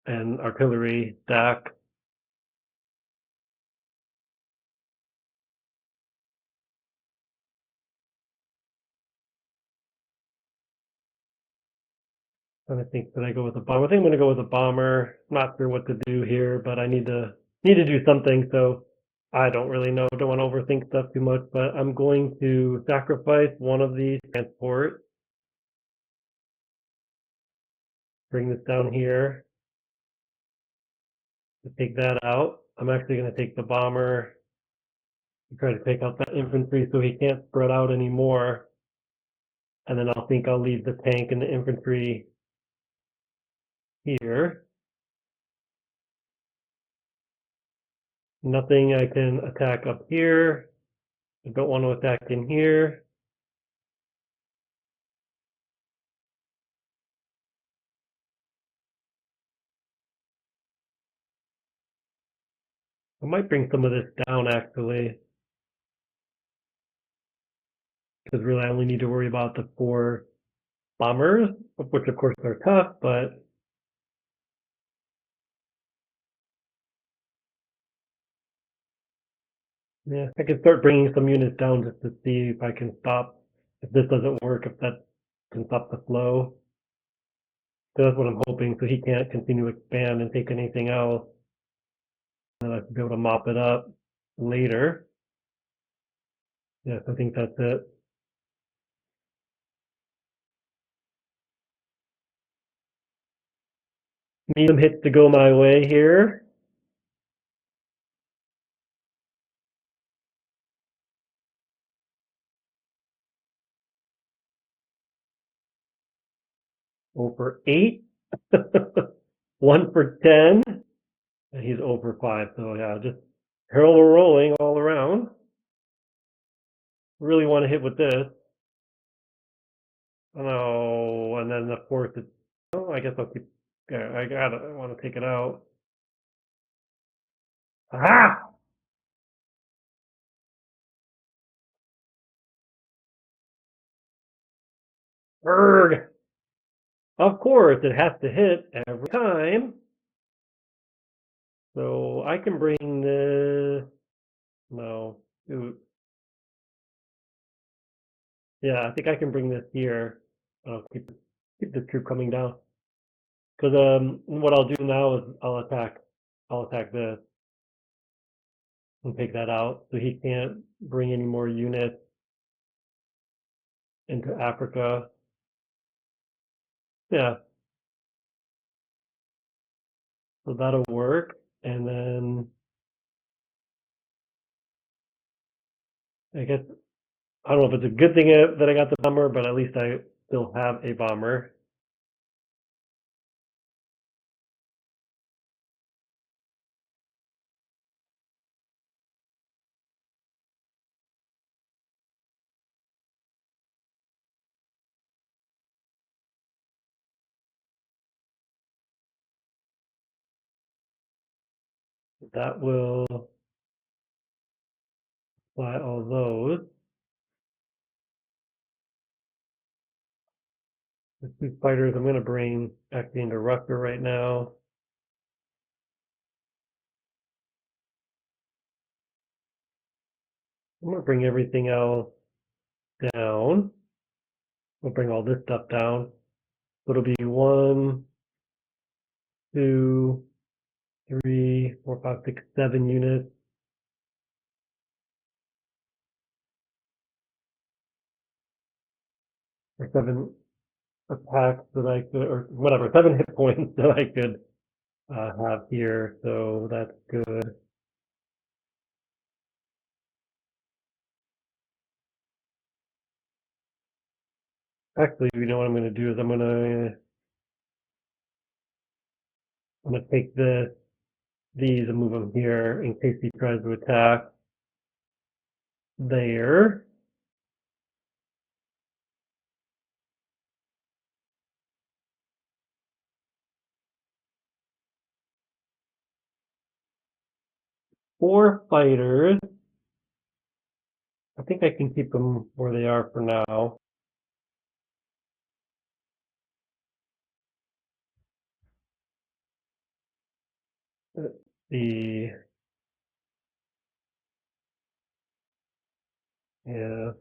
and artillery stack. And I think that I go with a bomber. I think I'm gonna go with a bomber. Not sure what to do here, but I need to do something. So I don't really know. Don't want to overthink stuff too much, but I'm going to sacrifice one of these transports. Bring this down here to take that out. I'm actually going to take the bomber and try to take out that infantry so he can't spread out anymore. And then I'll leave the tank and the infantry here. Nothing I can attack up here. I don't want to attack in here. I might bring some of this down actually, because really I only need to worry about the 4 bombers, which of course are tough, but yeah, I can start bringing some units down just to see if I can stop, if this doesn't work, if that can stop the flow. So that's what I'm hoping, so he can't continue to expand and take anything else. And I should be able to mop it up later. Yes, I think that's it. Need some hits to go my way here. Over 8. 1 for 10. And he's over 5. So yeah, just barrel rolling all around. Really want to hit with this. No, and then of course it's. Oh, I guess I'll keep. Yeah, I want to take it out. Ah! Erg! Of course, it has to hit every time. So I can bring the. No. Ooh. Yeah, I think I can bring this here. I'll keep the troop coming down. Because what I'll do now is I'll attack this and take that out, so he can't bring any more units into Africa. Yeah, so that'll work. And then I guess I don't know if it's a good thing that I got the bomber, but at least I still have a bomber. That will fly all those. The two fighters I'm going to bring actually into Russia right now. I'm going to bring everything else down. We'll bring all this stuff down. So it'll be 1, 2, 3, 4, 5, 6, 7 units. Or 7 attacks that I could, or whatever, 7 hit points that I could have here. So that's good. Actually, you know what I'm going to do is I'm gonna take these and move them here in case he tries to attack there. Four fighters. I think I can keep them where they are for now. The yeah.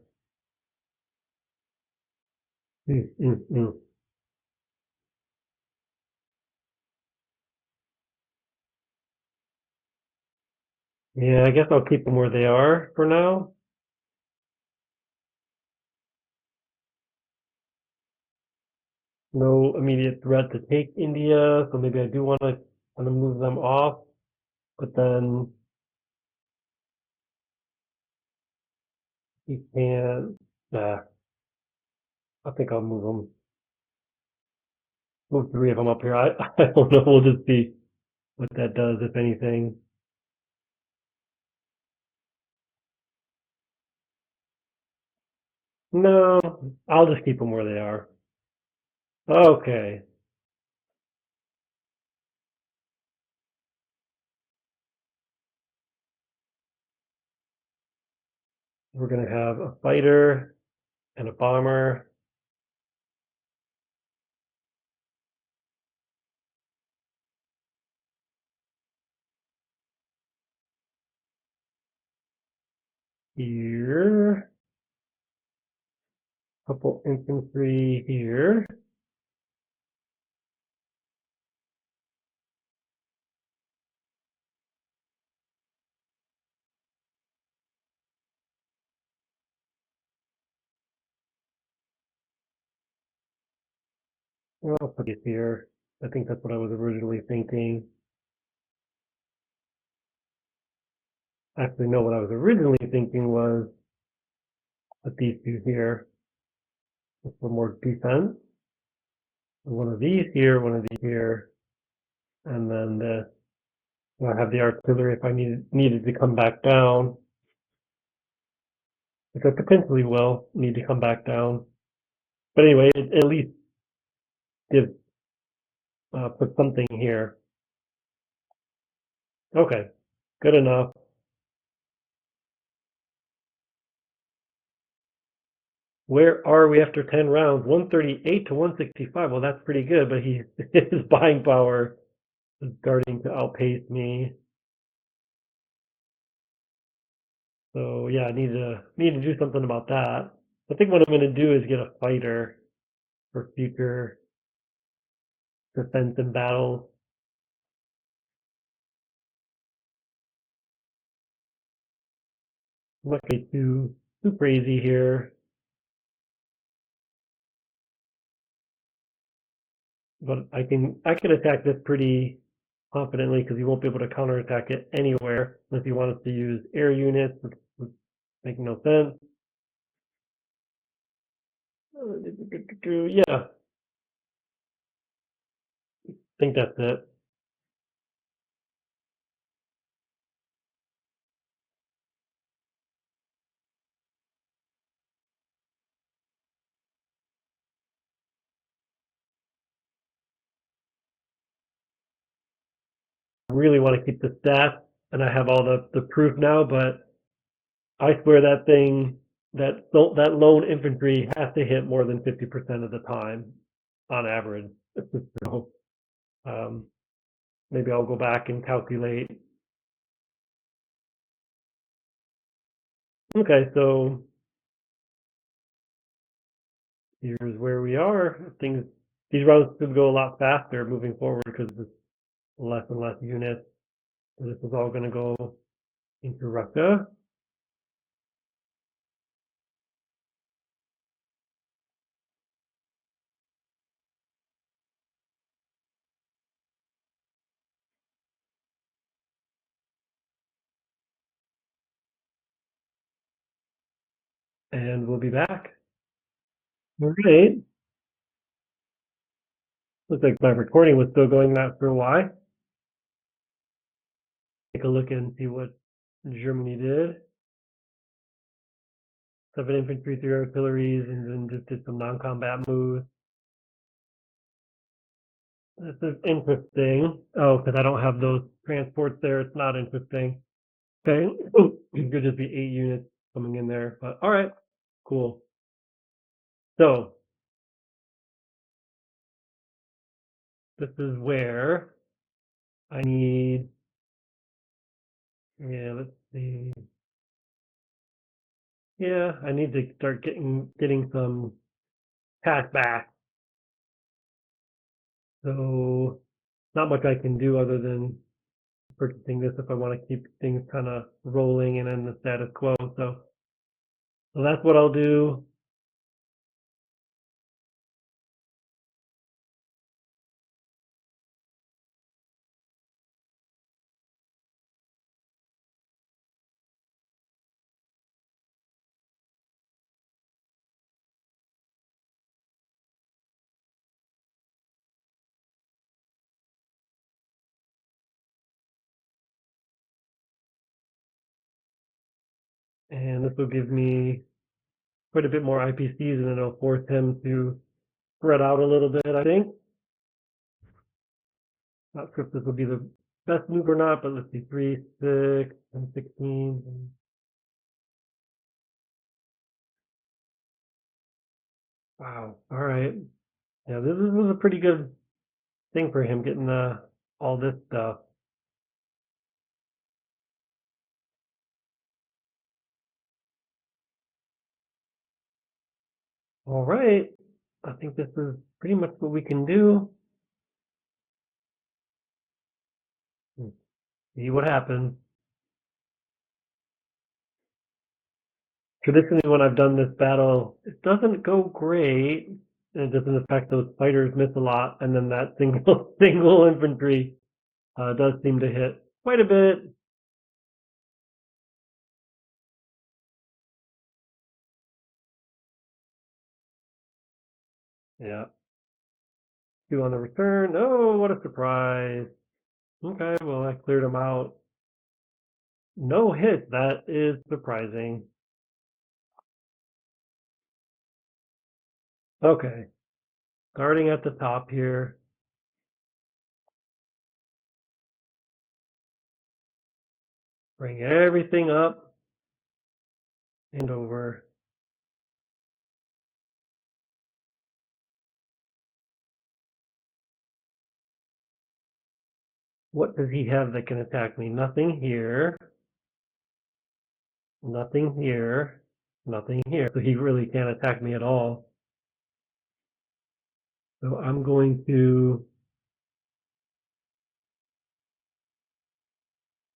Mm, mm, mm. Yeah, I guess I'll keep them where they are for now. No immediate threat to take India, so maybe I do want to kind of move them off, but then he can't. Nah, I think I'll move them. Move 3 of them up here. I don't know. We'll just see what that does, if anything. No, I'll just keep them where they are. Okay. We're going to have a fighter and a bomber. Here. Couple infantry here. Well, I'll put it here. I think that's what I was originally thinking. Actually, no, what I was originally thinking was put these two here for more defense. One of these here, one of these here, and then I have the artillery if I needed to come back down, which I potentially will need to come back down. But anyway, it at least gives put something here. Okay, good enough. Where are we after 10 rounds? 138 to 165. Well, that's pretty good, but his buying power is starting to outpace me. So yeah, I need to do something about that. I think what I'm going to do is get a fighter for future defense and battles. I'm not going to be too crazy here, but I can attack this pretty confidently because he won't be able to counterattack it anywhere unless he wants to use air units, which would make no sense. Yeah, I think that's it. I really want to keep the stats, and I have all the proof now, but I swear that lone infantry has to hit more than 50% of the time on average. So um, maybe I'll go back and calculate. Okay, so here's where we are. These rounds could go a lot faster moving forward because there's less and less units. So this is all going to go into Russia. And we'll be back. All right. Looks like my recording was still going after a while. Take a look and see what Germany did. 7 infantry, 3 artilleries, and then just did some non-combat moves. This is interesting. Oh, because I don't have those transports there. It's not interesting. Okay. Ooh, it could just be 8 units coming in there. But all right, cool. So this is where I need. Yeah, let's see. Yeah, I need to start getting some cash back. So not much I can do other than purchasing this if I want to keep things kind of rolling and in the status quo. So that's what I'll do. And this will give me quite a bit more IPCs and it'll force him to spread out a little bit, I think. Not sure if this will be the best move or not, but let's see, 3, 6, and 16. Wow. All right. Yeah, this was a pretty good thing for him getting all this stuff. All right. I think this is pretty much what we can do. See what happens. Traditionally, when I've done this battle, it doesn't go great. And it doesn't affect those fighters miss a lot, and then that single infantry does seem to hit quite a bit. Yeah. 2 on the return. Oh, what a surprise. Okay, well, I cleared them out. No hit. That is surprising. Okay, starting at the top here. Bring everything up and over. What does he have that can attack me? Nothing here. Nothing here. Nothing here. So he really can't attack me at all. So I'm going to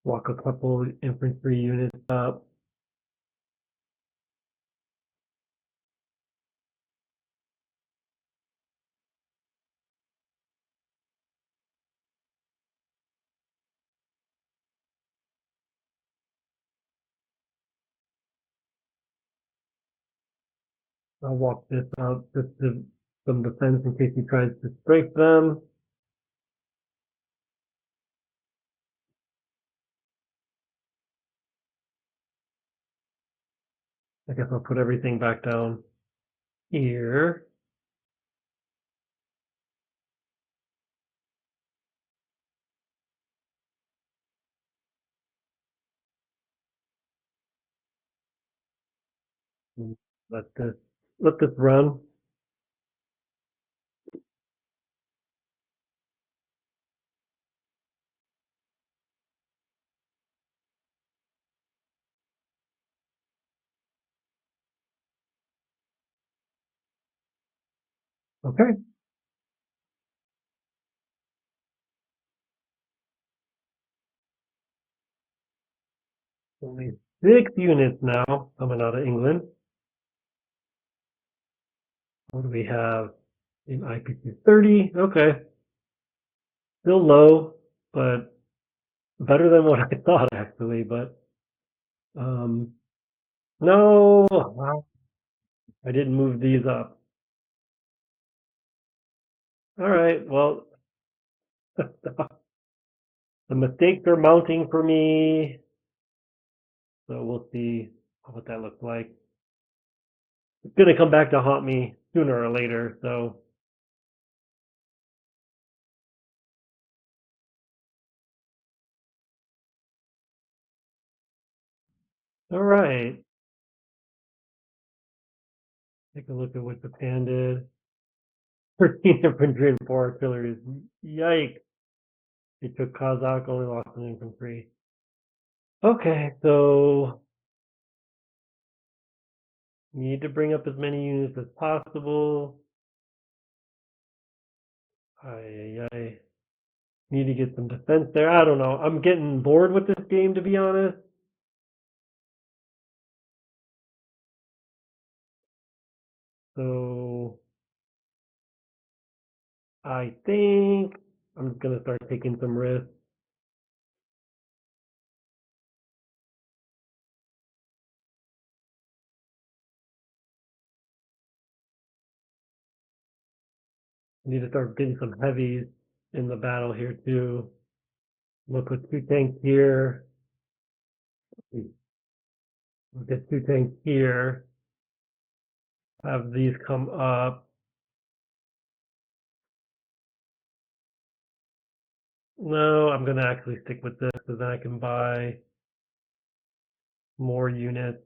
walk a couple infantry units up. I'll walk this out just to some defense in case he tries to strafe them. I guess I'll put everything back down here. Let this let this run. Okay. Only 6 units now coming out of England. What do we have in IPC 30? Okay. Still low, but better than what I thought actually, but no, I didn't move these up. All right, well, the mistakes are mounting for me, so we'll see what that looks like. It's gonna come back to haunt me sooner or later, so all right. Take a look at what Japan did. 13 infantry and 4 artillery. Yikes. They took Kazakh, only lost an infantry. Okay, so need to bring up as many units as possible. I need to get some defense there. I don't know. I'm getting bored with this game, to be honest. So I think I'm just gonna start taking some risks. I need to start getting some heavies in the battle here too. We'll put 2 tanks here. We'll get 2 tanks here. Have these come up. No, I'm gonna actually stick with this because then I can buy more units.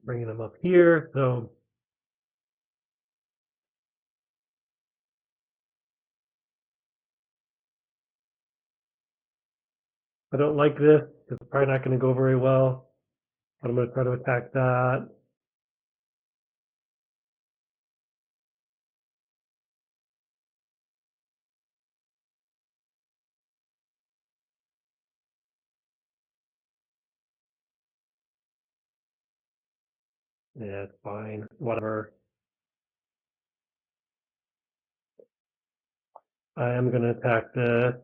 Bringing them up here. So I don't like this. It's probably not going to go very well. But I'm going to try to attack that. Yeah, it's fine. Whatever. I am going to attack this.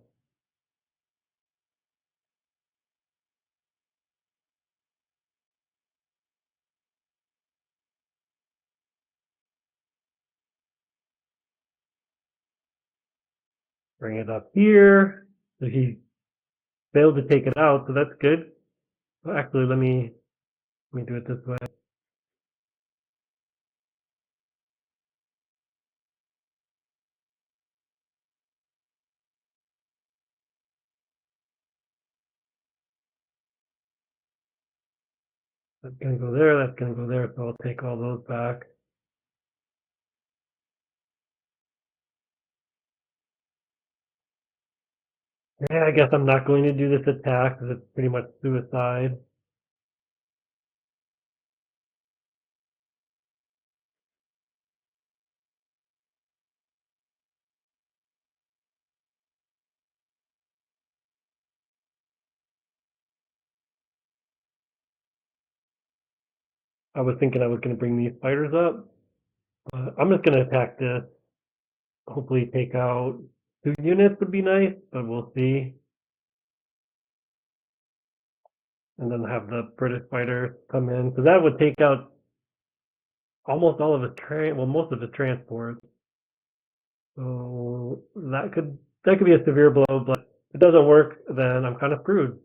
Bring it up here. So he failed to take it out, so that's good. Well, actually, let me do it this way. That's gonna go there, that's gonna go there, so I'll take all those back. Yeah, I guess I'm not going to do this attack because it's pretty much suicide. I was thinking I was going to bring these fighters up. I'm just going to attack this. Hopefully take out 2 units would be nice, but we'll see. And then have the British fighter come in. So that would take out almost all of his most of his transports. So that could be a severe blow, but if it doesn't work, then I'm kind of screwed.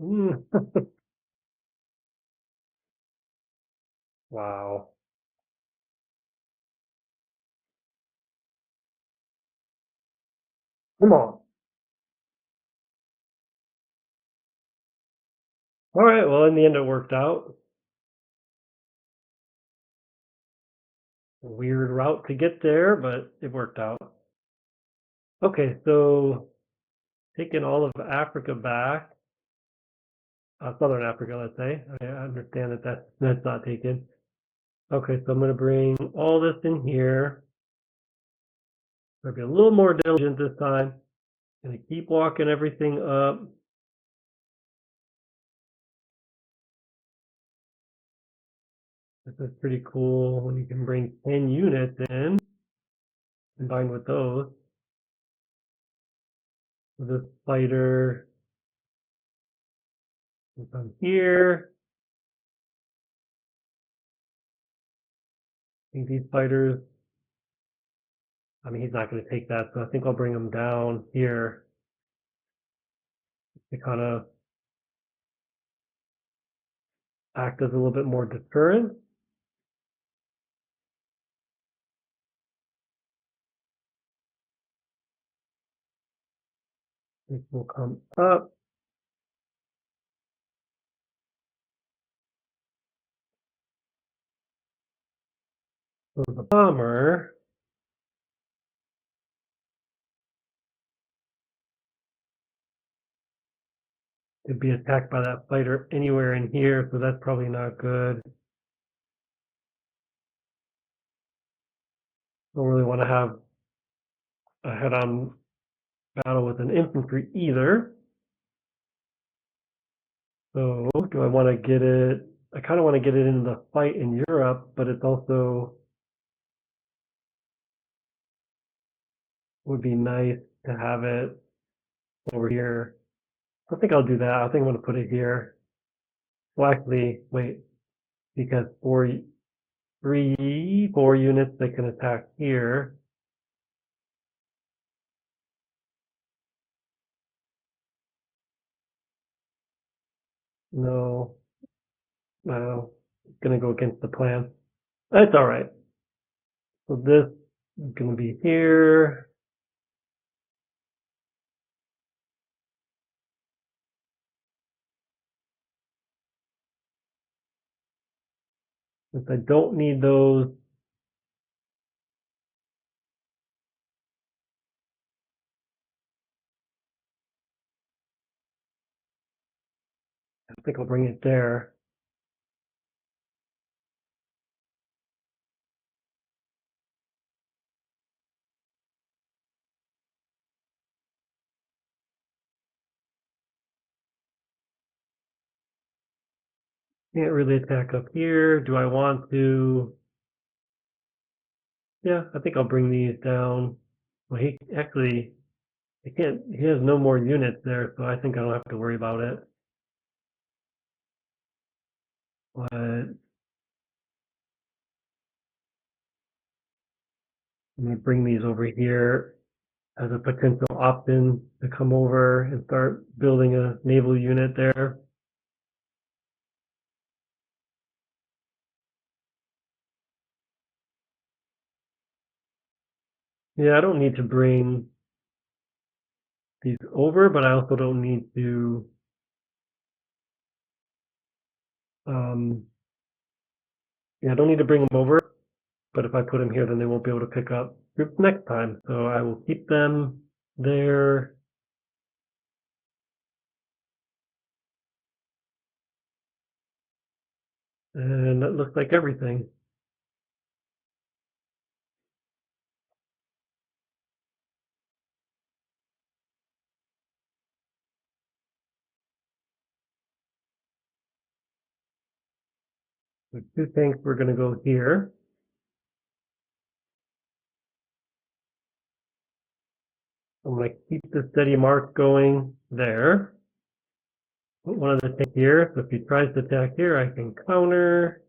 Mm. Wow. Come on. All right. Well, in the end, it worked out. Weird route to get there, but it worked out. Okay, so taking all of Africa back, Southern Africa, let's say. I understand that that's not taken. Okay, so I'm going to bring all this in here. I'm going to be a little more diligent this time. Going to keep walking everything up. This is pretty cool when you can bring 10 units in, combined with those. So this fighter will come here. I think these fighters, I mean, he's not going to take that, so I think I'll bring him down here to kind of act as a little bit more deterrent. This will come up. So the bomber could be attacked by that fighter anywhere in here, so that's probably not good. Don't really want to have a head-on battle with an infantry either. So do I want to get it? I kind of want to get it into the fight in Europe, but it's also would be nice to have it over here. I think I'll do that. I think I'm going to put it here. Well, actually, wait, because 4 units they can attack here. No, no, it's going to go against the plan. That's all right. So this is going to be here. Since I don't need those, I think I'll bring it there. Can't really attack up here. Do I want to? Yeah, I think I'll bring these down. Well, he actually, he can't, he has no more units there, so I think I don't have to worry about it. But I'm going to bring these over here as a potential opt-in to come over and start building a naval unit there. Yeah, I don't need to bring these over, but I also don't need to yeah, I don't need to bring them over, but if I put them here, then they won't be able to pick up groups next time. So I will keep them there. And that looks like everything. So 2 tanks, we're going to go here. I'm going to keep the steady march going there. Put one of the tanks here. So if he tries to attack here, I can counter.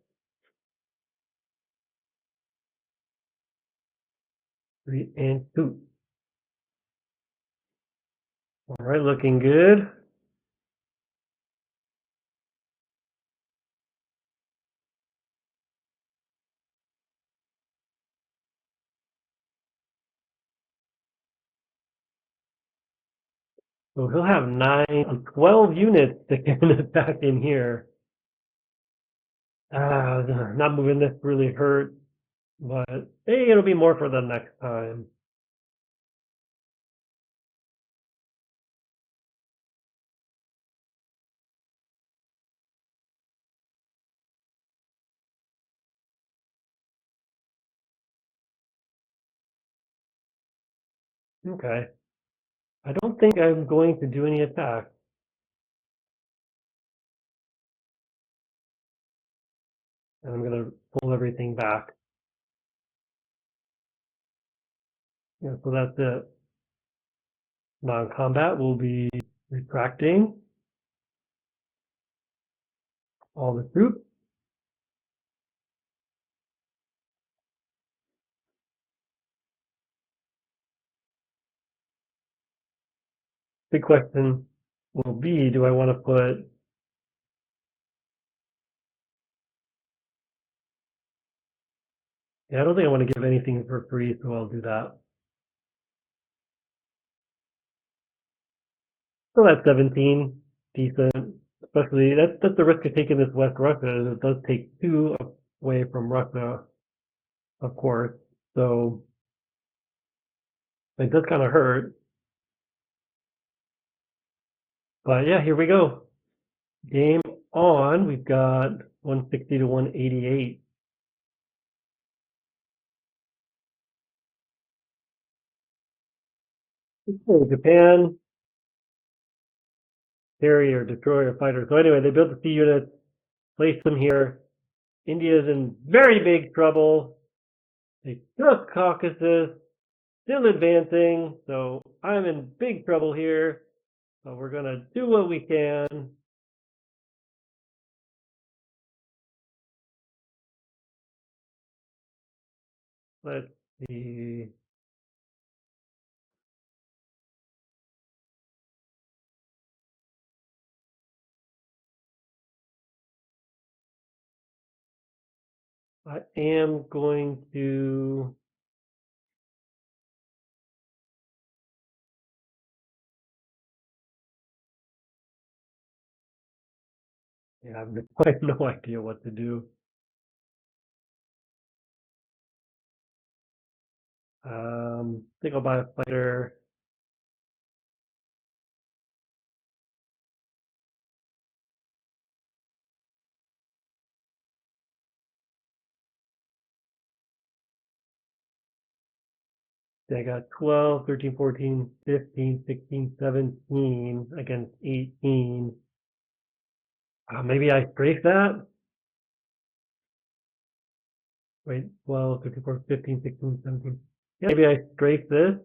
3 and 2. All right, looking good. So he'll have 12 units that can attack in here. Not moving this really hurt, but hey, it'll be more for the next time. Okay. I don't think I'm going to do any attack. And I'm going to pull everything back. Yeah, so that's it. Non-combat will be retracting all the troops. Big question will be, do I want to put I don't think I want to give anything for free, so I'll do that. So that's 17, decent. Especially that's the risk of taking this West Russia. It does take 2 away from Russia, of course. So it does kind of hurt. But yeah, here we go. Game on. We've got 160 to 188. Okay, Japan, carrier, destroyer, fighter. So anyway, they built the C units, placed them here. India is in very big trouble. They took Caucasus, still advancing. So I'm in big trouble here. So we're going to do what we can. Let's see. I am going to yeah, I have no idea what to do. I think I'll buy a fighter. I got 12, 13, 14, 15, 16, 17 against 18. Maybe I strafe that. Wait, 12, 13, 14, 15, 16, 17. Yeah, maybe I strafe this.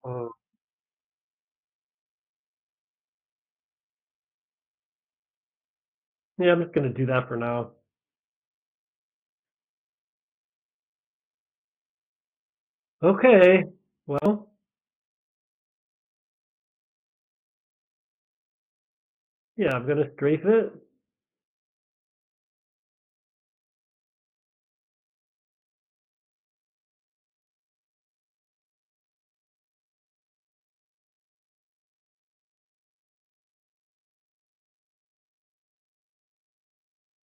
Oh, yeah, I'm just gonna do that for now. Okay, well, yeah, I'm gonna strafe it.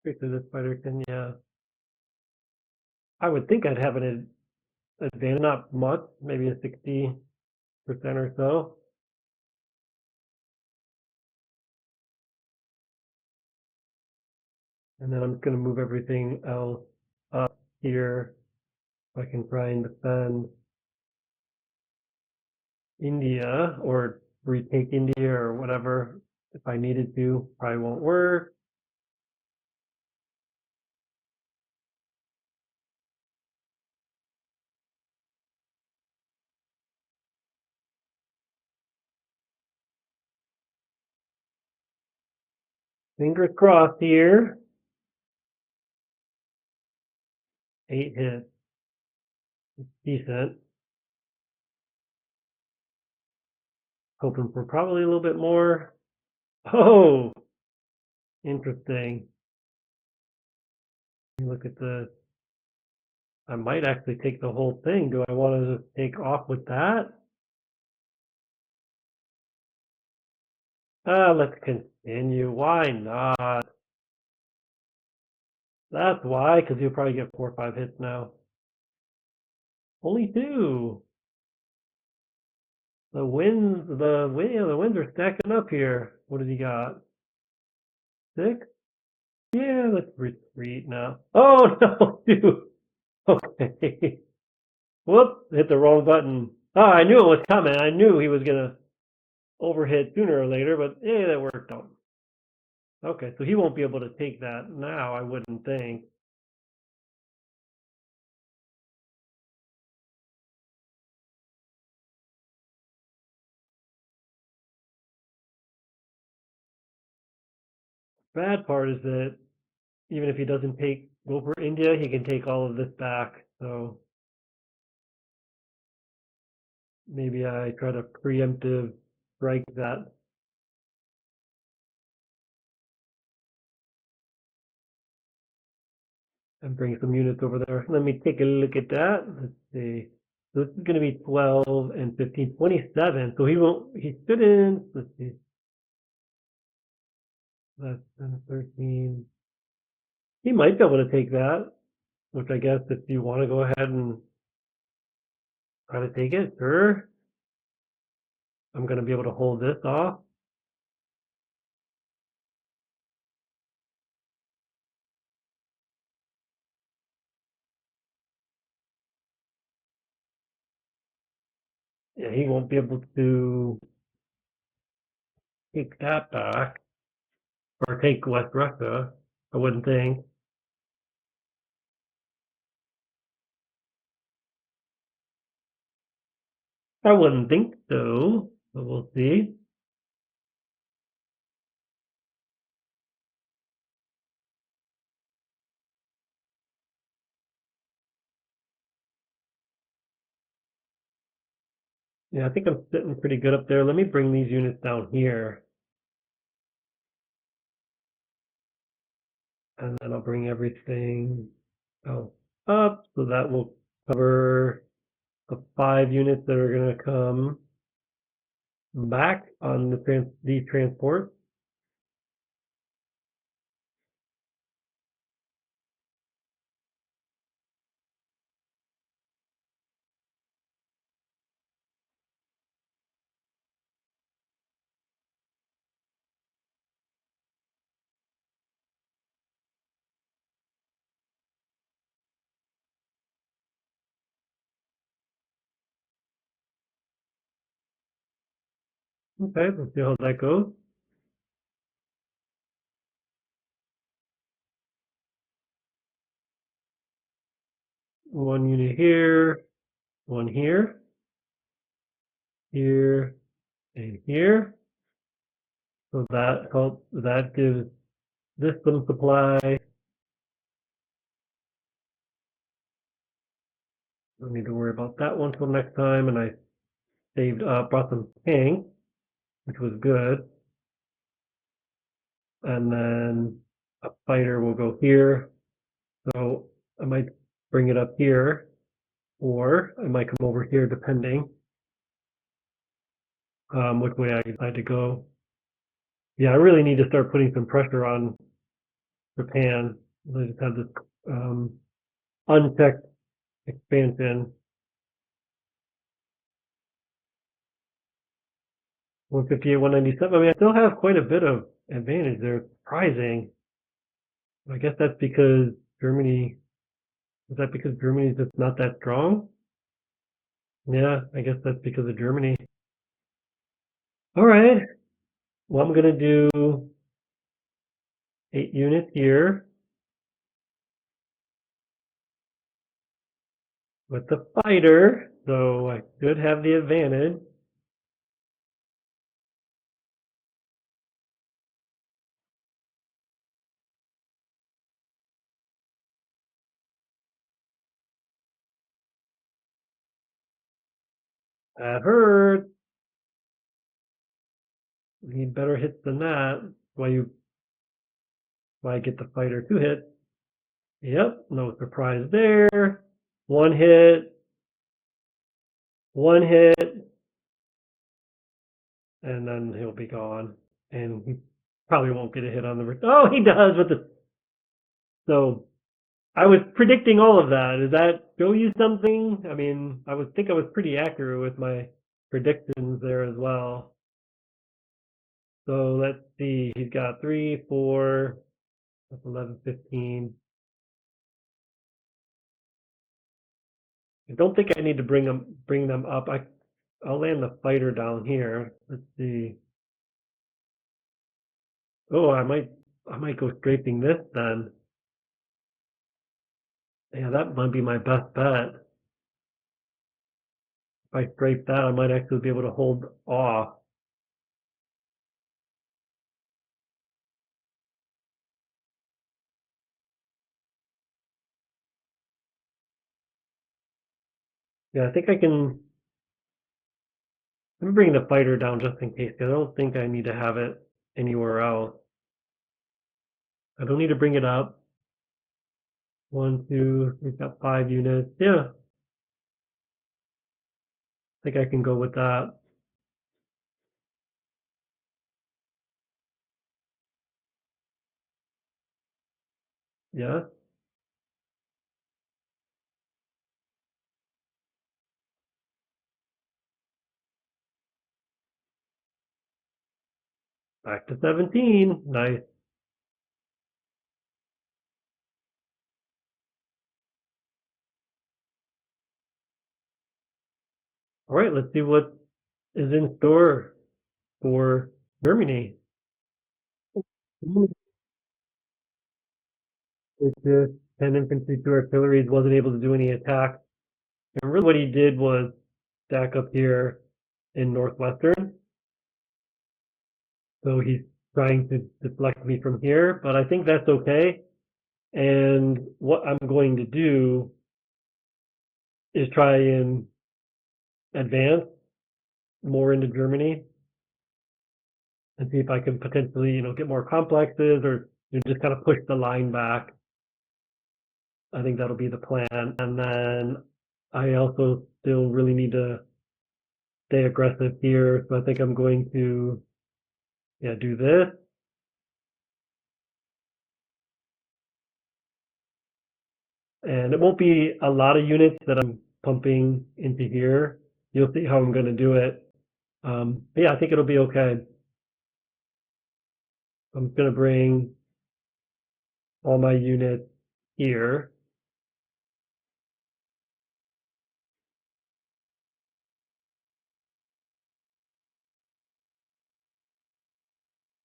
Strafe to this spider can, yeah. I would think I'd have an advantage, not much, maybe a 60% or so. And then I'm just gonna move everything else up here so I can try and defend India or retake India or whatever if I needed to. Probably won't work. Fingers crossed here. 8 hits. Decent. Hoping for probably a little bit more. Oh, interesting. Look at the. I might actually take the whole thing. Do I want to just take off with that? Let's continue. Why not? That's why, because you'll probably get 4 or 5 hits now. Only two. The winds are stacking up here. What has he got? 6? Yeah, let's retreat now. Oh no, dude. Okay. Whoops, hit the wrong button. Oh, I knew it was coming. I knew he was gonna overhit sooner or later, but yeah, that worked out. Okay, so he won't be able to take that now, I wouldn't think. Bad part is that even if he doesn't go for India, he can take all of this back. So maybe I try to preemptive strike that and bring some units over there. Let me take a look at that. Let's see. So this is going to be 12 and 15, 27. So he won't, he shouldn't, let's see, that's 10, 13. He might be able to take that, which I guess if you want to go ahead and try to take it, sure. I'm going to be able to hold this off. Yeah, he won't be able to take that back or take West Russia, I wouldn't think. I wouldn't think so, but we'll see. Yeah, I think I'm sitting pretty good up there. Let me bring these units down here, and then I'll bring everything else up, so that will cover the 5 units that are going to come back on these transports. Okay, let's see how that goes. One unit here, one here. here, and here. So that gives this some supply. Don't need to worry about that one till next time. And I saved up, brought some tanks, which was good. And then a fighter will go here. So I might bring it up here, or I might come over here depending which way I decide to go. Yeah, I really need to start putting some pressure on Japan. They just have this unchecked expansion. 158, 197. I mean, I still have quite a bit of advantage there. Surprising. I guess that's because Germany. Is that because Germany's just not that strong? Yeah, I guess that's because of Germany. All right. Well, I'm gonna do 8 units here with the fighter, so I should have the advantage. That hurts. Need better hits than that. Why I get the fighter 2 hits. Yep, no surprise there. One hit, and then he'll be gone. And he probably won't get a hit on the. Oh, he does with the. So I was predicting all of that. Does that show you something? I mean, I would think I was pretty accurate with my predictions there as well. So let's see. He's got 3, 4, that's 11, 15. I don't think I need to bring them up. I'll land the fighter down here. Let's see. Oh, I might go scraping this then. Yeah, that might be my best bet. If I scrape that, I might actually be able to hold off. Yeah, I think I can. Let me bring the fighter down just in case, because I don't think I need to have it anywhere else. I don't need to bring it up. 1, 2, we've got 5 units. Yeah, I think I can go with that. Yeah. Back to 17. Nice. All right, let's see what is in store for Germany. It's just 10 infantry, 2 artillery, wasn't able to do any attacks. And really what he did was stack up here in Northwestern. So he's trying to deflect me from here, but I think that's okay. And what I'm going to do is try and advance more into Germany and see if I can potentially, get more complexes or just kind of push the line back. I think that'll be the plan. And then I also still really need to stay aggressive here. So I think I'm going to, do this. And it won't be a lot of units that I'm pumping into here. You'll see how I'm going to do it. But yeah, I think it'll be okay. I'm going to bring all my units here.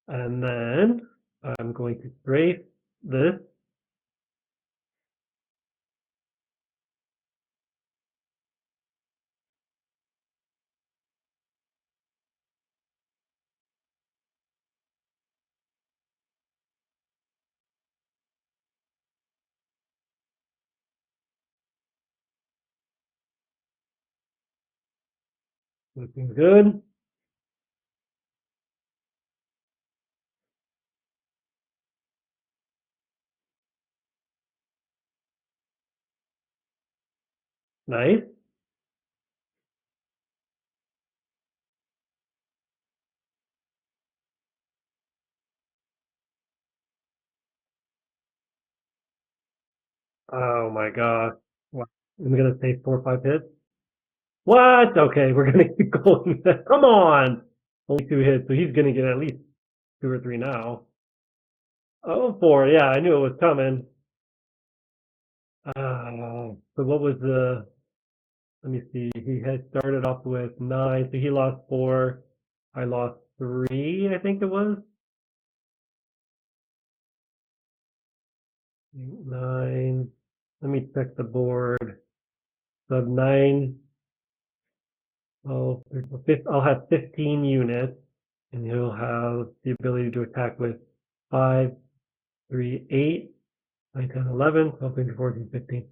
And then I'm going to strafe this. Looking good. Nice. Oh my gosh. Wow. I'm gonna say 4 or 5 hits. What? Okay, we're gonna keep going. Come on. Only 2 hits, so he's gonna get at least 2 or 3 now. Oh, 4. Yeah, I knew it was coming. So what was the? Let me see. He had started off with 9, so he lost 4. I lost 3. I think it was 9. Let me check the board. So 9. Oh, I'll have 15 units, and he'll have the ability to attack with 5, 3, 8, 9, 10, 11, 12, 13, 14, 15.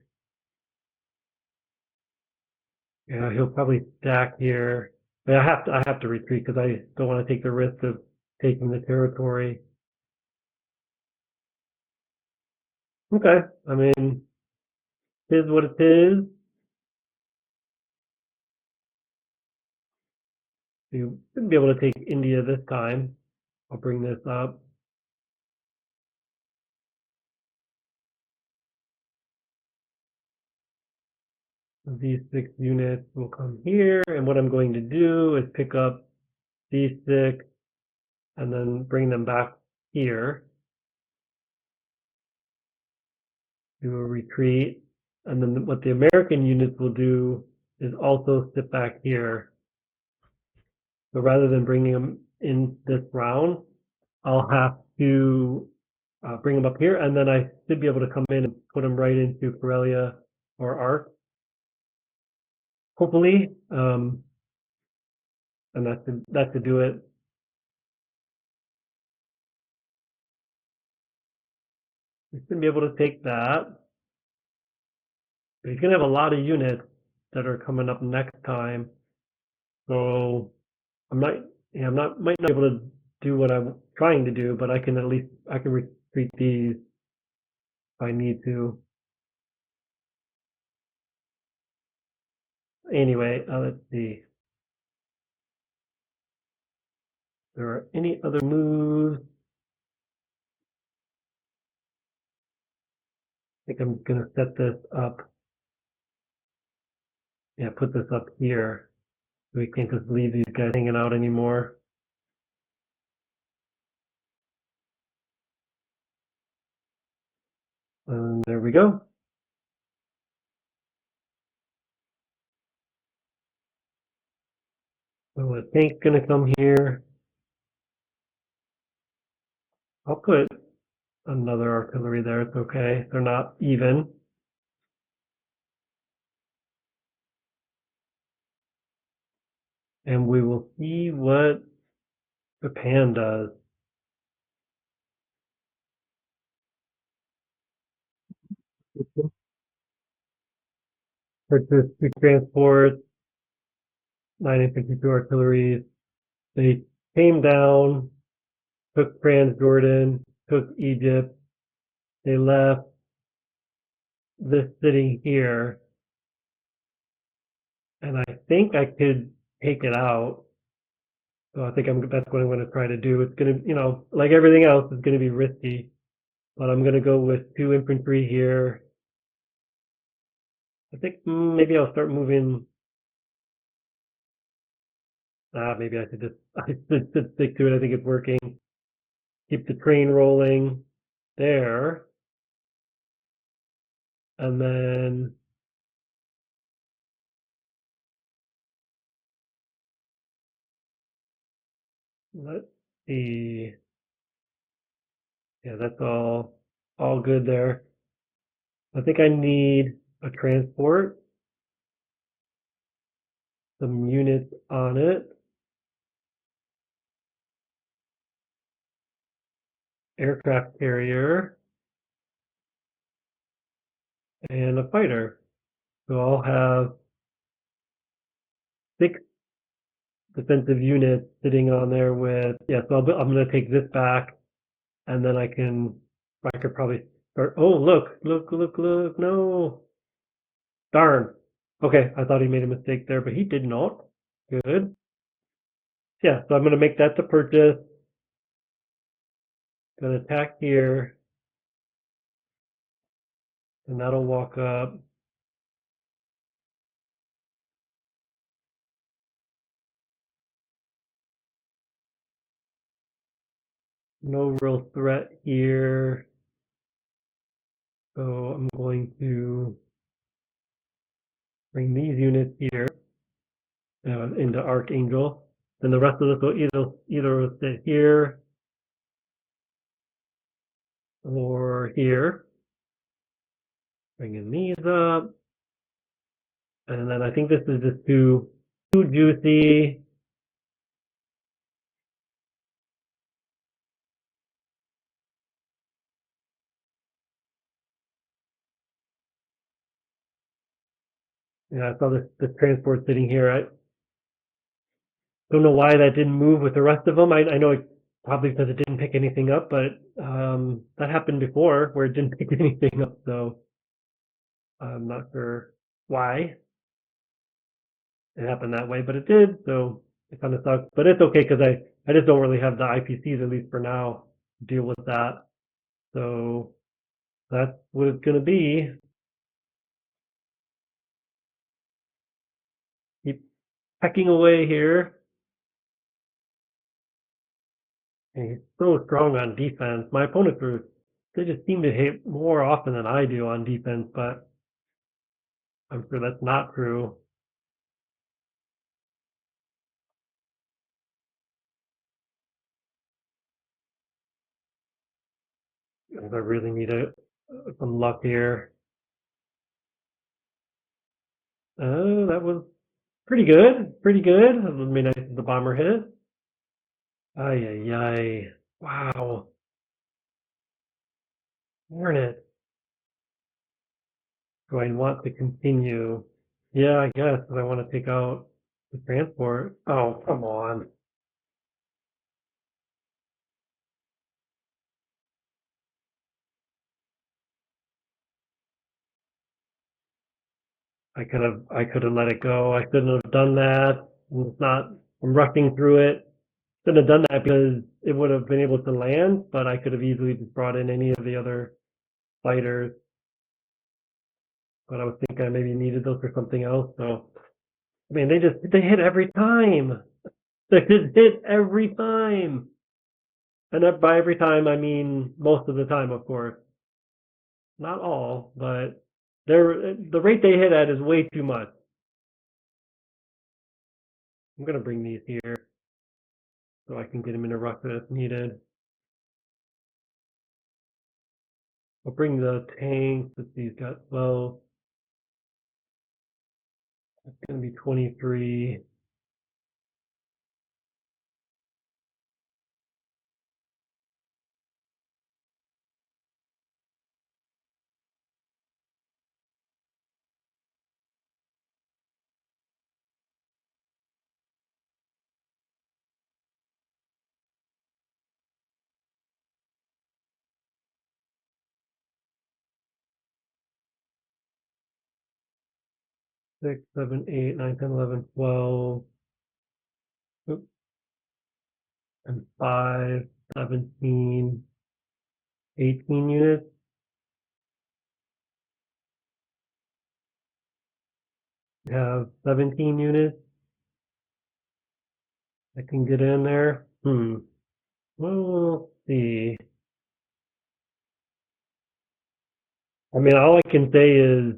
Yeah, he'll probably stack here. But I have to retreat because I don't want to take the risk of taking the territory. Okay, I mean, it is what it is. You should be able to take India this time. I'll bring this up. These 6 units will come here, and what I'm going to do is pick up these 6 and then bring them back here. Do a retreat, and then what the American units will do is also sit back here. So rather than bringing them in this round, I'll have to bring them up here, and then I should be able to come in and put them right into Karelia or Arc, hopefully. And that should do it. We should be able to take that. But he's gonna have a lot of units that are coming up next time, so I'm not, yeah, might not be able to do what I'm trying to do, but I can retreat these if I need to. Anyway, let's see. If there are any other moves? I think I'm gonna set this up. Yeah, put this up here. So we can't just leave these guys hanging out anymore. And there we go. So a tank's gonna come here. I'll put another artillery there. It's okay. They're not even. And we will see what Japan does. Purchase 2 transports, 9 infantry, 2 artilleries. They came down, took Transjordan, took Egypt. They left this sitting here, and I think I could take it out. So I think that's what I'm going to try to do. It's going to, like everything else, it's going to be risky, but I'm going to go with 2 infantry here. I think maybe I'll start moving. Maybe I should just stick to it. I think it's working. Keep the train rolling there. And then let's see. Yeah, that's all good there. I think I need a transport, some units on it, aircraft carrier, and a fighter. So I'll have 6 defensive units sitting on there with, yeah, so I'm going to take this back, and then I could probably start, oh, look, no. Darn. Okay, I thought he made a mistake there, but he did not. Good. Yeah, so I'm going to make that the purchase. Going to attack here, and that'll walk up. No real threat here. So I'm going to bring these units here into Archangel. And the rest of this will either sit here or here. Bringing these up. And then I think this is just too juicy. Yeah, I saw this transport sitting here. I don't know why that didn't move with the rest of them. I know it probably because it didn't pick anything up, but that happened before where it didn't pick anything up. So I'm not sure why it happened that way, but it did. So it kind of sucks, but it's okay because I just don't really have the IPCs, at least for now, to deal with that. So that's what it's going to be. Keep pecking away here. And he's so strong on defense. My opponents they just seem to hit more often than I do on defense, but I'm sure that's not true. I really need some luck here. Oh, that was pretty good. Pretty good. That would be nice if the bomber hit. Ay, ay, ay. Wow. Darn it. Do I want to continue? Yeah, I guess, because I want to take out the transport. Oh, come on. I could have let it go. I shouldn't have done that. It's not, I'm rushing through it. Shouldn't have done that because it would have been able to land, but I could have easily just brought in any of the other fighters. But I was thinking I maybe needed those for something else. So, I mean, they hit every time. They just hit every time. And by every time, I mean most of the time, of course. Not all, but the rate they hit at is way too much. I'm going to bring these here so I can get them in a rush if needed. I'll bring the tanks. Let's see, he's got 12. It's going to be 23. 6, 7, 8, 9, 10, 11, 12. Oops. And 5, 17, 18 units. We have 17 units. I can get in there. Well, we'll see. I mean, all I can say is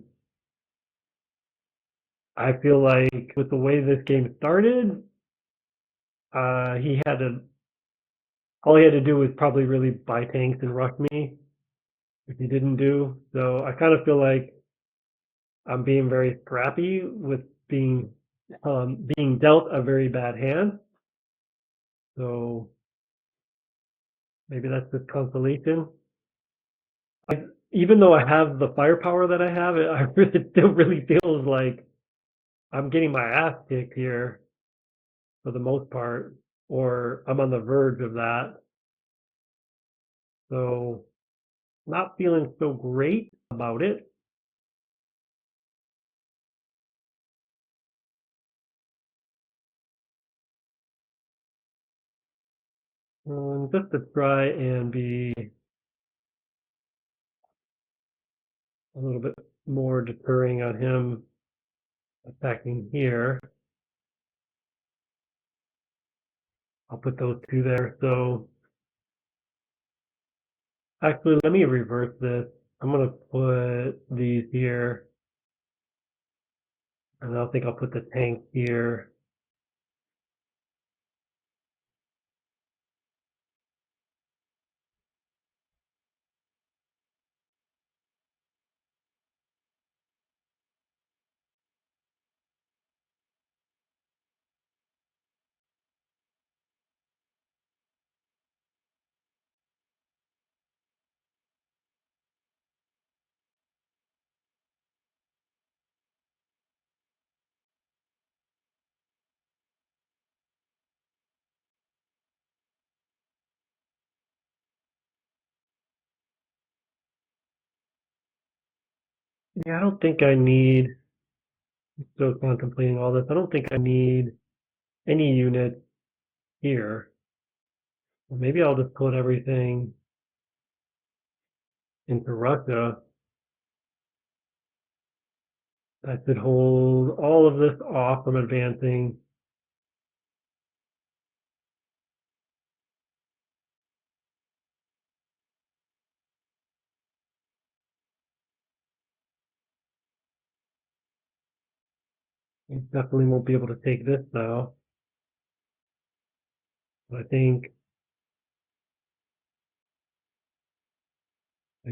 I feel like with the way this game started, he had to. All he had to do was probably really buy tanks and rush me, which he didn't do. So I kind of feel like I'm being very scrappy with being dealt a very bad hand. So maybe that's just consolation. Even though I have the firepower that I have, it still really feels like I'm getting my ass kicked here. for the most part, or I'm on the verge of that. So not feeling so great about it. Just to try and be a little bit more deterring on him attacking here. I'll put those two there. So actually, let me reverse this. I'm going to put these here, and I think I'll put the tank here. Yeah, I don't think I need, still contemplating all this, I don't think I need any unit here. Maybe I'll just put everything into Russia. That should hold all of this off from advancing. We definitely won't be able to take this now. But I think I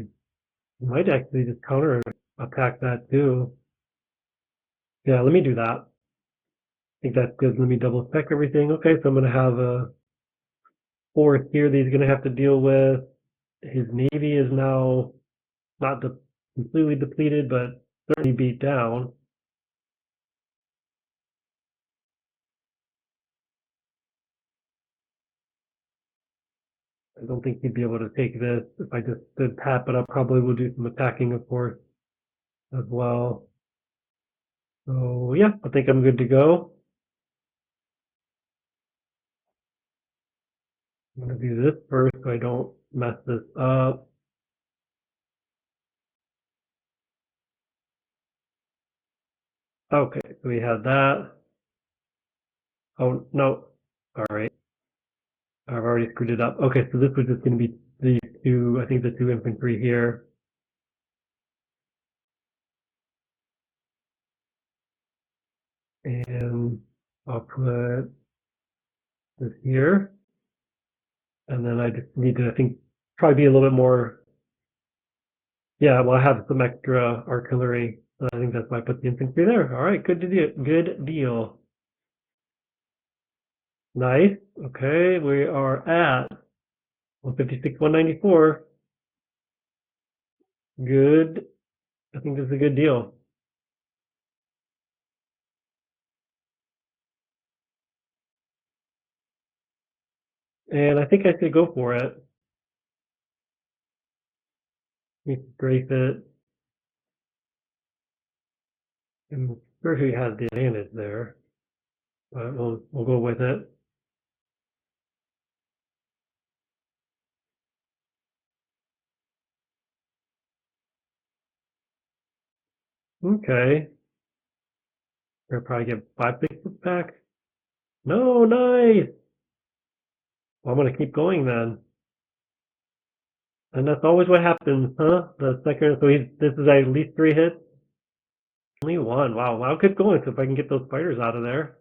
might actually just counter attack that too. Yeah, let me do that. I think that's good. Let me double check everything. Okay, so I'm going to have a force here that he's going to have to deal with. His navy is now not completely depleted, but certainly beat down. I don't think he'd be able to take this. If I just did tap it up, probably will do some attacking, of course, as well. So yeah, I think I'm good to go. I'm going to do this first so I don't mess this up. Okay, so we had that. Oh, no. All right. I've already screwed it up. Okay, so this was just going to be these two, I think the two infantry here. And I'll put this here. And then I just need to, I think, probably be a little bit more. Yeah, well, I have some extra artillery. So I think that's why I put the infantry there. All right, good deal. Good deal. Nice. Okay, we are at 156, 194. Good. I think this is a good deal. And I think I should go for it. Let me strafe it. I'm sure he has the advantage there, but we'll go with it. Okay. We'll probably get 5 pixels back. No, nice. Well, I'm gonna keep going then. And that's always what happens, huh? The second, so this is at least 3 hits. Only one. Wow, wow, good going. So if I can get those fighters out of there.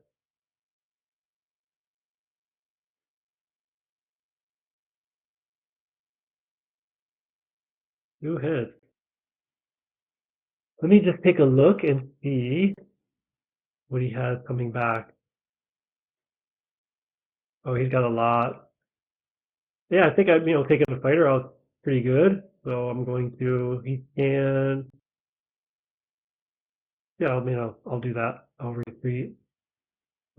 2 hits. Let me just take a look and see what he has coming back. Oh, he's got a lot. Yeah, I think I'm, taking the fighter out pretty good. So I'm going to, he can, yeah, I'll do that. I'll retreat.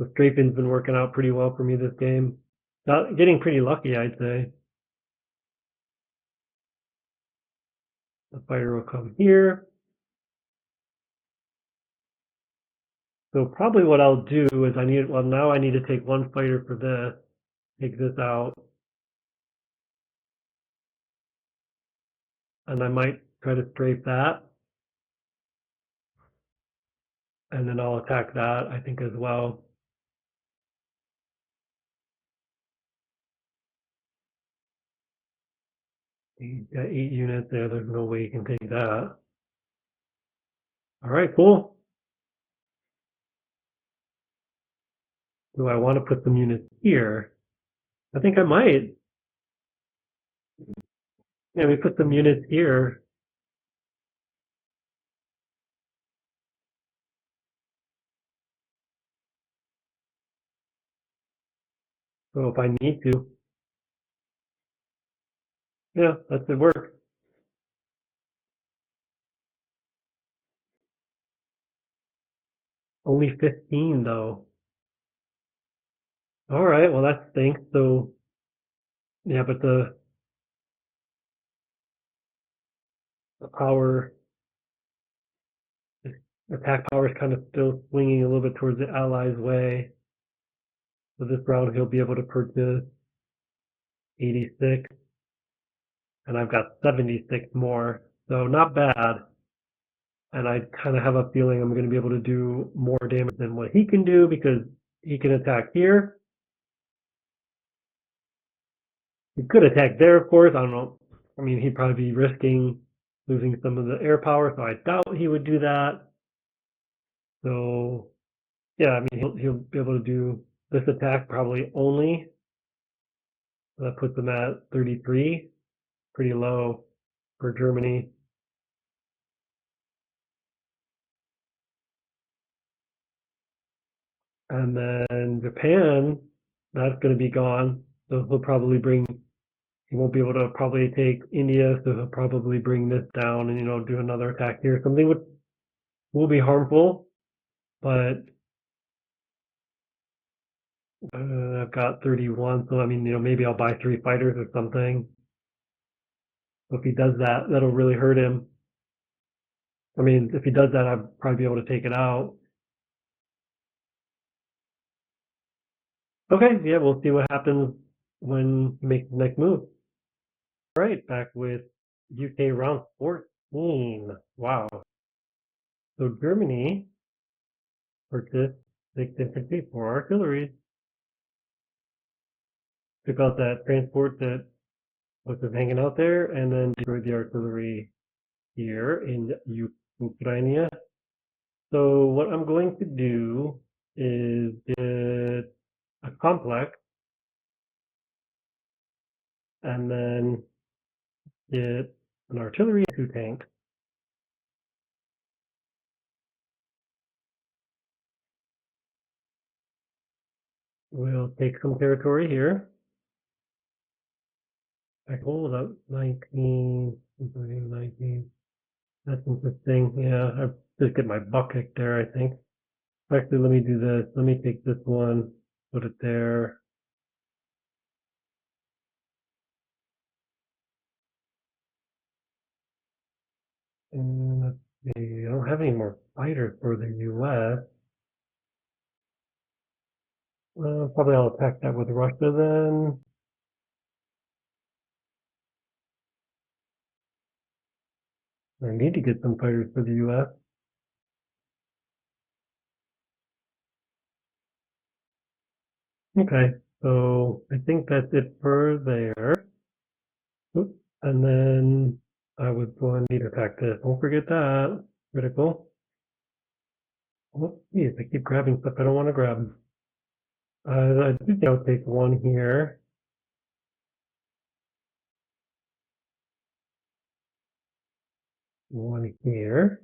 The strafing's been working out pretty well for me this game. Not getting pretty lucky, I'd say. The fighter will come here. So probably what I'll do is now I need to take one fighter for this, take this out. And I might try to strafe that. And then I'll attack that, I think, as well. He's got 8 units there. There's no way you can take that. All right, cool. Do I want to put some units here? I think I might. Yeah, we put some units here. So if I need to. Yeah, that should work. Only 15 though. All right, well that stinks. So yeah, but the power, attack power is kind of still swinging a little bit towards the Allies' way. So this round he'll be able to purchase 86, and I've got 76 more, so not bad. And I kind of have a feeling I'm going to be able to do more damage than what he can do because he can attack here. He could attack there, of course. I don't know. I mean, he'd probably be risking losing some of the air power, so I doubt he would do that. So, yeah, I mean, he'll be able to do this attack probably only. That puts him at 33, pretty low for Germany. And then Japan, that's going to be gone. So he won't be able to probably take India, so he'll probably bring this down and, do another attack here. Something will be harmful, but I've got 31, so I mean, maybe I'll buy 3 fighters or something. So if he does that, that'll really hurt him. I mean, if he does that, I'll probably be able to take it out. Okay, yeah, we'll see what happens when he makes the next move. All right, back with UK round 14. Wow. So Germany purchased 6 infantry, 4 artillery. Took out that transport that was just hanging out there, and then destroyed the artillery here in Ukraine. So what I'm going to do is get a complex and then get an artillery and 2 tanks. We'll take some territory here. I hold up 19, 19. That's interesting. Yeah, I just get my butt kicked there, I think. Actually, let me do this. Let me take this one, put it there. And let's see, I don't have any more fighters for the US. Probably I'll attack that with Russia then. I need to get some fighters for the US. Okay, so I think that's it for there. Oops. And then I was going to need to attack this. Don't forget that. Critical. Oh, geez, I keep grabbing stuff I don't want to grab. I do think I'll take one here. One here.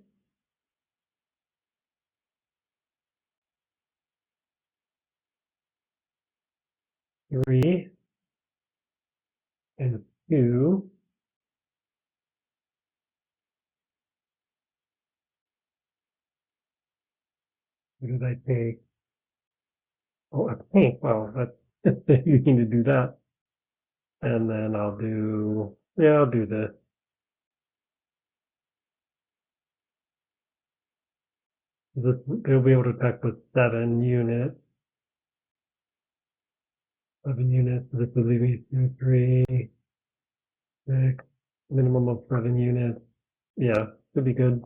3 and 2. What did I take? Oh, a tank. Well, that's you need to do that. And then I'll do this. They'll be able to attack with 7 units. 7 units. This will leave me 2, 3, 6, minimum of 7 units. Yeah, should be good.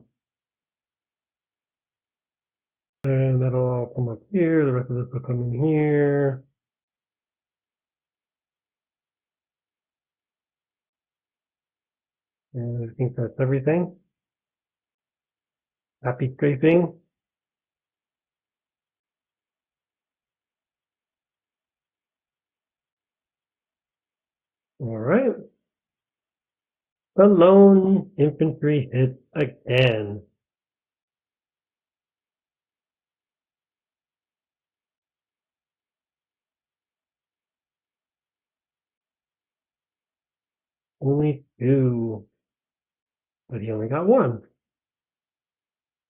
And that'll all come up here. The rest of this will come in here. And I think that's everything. Happy scraping. All right. The lone infantry hits again. Only 2, but he only got 1.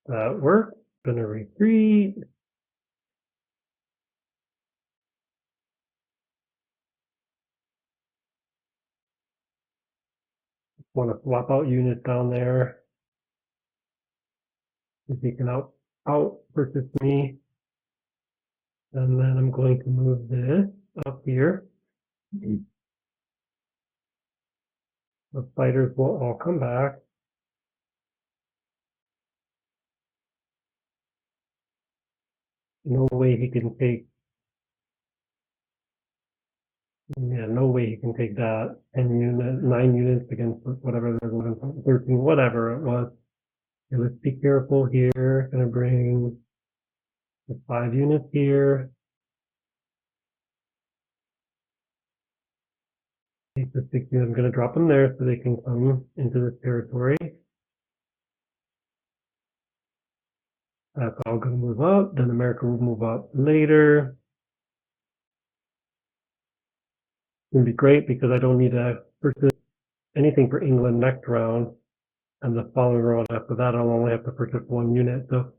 That worked. Gonna retreat. Want to swap out units down there. If he can out purchase me. And then I'm going to move this up here. The fighters will all come back. No way he can take, yeah, no way he can take that. 10 units, 9 units against whatever, 13, whatever it was. Okay, let's be careful here. Gonna bring the 5 units here. Take the 6 units. I'm gonna drop them there so they can come into this territory. That's all gonna move up. Then America will move up later. It's gonna be great because I don't need to purchase anything for England next round. And the following round after that, I'll only have to purchase 1 unit. So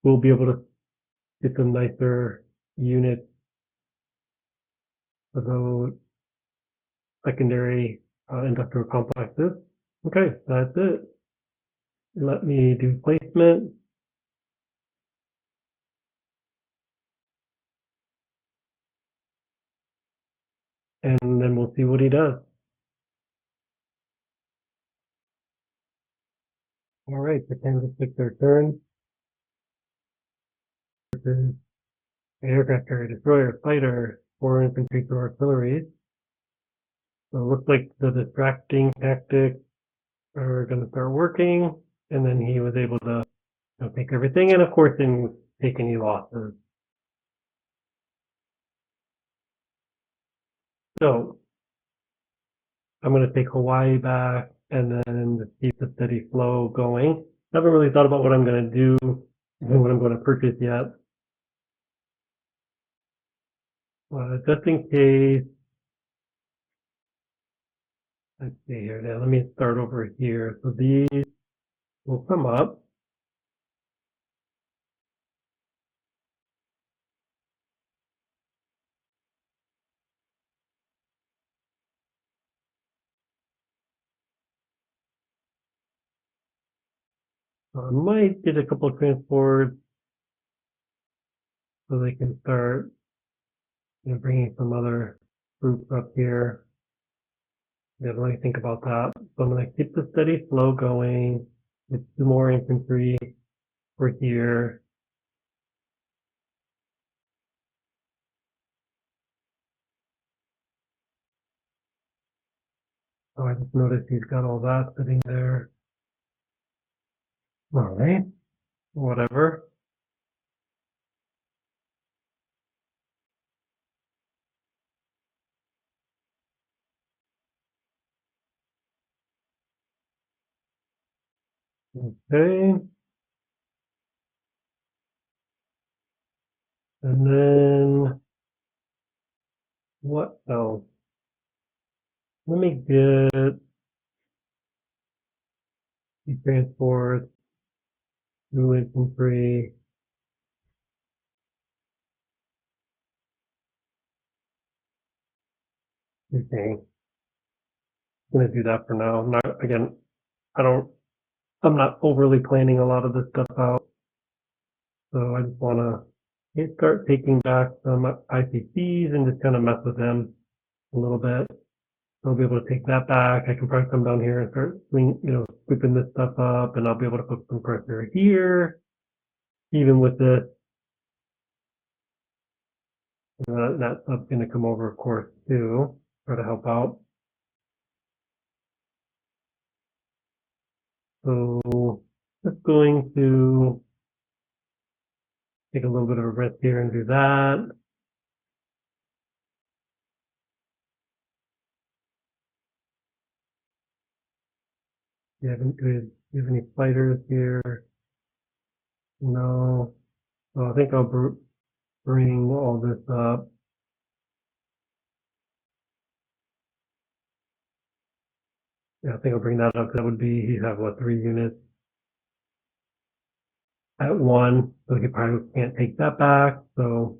we'll be able to get some nicer units for those secondary industrial complexes. Okay, that's it. Let me do placement. And then we'll see what he does. All right, the Kansas took their turn. Aircraft carrier, destroyer, fighter, 4 infantry, 2 artillery. So it looks like the distracting tactics are going to start working. And then he was able to take everything, and of course didn't take any losses. So I'm going to take Hawaii back and then keep the steady flow going. I haven't really thought about what I'm going to do, what I'm going to purchase yet. Just in case, let's see here. Now let me start over here. So these will come up. I might get a couple of transports so they can start bringing some other groups up here. Yeah, let me think about that. So I'm going to keep the steady flow going with 2 more infantry for here. Oh, I just noticed he's got all that sitting there. All right, whatever. Okay. And then what else? Let me get the transport, 2 infantry. Okay. I'm gonna do that for now. Not again. I don't. I'm not overly planning a lot of this stuff out, so I just want to start taking back some ICCs and just kind of mess with them a little bit. I'll be able to take that back. I can probably come down here and start sweeping this stuff up, and I'll be able to put some pressure here, even with this. That stuff's going to come over, of course, too, try to help out. So just going to take a little bit of a rest here and do that. Do you have any fighters here? No. So I think I'll bring all this up. Yeah, I think I'll bring that up. That would be, you have what, 3 units at 1. So he probably can't take that back. So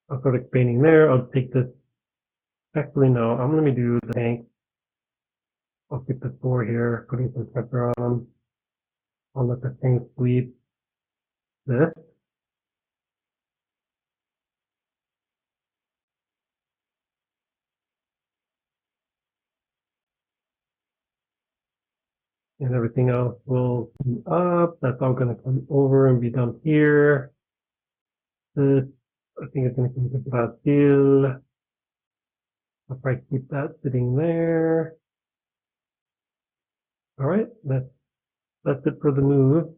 I'll start expanding there. I'll take this. Actually, no, I'm going to do the tank. I'll keep the 4 here, putting some pressure on them. I'll let the tank sweep this. And everything else will come up. That's all going to come over and be done here. This, I think it's going to come to Brazil. I'll probably keep that sitting there. All right, that's it for the move.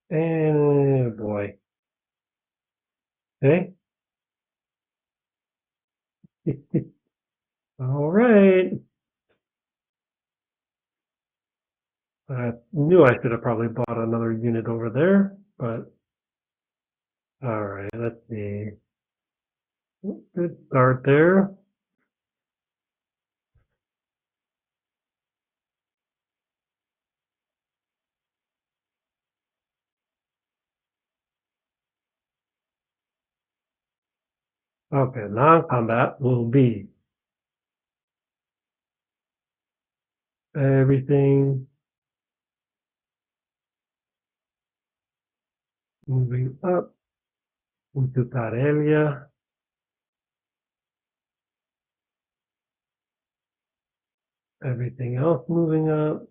And oh boy. Okay. All right. I knew I should have probably bought another unit over there, but all right, let's see. Good start there. Okay, non-combat will be everything moving up into Karelia. Everything else moving up.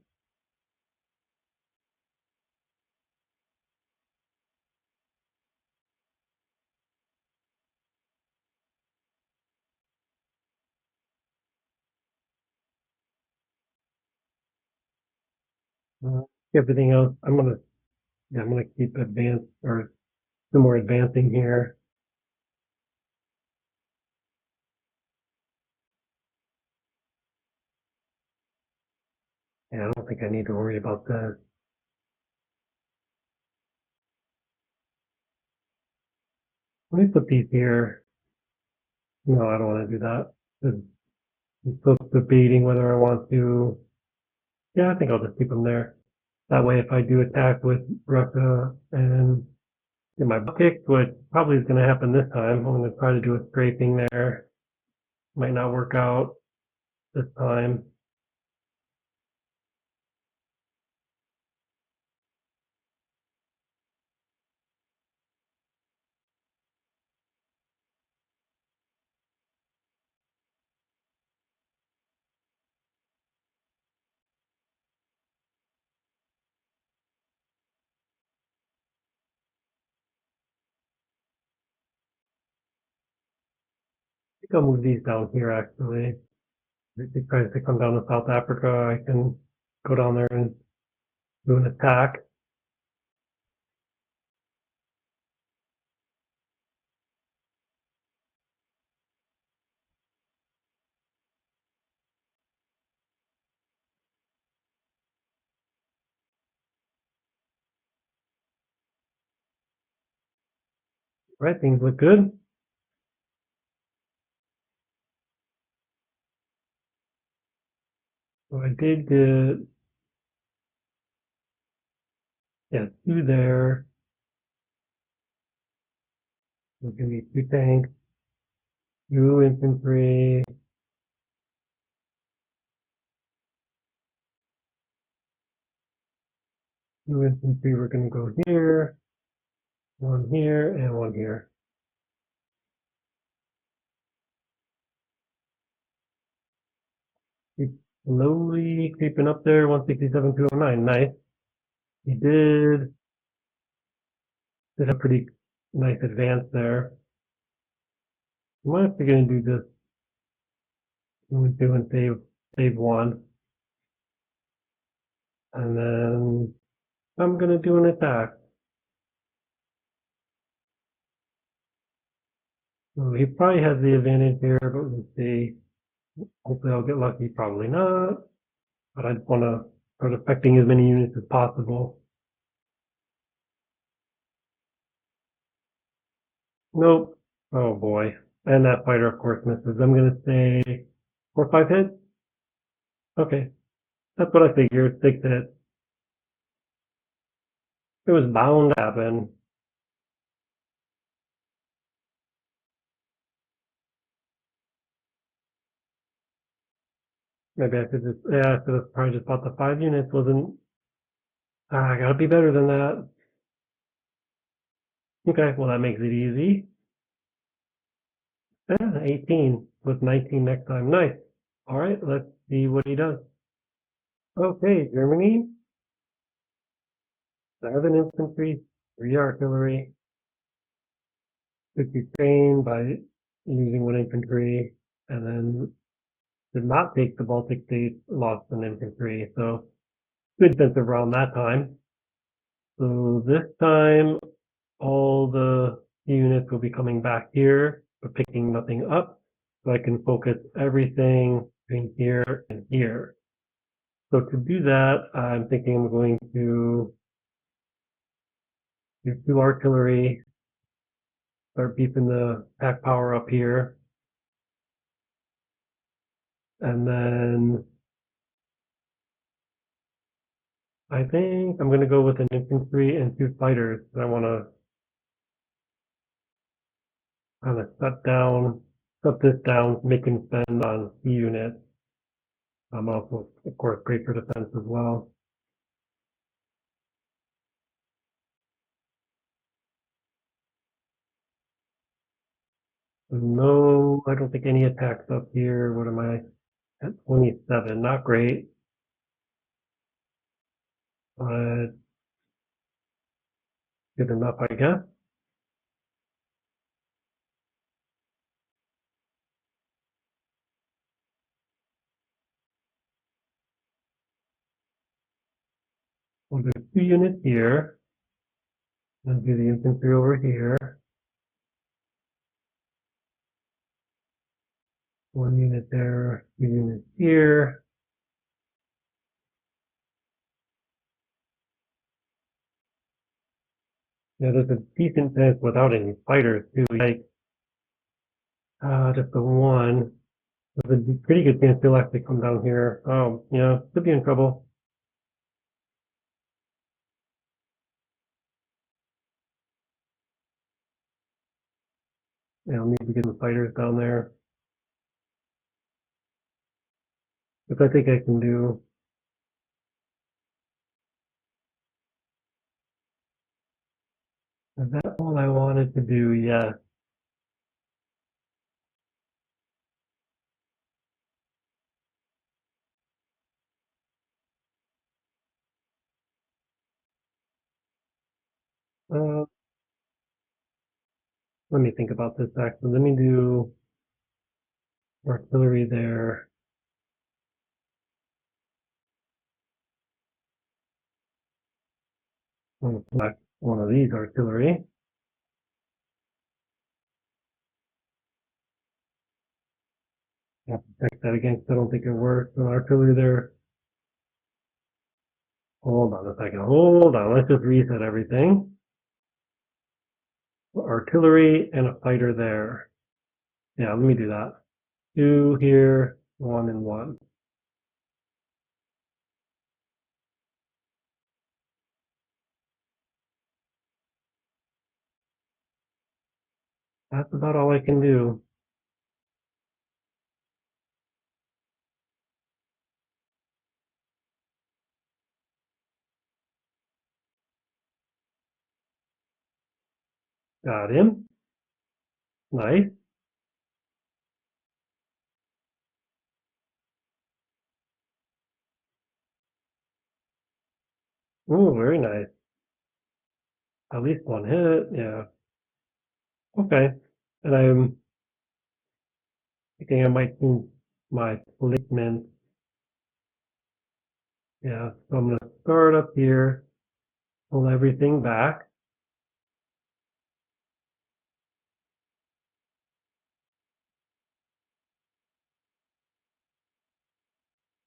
Everything else, I'm gonna keep advanced or some more advancing here. Yeah, I don't think I need to worry about that. Let me put these here. No, I don't want to do that. I'm still debating whether I want to. Yeah, I think I'll just keep them there. That way, if I do attack with Russia and get my butt kicked, which probably is going to happen this time, I'm going to try to do a scraping there. Might not work out this time. I think I'll move these down here actually. If he tries to come down to South Africa, I can go down there and do an attack. Right, things look good. So I did get Yeah, 2 there. There's gonna be 2 tanks, 2 infantry. Two infantry, we're gonna go here, 1 here, and 1 here. Keep slowly creeping up there, 167, 209, nice. He did a pretty nice advance there. I'm actually gonna do this. I'm gonna do and save 1. And then I'm gonna do an attack. So he probably has the advantage here, but we'll see. Hopefully I'll get lucky, probably not. But I just wanna start affecting as many units as possible. Nope. Oh boy. And that fighter, of course, misses. I'm gonna say 4 or 5 hits. Okay. That's what I figured. 6 hits. It was bound to happen. Maybe I could just, yeah, I could have probably just bought the 5 units. I gotta be better than that. Okay, well that makes it easy. Yeah, 18 with 19 next time. Nice. All right, let's see what he does. Okay, Germany. 7 infantry, 3 artillery. Took Ukraine by using 1 infantry, and then did not take the Baltic states, lost an infantry. So good defensive round that time. So this time, all the units will be coming back here, but picking nothing up. So I can focus everything between here and here. So to do that, I'm thinking I'm going to do 2 artillery, start beefing the pack power up here. And then I think I'm going to go with an infantry and 2 fighters. I want to kind of shut this down, make him spend on C units. I'm also, of course, great for defense as well. No, I don't think any attacks up here. What am I at? 27. Not great, but good enough, I guess. We'll do 2 units here. And do the infantry over here. 1 unit there, 2 units here. Yeah, there's a decent chance without any fighters too. Like, just the 1. There's a pretty good chance they'll actually come down here. Oh, yeah, could be in trouble. Yeah, I'll need to get some fighters down there. Which I think I can do. Is that all I wanted to do? Yeah. Uh, let me think about this actually. Let me do artillery there. I'm going to select one of these artillery. I have to check that again because I don't think it works. So artillery there. Hold on a second. Hold on. Let's just reset everything. Artillery and a fighter there. Yeah, let me do that. 2 here, 1 and 1. That's about all I can do. Got him. Nice. Ooh, very nice. At least one hit. Yeah. Okay. And I'm thinking I might do my placement. Yeah. So I'm gonna start up here, pull everything back.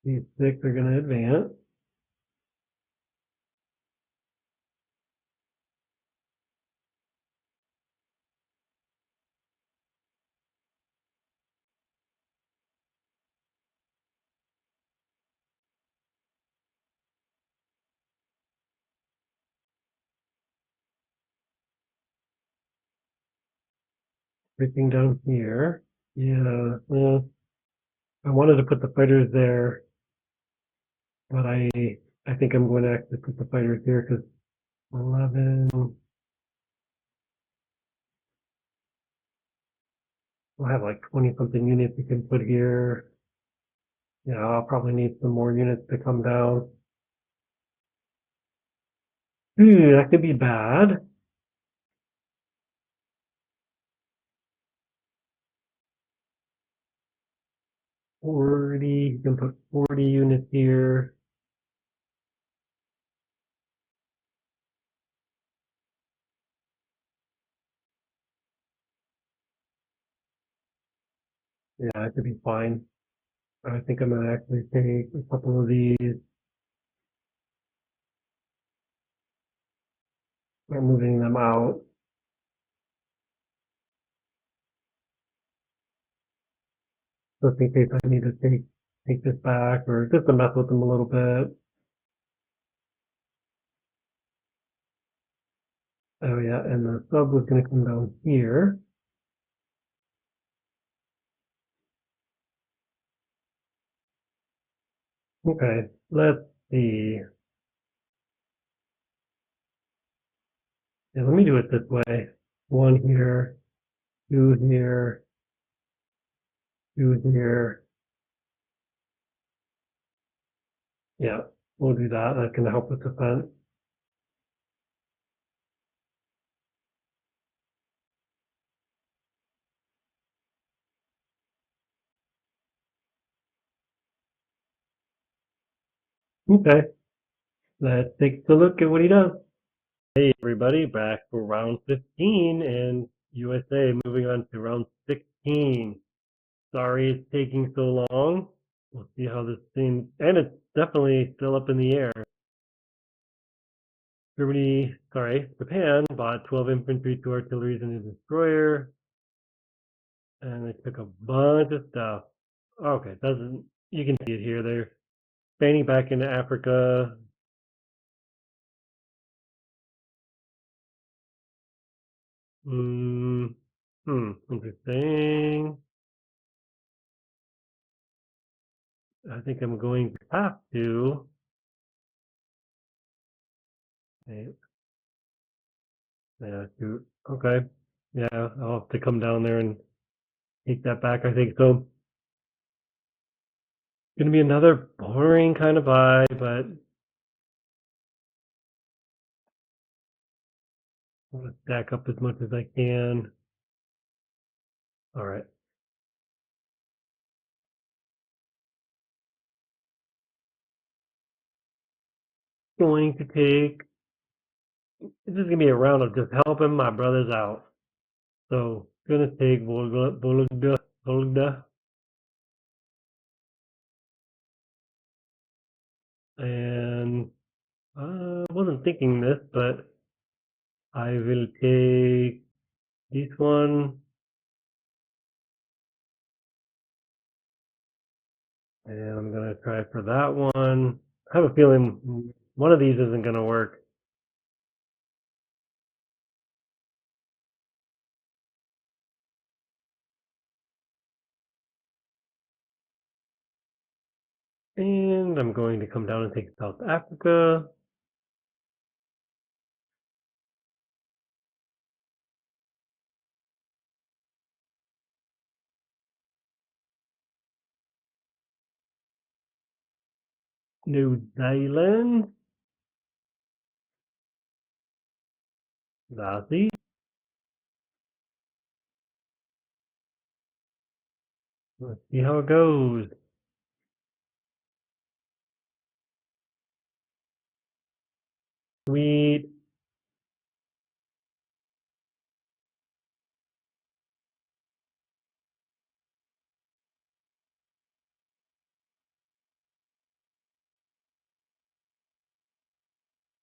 These six are gonna advance. Everything down here. Yeah. I wanted to put the fighters there, but I think I'm going to actually put the fighters here because 11. We'll have like 20 something units you can put here. Yeah, I'll probably need some more units to come down. Ooh, that could be bad. 40, you can put 40 units here. Yeah, that could be fine. I think I'm gonna actually take a couple of these. I'm moving them out. Just in case I need to take this back or just to mess with them a little bit. Oh yeah, and the sub was gonna come down here. Okay, let's see. Yeah, let me do it this way. One here, two here, two here. Yeah, we'll do that. That's gonna help with defense. Okay, let's take a look at what he does. Hey everybody, back for round 15 and USA moving on to round 16. Sorry it's taking so long. We'll see how this thing, and it's definitely still up in the air. Japan bought 12 infantry, 2 artilleries, and a destroyer. And they took a bunch of stuff. Okay, doesn't, you can see it here. They're expanding back into Africa. Interesting. I think I'm going to have to. Yeah, okay. Yeah, I'll have to come down there and take that back, I think. So, gonna be another boring kind of vibe, but I'm gonna stack up as much as I can. All right. Going to take, this is gonna be a round of just helping my brothers out. So, gonna take Vologda, and I wasn't thinking this, but I will take this one, and I'm gonna try for that one. I have a feeling one of these isn't gonna work. And I'm going to come down and take South Africa. New Zealand. Zazie. Let's see how it goes. Sweet.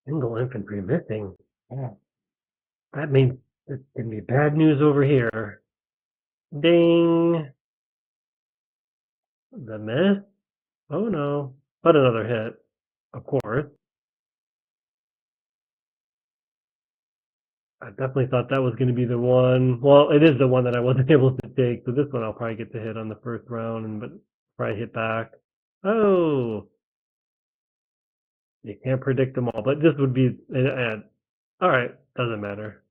Single infantry missing. Oh, that means it's going to be bad news over here. Ding. The miss? Oh no. But another hit, of course. I definitely thought that was going to be the one. Well, it is the one that I wasn't able to take. So this one I'll probably get to hit on the first round, but probably hit back. Oh, you can't predict them all, but this would be. All right, doesn't matter.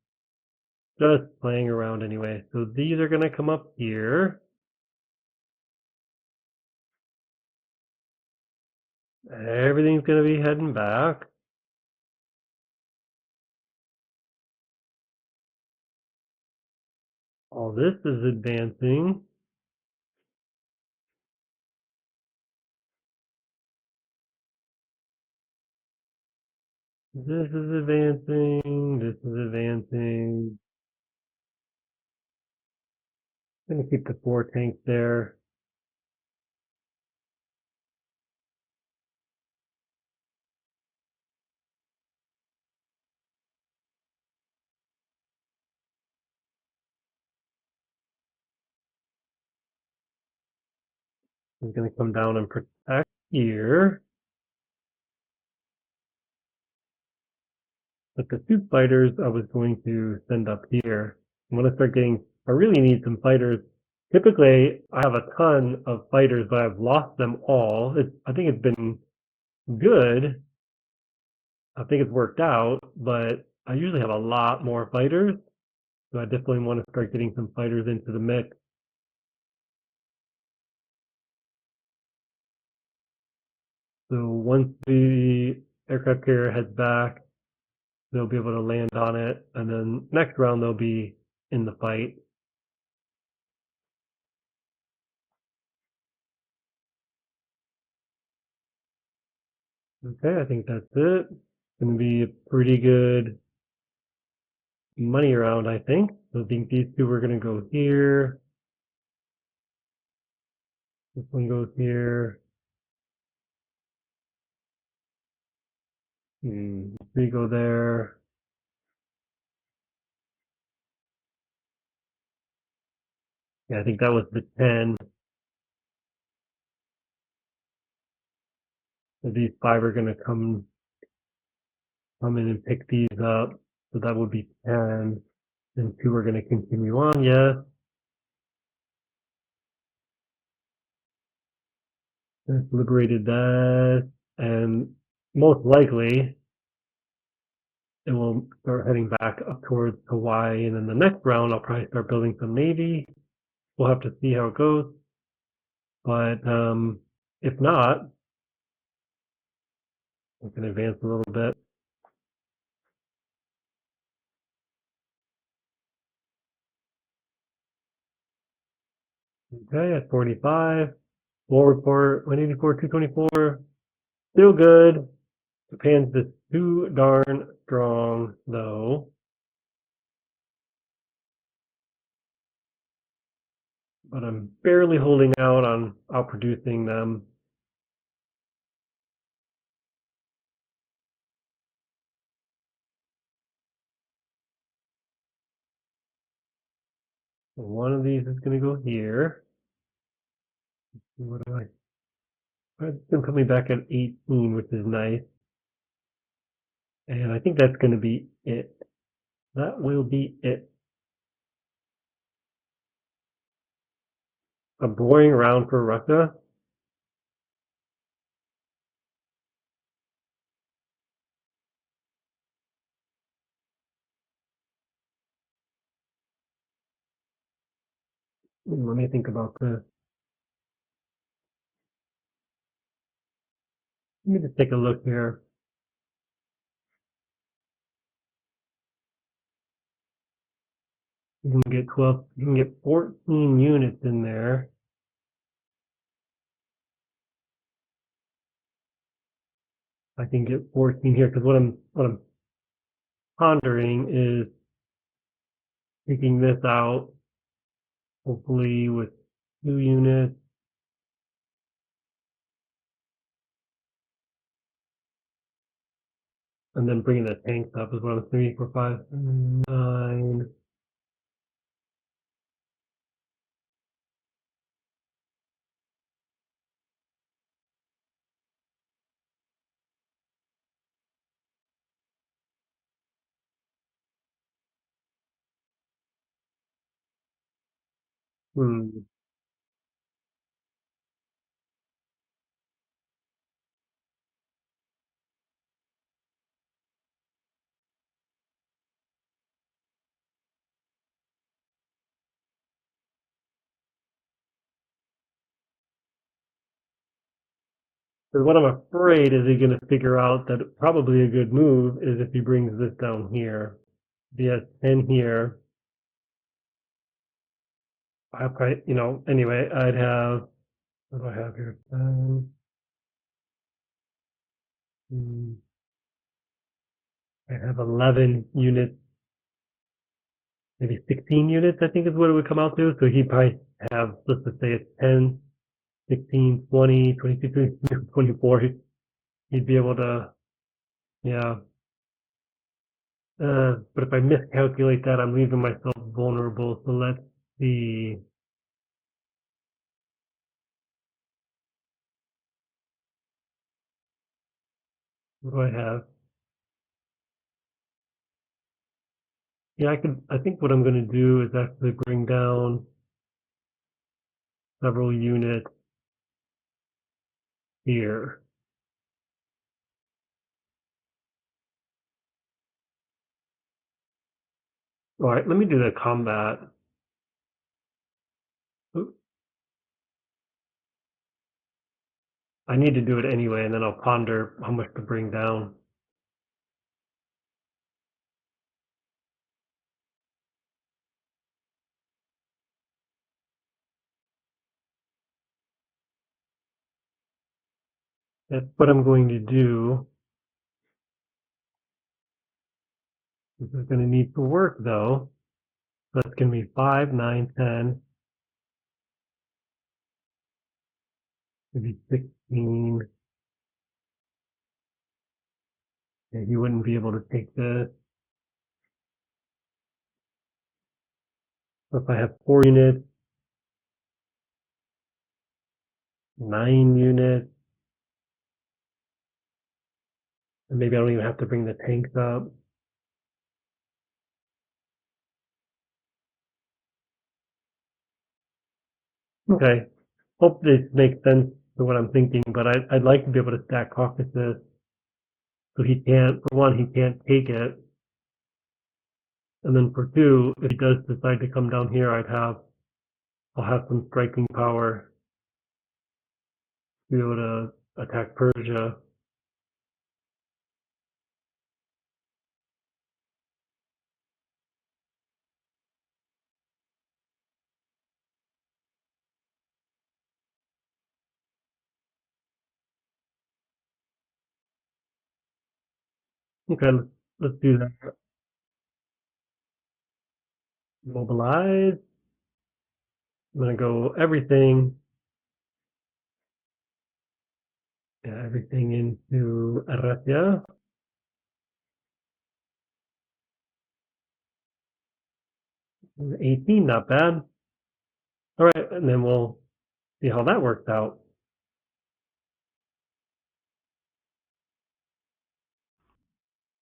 Just playing around anyway. So these are going to come up here. Everything's going to be heading back. All this is advancing. This is advancing. This is advancing. I'm going to keep the 4 tanks there. I'm going to come down and protect here. But the 2 fighters I was going to send up here. I'm going to start getting, I really need some fighters. Typically, I have a ton of fighters, but I've lost them all. I think it's been good. I think it's worked out, but I usually have a lot more fighters. So I definitely want to start getting some fighters into the mix. So once the aircraft carrier heads back, they'll be able to land on it, and then next round they'll be in the fight. Okay, I think that's it. It's going to be a pretty good money round, I think. So I think these 2 are going to go here. This one goes here. 3 go there. Yeah, I think that was the 10. So these 5 are going to come in and pick these up. So that would be 10. And 2 are going to continue on, yes. Just liberated that. And most likely, it will start heading back up towards Hawaii. And then the next round, I'll probably start building some Navy. We'll have to see how it goes. But if not, we can advance a little bit. Okay, at 45. War report, 184, 224. Still good. Japan's just too darn strong, though. But I'm barely holding out on outproducing them. One of these is going to go here. What do I? It's going to put me back at 18, which is nice. And I think that's going to be it. That will be it. A boring round for Russia. Let me think about this. Let me just take a look here. You can get 12, you can get 14 units in there. I can get 14 here because what I'm pondering is taking this out, hopefully with 2 units. And then bringing the tanks up is what I'm 3, 4, 5, 9. Hmm. Because what I'm afraid is he's going to figure out that probably a good move is if he brings this down here. If he has 10 here, I probably, anyway, I'd have, what do I have here? I have 11 units, maybe 16 units, I think is what it would come out to. So he'd probably have, let's just say it's 10, 16, 20, 22, 24. He'd be able to, yeah. But if I miscalculate that, I'm leaving myself vulnerable. So let's see. What do I have? Yeah, I think what I'm going to do is actually bring down several units here. All right, let me do the combat. Oop, I need to do it anyway, and then I'll ponder how much to bring down. That's what I'm going to do. This is going to need to work though. So that's going to be 5, 9, 10, maybe 16. Yeah, you wouldn't be able to take this. So if I have 4 units, 9 units, and maybe I don't even have to bring the tanks up. Okay. Hope this makes sense to what I'm thinking, but I'd like to be able to stack Caucasus so he can't, for one, he can't take it. And then for two, if he does decide to come down here, I'll have some striking power to be able to attack Persia. Okay, let's do that. Mobilize. I'm gonna go everything, yeah, everything into Arratia. 18, not bad. All right, and then we'll see how that works out.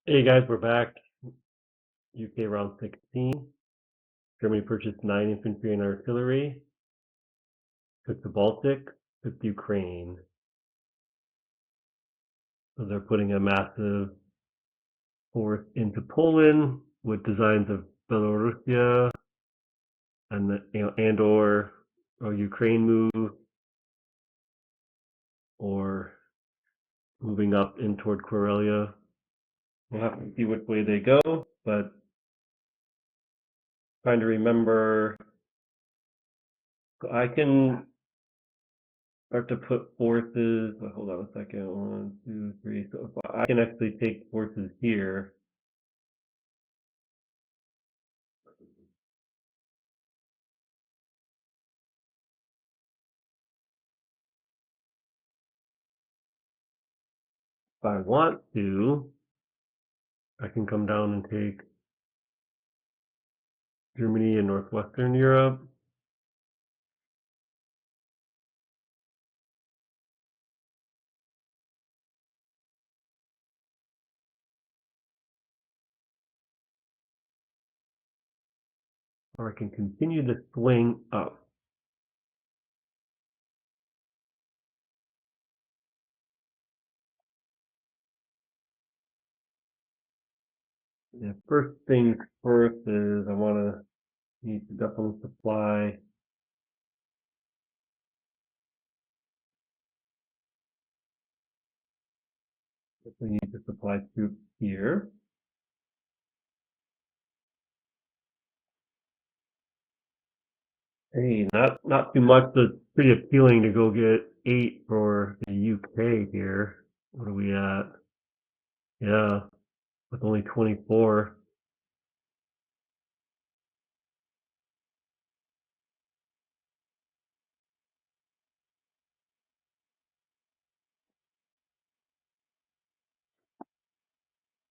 Hey guys, we're back. UK round 16. Germany purchased 9 infantry and artillery. Took the Baltic. Took Ukraine. So they're putting a massive force into Poland with designs of Belarusia and or a Ukraine move, or moving up in toward Corellia. We'll have to see which way they go, but trying to remember, I can start to put forces. Hold on a second. 1, 2, 3. So if I can actually take forces here. If I want to, I can come down and take Germany and Northwestern Europe. Or I can continue to swing up. Yeah, first things first is I need to definitely supply troops here. Hey, not too much. That's pretty appealing to go get 8 for the UK here. What are we at? Yeah, with only 24.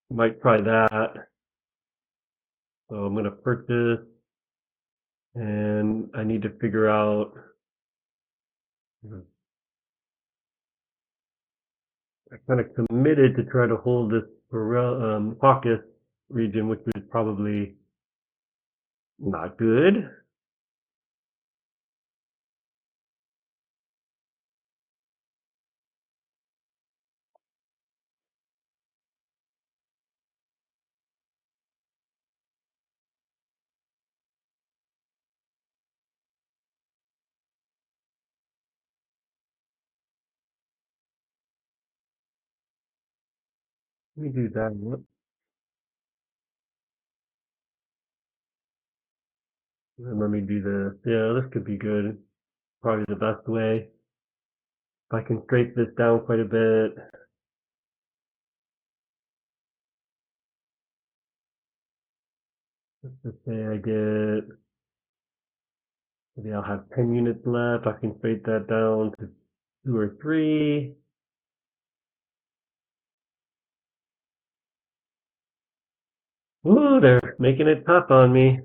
Might try that. So I'm going to purchase, and I need to figure out. I kind of committed to try to hold this Caucasus region, which was probably not good. Let me do that. Let me do this. Yeah, this could be good. Probably the best way. If I can scrape this down quite a bit. Let's just say I get, maybe I'll have 10 units left. I can scrape that down to 2 or 3. Ooh, they're making it tough on me.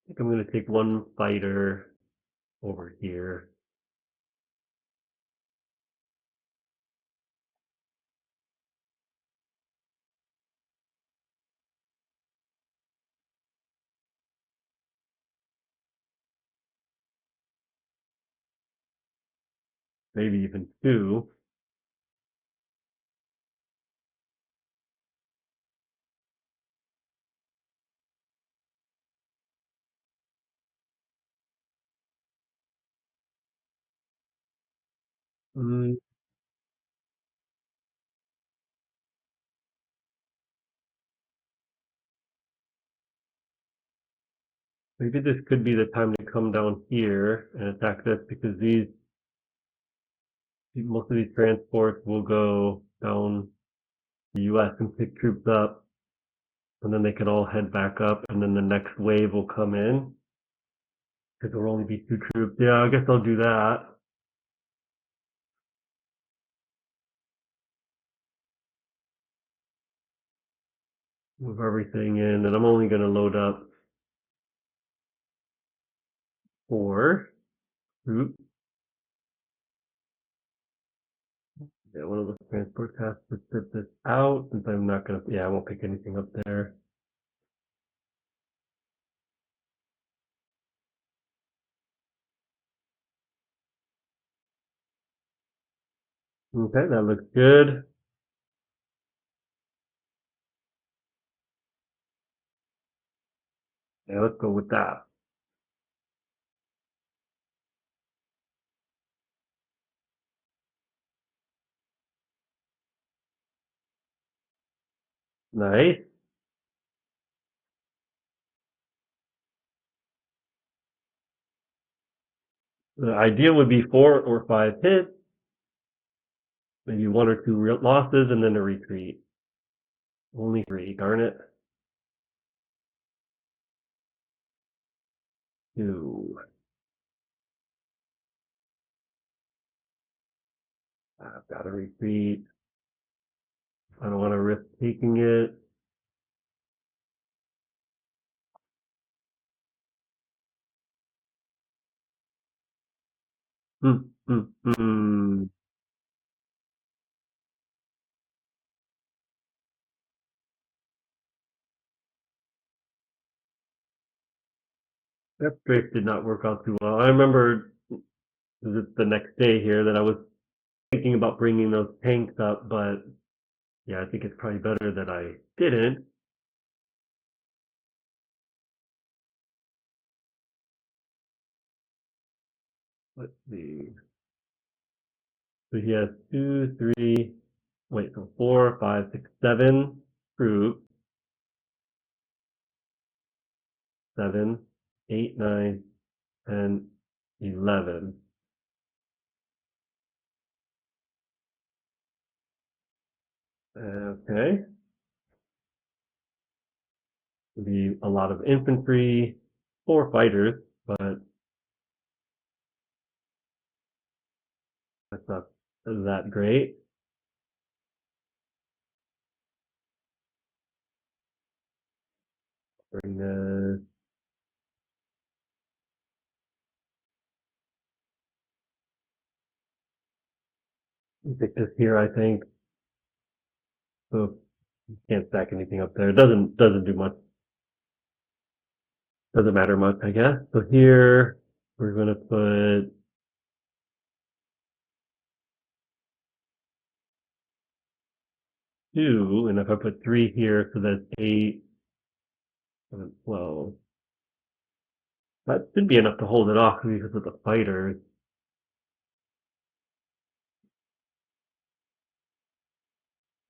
I think I'm going to take one fighter over here. Maybe even 2. Mm, maybe this could be the time to come down here and attack this, because most of these transports will go down the US and pick troops up, and then they can all head back up, and then the next wave will come in, because there will only be 2 troops. Yeah, I guess I'll do that. Move everything in, and I'm only going to load up 4 troops. Yeah, one of those transports has to sit this out, since I'm not going to, yeah, I won't pick anything up there. Okay, that looks good. Yeah, let's go with that. Nice. The idea would be 4 or 5 hits, maybe 1 or 2 losses, and then a retreat. Only 3, darn it. 2. I've got to retreat. I don't want to risk taking it. Hmm, hmm, hmm. That strafe did not work out too well. I remember the next day here that I was thinking about bringing those tanks up, but yeah, I think it's probably better that I didn't. Let's see. So he has 2, 3, wait, so 4, 5, 6, 7 troops. 7, 8, 9, 10, 11. Okay. Would be a lot of infantry, 4 fighters, but that's not that great. Bring the Invictus here, I think. So can't stack anything up there. It doesn't do much. Doesn't matter much, I guess. So here we're gonna put 2, and if I put 3 here, so that's 8, 11, 12. That should be enough to hold it off because of the fighters.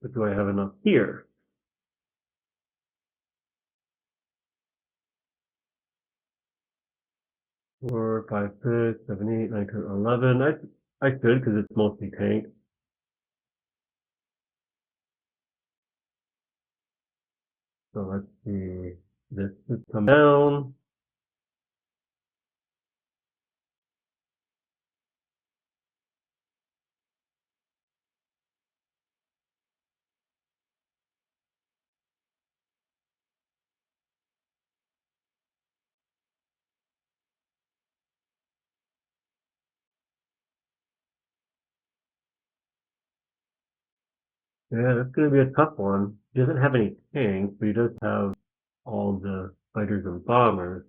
But do I have enough here? 4, 5, 6, 7, 8, 9, 10, 11. I could because it's mostly tank. So let's see. This should come down. Yeah, that's gonna be a tough one. He doesn't have any tanks, but he does have all the fighters and bombers.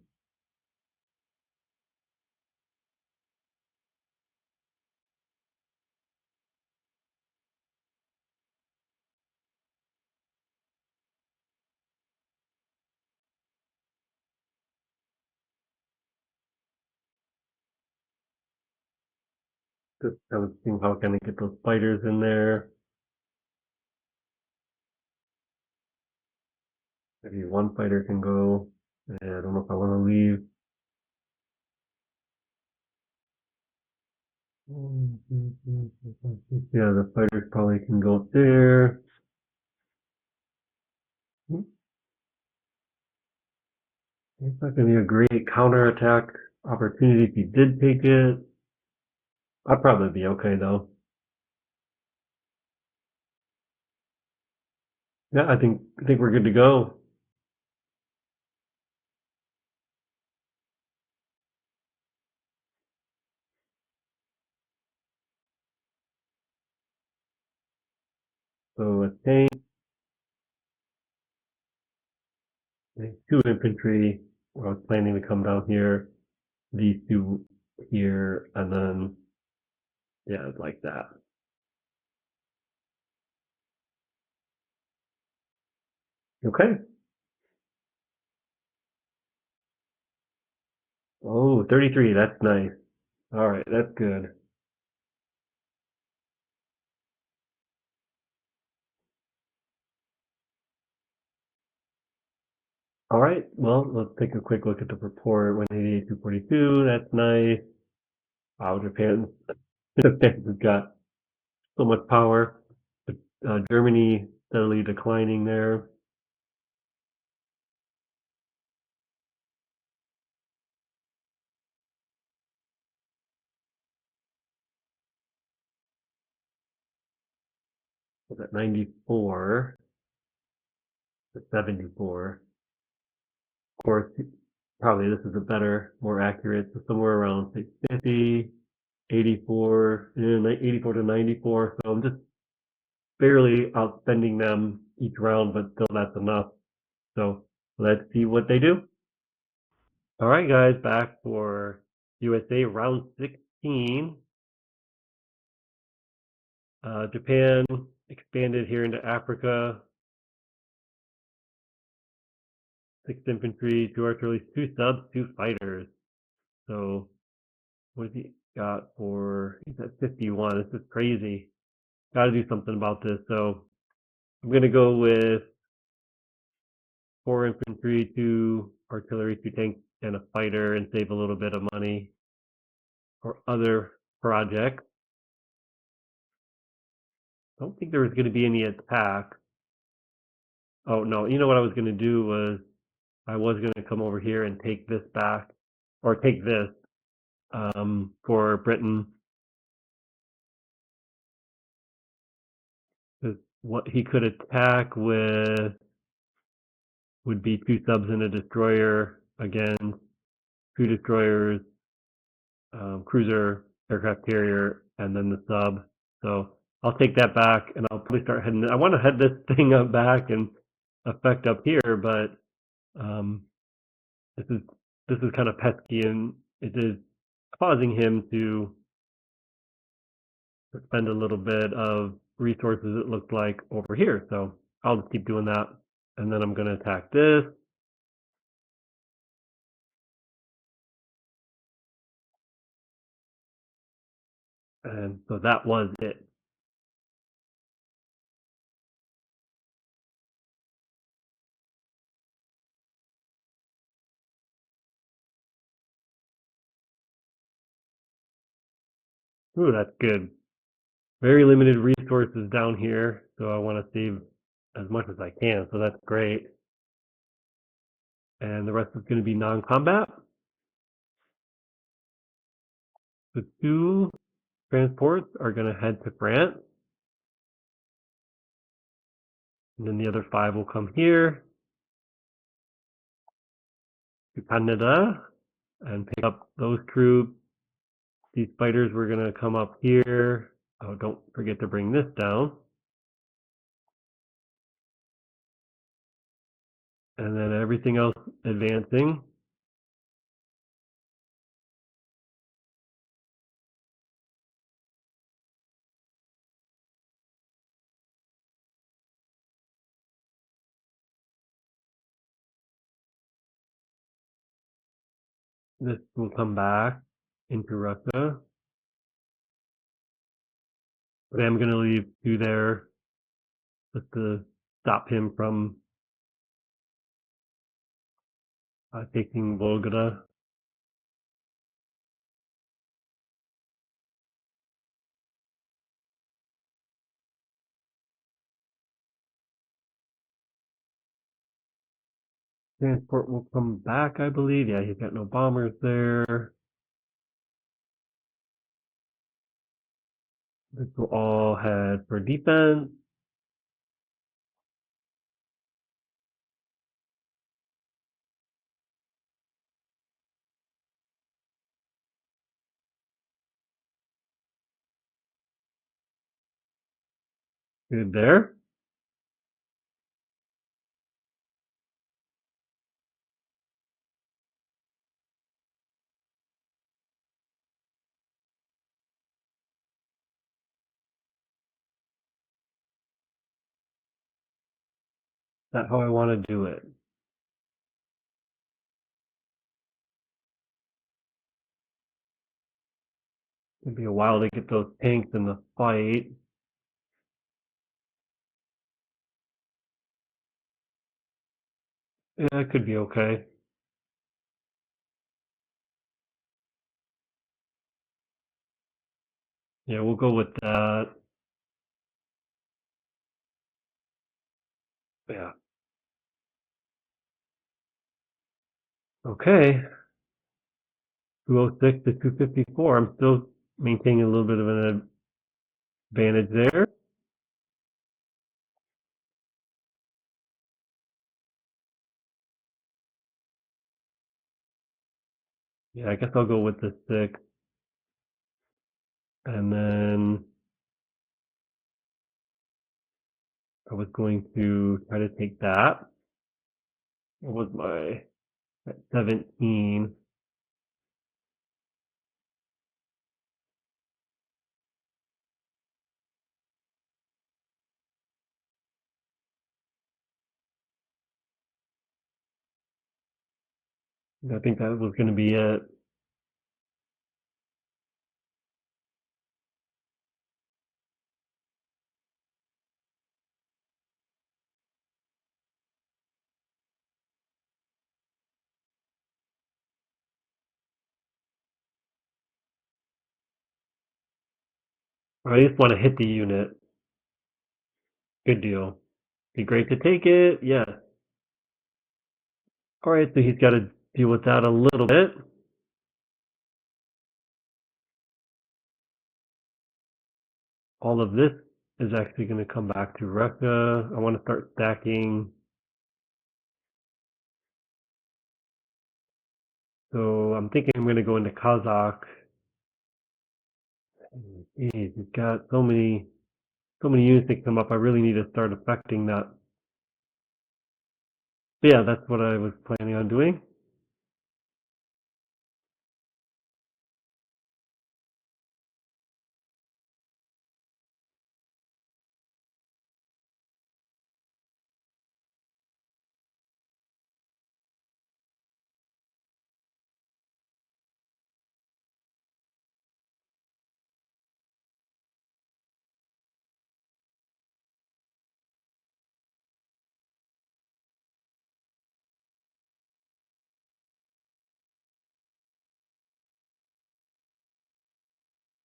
Just I was thinking how can I get those fighters in there? Maybe one fighter can go. Yeah, I don't know if I want to leave. Yeah, the fighters probably can go up there. It's not going to be a great counterattack opportunity if he did take it. I'd probably be okay though. Yeah, I think we're good to go. So a tank, 2 infantry. I was planning to come down here. These 2 here, and then yeah, like that. Okay. Oh, 33. That's nice. All right, that's good. All right. Well, let's take a quick look at the report. 188, 242. That's nice. Wow, Japan has got so much power. Germany steadily declining there. Was at 94 to 74. Of course, probably this is a better, more accurate, so somewhere around 650, 84, 84 to 94. So I'm just barely outspending them each round, but still that's enough. So let's see what they do. All right, guys, back for USA round 16. Japan expanded here into Africa. 6th Infantry, 2 artillery, 2 subs, 2 fighters. So what has he got for? He's at 51. This is crazy. Got to do something about this. So I'm going to go with 4 infantry, 2 artillery, 2 tanks, and a fighter and save a little bit of money for other projects. I don't think there was going to be any attack. Oh, no. You know what I was going to do was I was going to come over here and take this back, or take this for Britain. Because what he could attack with would be 2 subs and a destroyer against 2 destroyers, cruiser, aircraft carrier, and then the sub. So I'll take that back, and I'll probably start heading. I want to head this thing up back and effect up here, but um, this is kind of pesky, and it is causing him to spend a little bit of resources. It looks like over here, so I'll just keep doing that, and then I'm going to attack this. And so that was it. Ooh, that's good. Very limited resources down here, so I want to save as much as I can, so that's great. And the rest is going to be non-combat. The 2 transports are going to head to France. And then the other 5 will come here to Canada and pick up those troops. These fighters were going to come up here. Oh, don't forget to bring this down. And then everything else advancing. This will come back into Russia. But I'm going to leave 2 there just to stop him from taking Volga. Transport will come back, I believe. Yeah, he's got no bombers there. This will all head for defense. Good there. that how I want to do it? It'd be a while to get those tanks in the fight. Yeah, it could be okay. Yeah, we'll go with that. Yeah. Okay. 206 to 254. I'm still maintaining a little bit of an advantage there. Yeah, I guess I'll go with the 6. And then I was going to try to take that. What was my at 17? I think that was going to be it. I just want to hit the unit. Good deal. Be great to take it. Yes. All right, so he's got to deal with that a little bit. All of this is actually going to come back to Russia. I want to start stacking. So I'm thinking I'm going to go into Kazakh. Geez, he's got so many units that come up. I really need to start affecting that. But yeah, that's what I was planning on doing.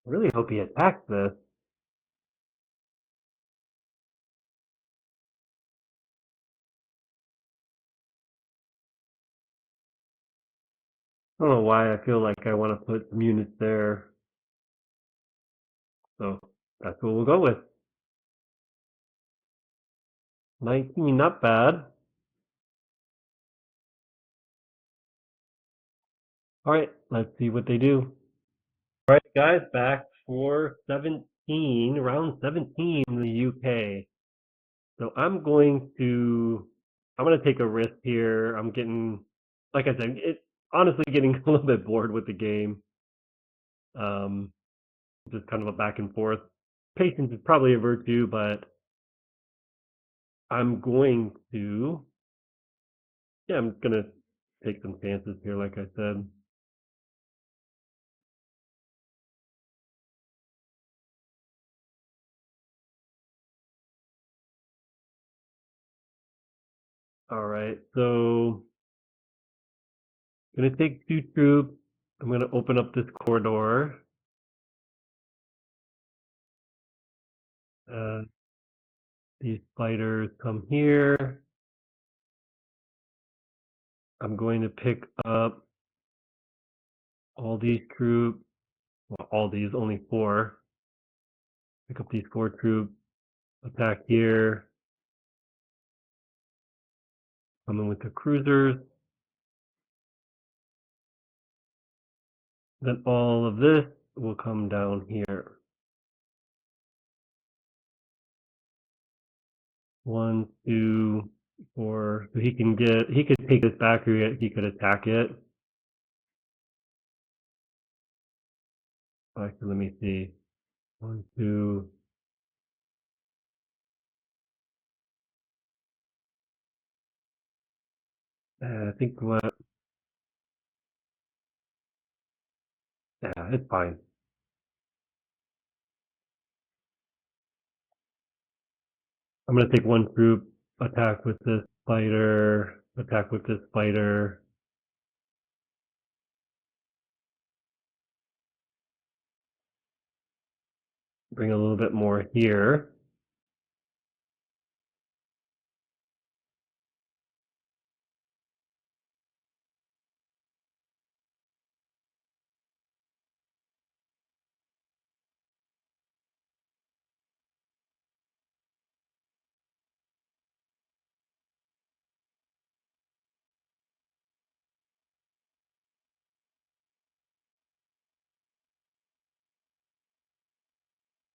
I really hope he attacks this. I don't know why I feel like I want to put some units there. So that's what we'll go with. 19, not bad. All right, let's see what they do. All right, guys, back for 17, round 17 in the UK. So I'm going to take a risk here. I'm getting, like I said, honestly getting a little bit bored with the game. Um, just kind of a back and forth. Patience is probably a virtue, but I'm going to, yeah, I'm going to take some chances here, like I said. All right, so I'm going to take 2 troops. I'm going to open up this corridor. Uh, these fighters come here. I'm going to pick up all these troops. Well, all these, only 4. Pick up these 4 troops. Attack here. Come in with the cruisers. Then all of this will come down here. 1, 2, 4. So he could take this back, or he could attack it. Actually, let me see. 1, 2. I think what, yeah, it's fine. I'm gonna take one troop, attack with this fighter, attack with this fighter. Bring a little bit more here.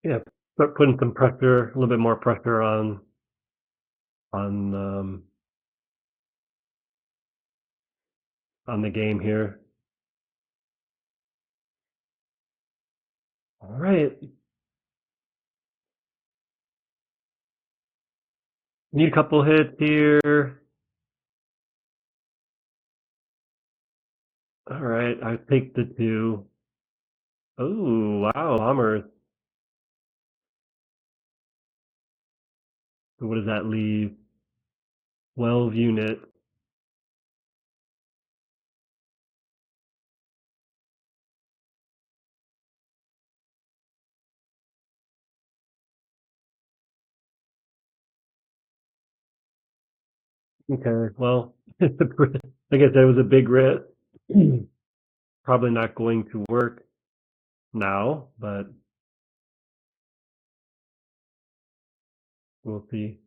Yeah, start putting some pressure, a little bit more pressure on um, on the game here. All right, need a couple hits here. All right, I take the 2. Oh wow, bombers. So what does that leave? 12 units. Okay, well, like I said, it was a big risk. Probably not going to work now, but we'll see.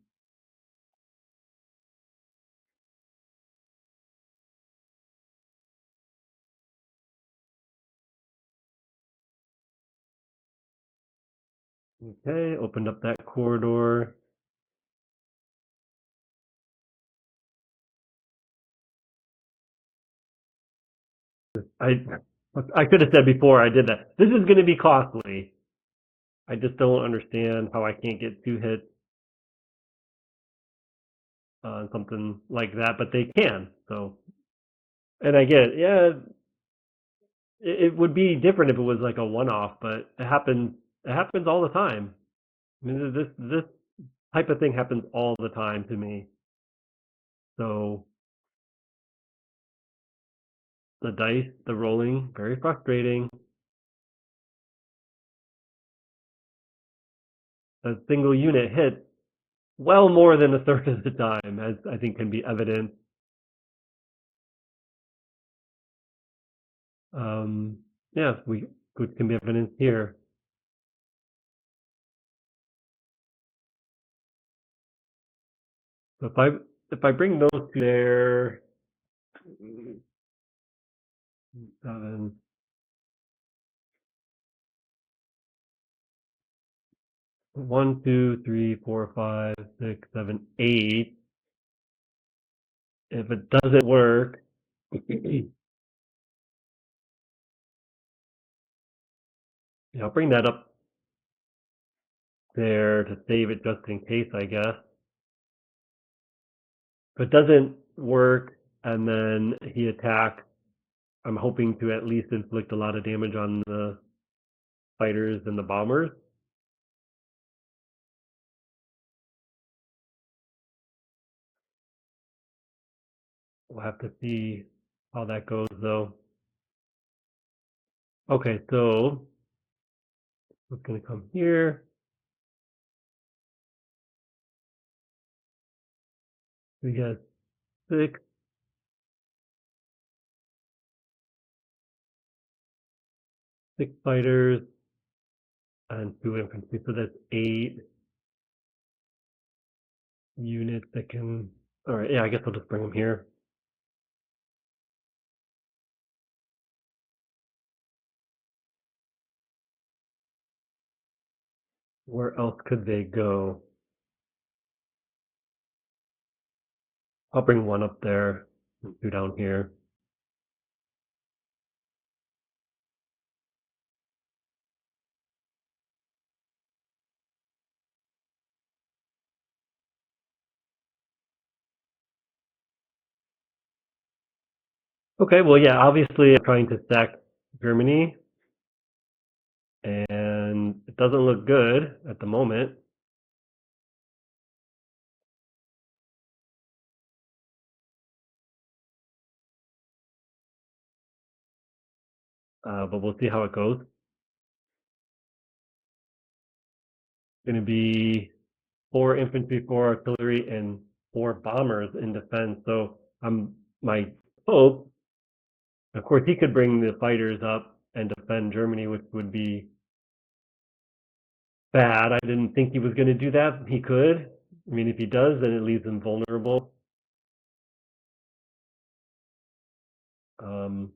Okay, opened up that corridor. I I could have said before I did that. This is going to be costly. I just don't understand how I can't get 2 hits on something like that, but they can. So, and I get, yeah, it would be different if it was like a one-off, but it happens. It happens all the time. I mean, this type of thing happens all the time to me. So the dice, the rolling, very frustrating. A single unit hit well more than a third of the time, as I think can be evident. Um, yeah, which can be evidence here. So if I bring those 2 there, 7, 1, 2, 3, 4, 5, 6, 7, 8. If it doesn't work, I'll bring that up there to save it just in case, I guess. If it doesn't work and then he attacks, I'm hoping to at least inflict a lot of damage on the fighters and the bombers. We'll have to see how that goes, though. Okay, so it's going to come here. We got 6, 6 fighters and 2 infantry, so that's 8 units that can. All right, yeah, I guess I'll just bring them here. Where else could they go? I'll bring 1 up there and 2 down here. Okay, well, yeah, obviously I'm trying to stack Germany, and it doesn't look good at the moment. But we'll see how it goes. Going to be 4 infantry, 4 artillery, and 4 bombers in defense. So my hope, of course, he could bring the fighters up and defend Germany, which would be bad. I didn't think he was going to do that. He could. I mean, if he does, then it leaves him vulnerable. Um,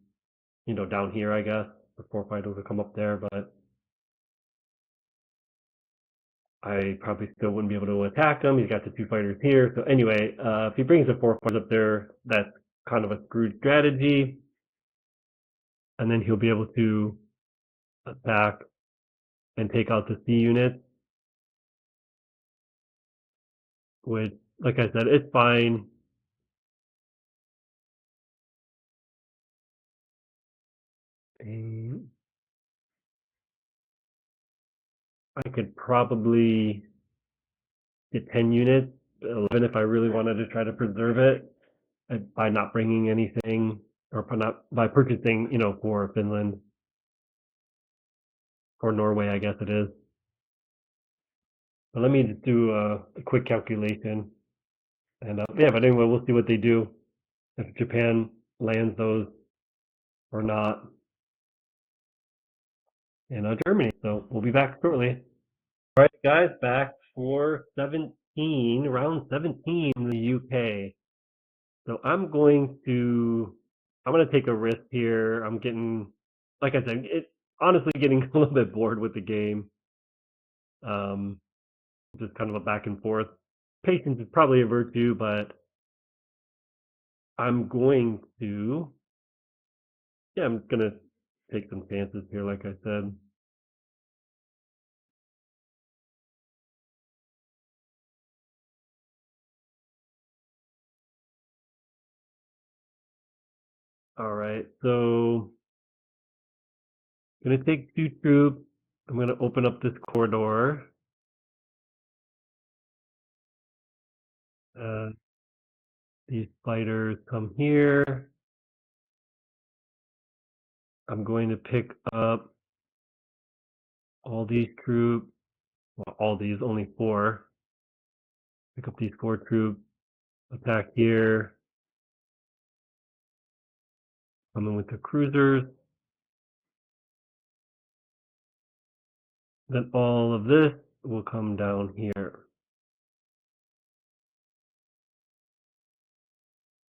down here, I guess the 4 fighters will come up there, but I probably still wouldn't be able to attack him. He's got the 2 fighters here. So anyway, if he brings the 4 fighters up there, that's kind of a screwed strategy. And then he'll be able to attack and take out the C units, which, like I said, it's fine. I could probably get 10 units, 11 if I really wanted to try to preserve it by not bringing anything or by purchasing, for Finland or Norway, I guess it is. But let me just do a quick calculation. And yeah, but anyway, we'll see what they do if Japan lands those or not in Germany. So we'll be back shortly. All right, guys, back for round 17 in the UK. So I'm going to take a risk here. I'm getting, like I said, honestly getting a little bit bored with the game. Um, just kind of a back and forth. Patience is probably a virtue, but I'm going to, yeah, I'm going to take some chances here, like I said. All right, so I'm going to take 2 troops. I'm going to open up this corridor. Uh, these fighters come here. I'm going to pick up all these troops. Well, all these, only 4. Pick up these 4 troops. Attack here. Come in with the cruisers. Then all of this will come down here.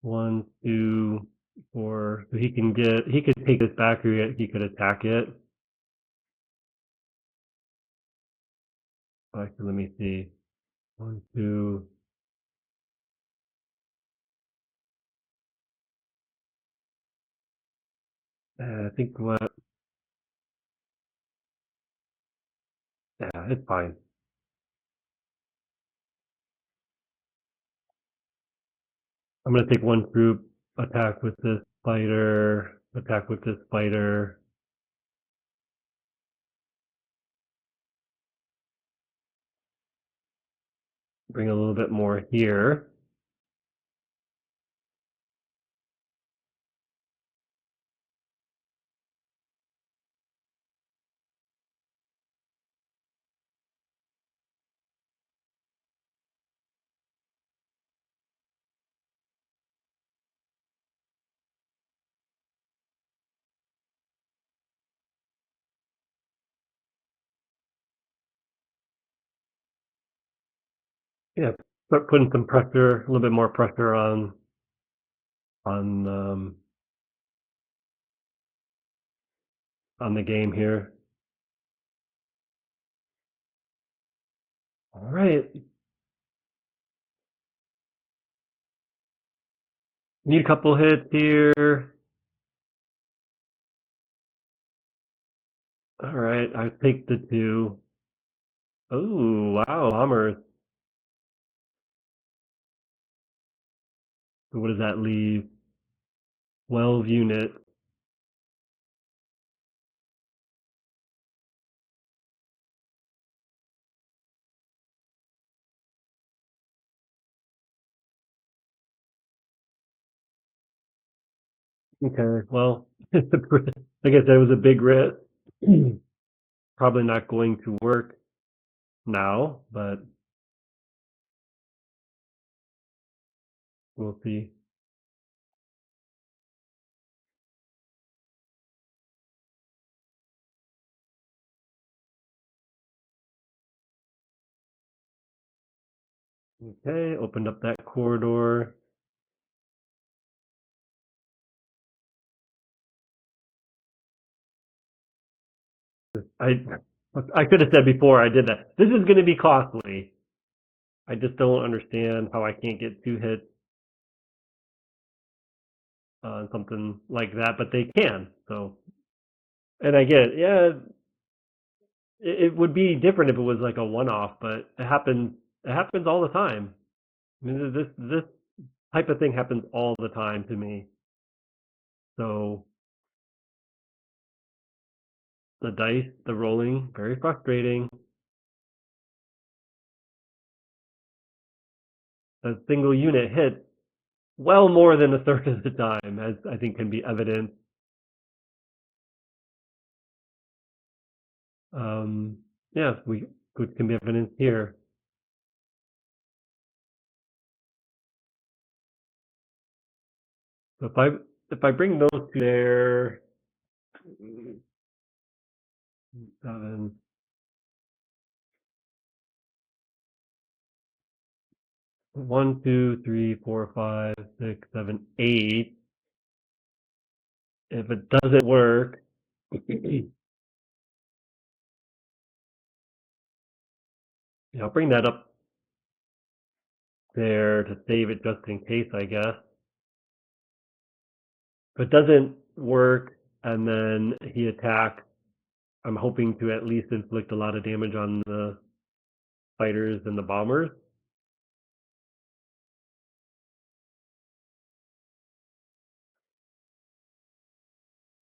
1, 2, 4. So he could take this back, or he could attack it. Actually, let me see. 1, 2. I think what? Yeah, it's fine. I'm gonna take 1 troop, attack with this fighter, attack with this fighter. Bring a little bit more here. Yeah, start putting some pressure, a little bit more pressure on um, on the game here. All right, need a couple hits here. All right, I take the 2. Oh wow, bombers. So what does that leave? 12 units. Okay, well, like I said, it was a big risk. Probably not going to work now, but we'll see. Okay, opened up that corridor. I I could have said before I did that. This is going to be costly. I just don't understand how I can't get 2 hits on something like that, but they can. So, and I get, yeah, it would be different if it was like a one-off, but it happens. It happens all the time. I mean, this type of thing happens all the time to me. So the dice, the rolling, very frustrating. A single unit hits well more than a third of the time, as I think can be evident. Yeah, which can be evident here. So if I bring those two there, 7, 1, 2, 3, 4, 5, 6, 7, 8. If it doesn't work, yeah, I'll bring that up there to save it just in case, I guess. If it doesn't work and then he attacks, I'm hoping to at least inflict a lot of damage on the fighters and the bombers.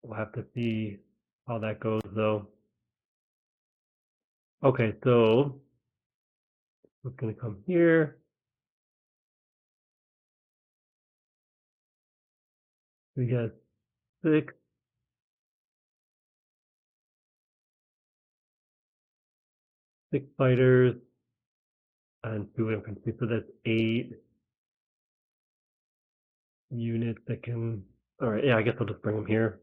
We'll have to see how that goes, though. Okay, so it's going to come here. We got 6, 6 fighters and 2 infantry, so that's 8 units that can. All right, yeah, I guess I'll just bring them here.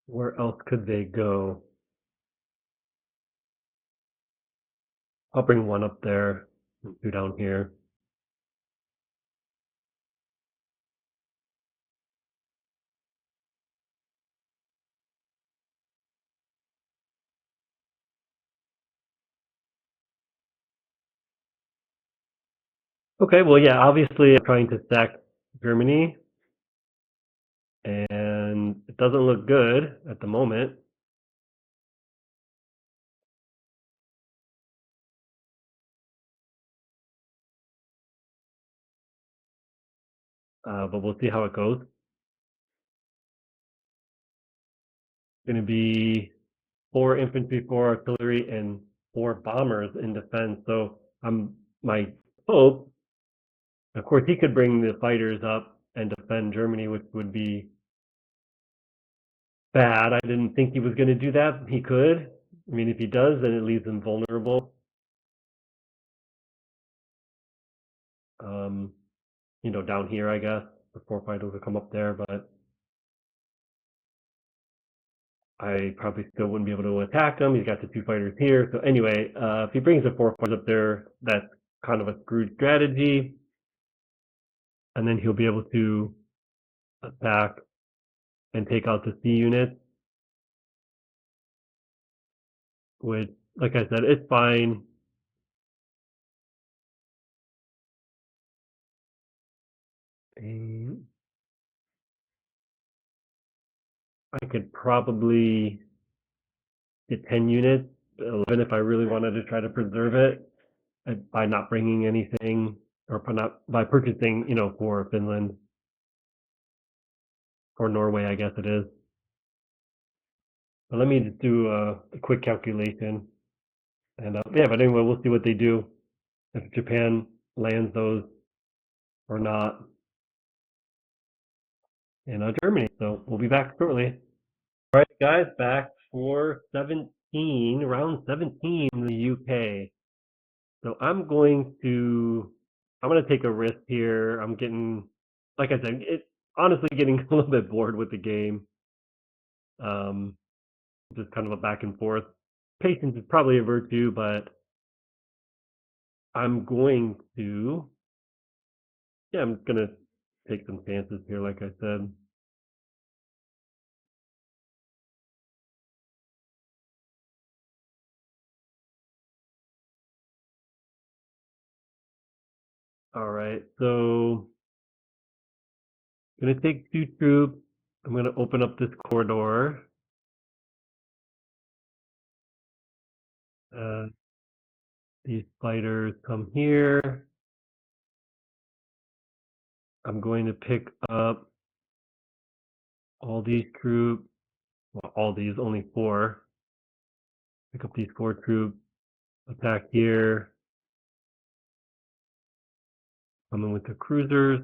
Where else could they go? I'll bring 1 up there and 2 down here. Okay, well, yeah, obviously I'm trying to stack Germany, and it doesn't look good at the moment. But we'll see how it goes. It's going to be 4 infantry, 4 artillery, and 4 bombers in defense. So my hope, of course, he could bring the fighters up and defend Germany, which would be bad. I didn't think he was going to do that. He could. I mean, if he does, then it leaves him vulnerable. Um, down here, I guess the 4 fighters will come up there, but I probably still wouldn't be able to attack him. He's got the 2 fighters here. So anyway, if he brings the 4 fighters up there, that's kind of a screwed strategy. And then he'll be able to attack and take out the C unit, which, like I said, it's fine. I could probably get 10 units 11 if I really wanted to try to preserve it by not bringing anything or by purchasing, for Finland or Norway, I guess it is. But let me just do a quick calculation. And yeah, but anyway, we'll see what they do if Japan lands those or not in Germany. So we'll be back shortly. All right, guys, back for round 17 in the UK. So I'm going to take a risk here. I'm getting, like I said, honestly getting a little bit bored with the game. Just kind of a back and forth. Patience is probably a virtue, but I'm gonna take some chances here, like I said. All right, so I'm gonna take 2 troops. I'm gonna open up this corridor. These fighters come here. I'm going to pick up all these troops. Well, all these, only 4. Pick up these 4 troops. Attack here. Come in with the cruisers.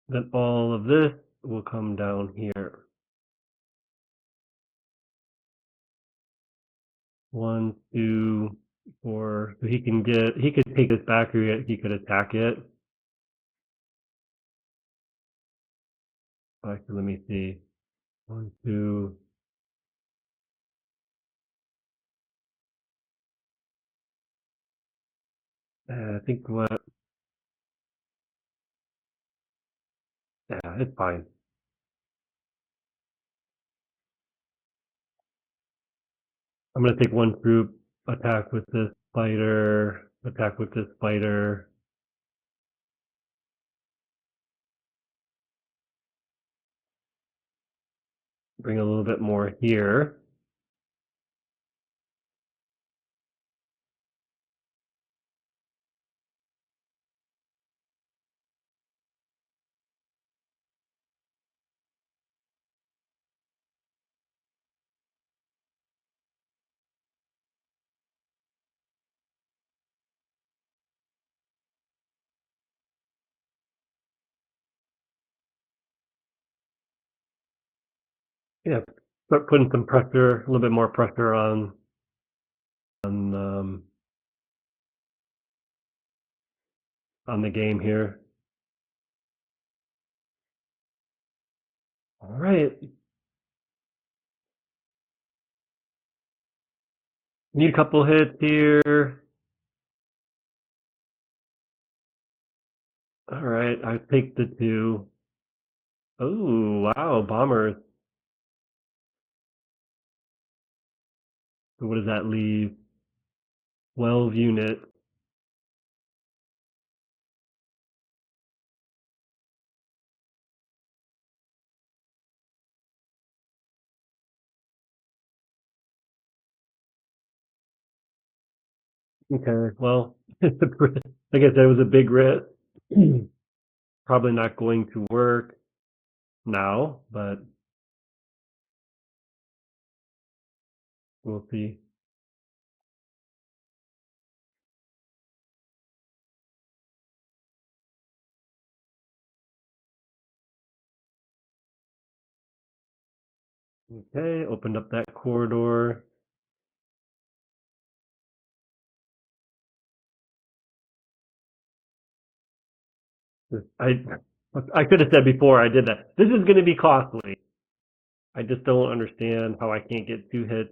Then all of this will come down here. 1, 2, 4. So he could take this back, or he could attack it. Actually, let me see. 1, 2. I think what? Yeah, it's fine. I'm gonna take 1 troop, attack with this fighter, attack with this fighter. Bring a little bit more here. Yeah, start putting some pressure, a little bit more pressure on on on the game here. All right. Need a couple hits here. All right, I take the 2. Oh, wow, bombers. So what does that leave? 12 units. Okay, well, like I said, it was a big risk. Probably not going to work now, but we'll see. Okay, opened up that corridor. I I could have said before I did that. This is going to be costly. I just don't understand how I can't get 2 hits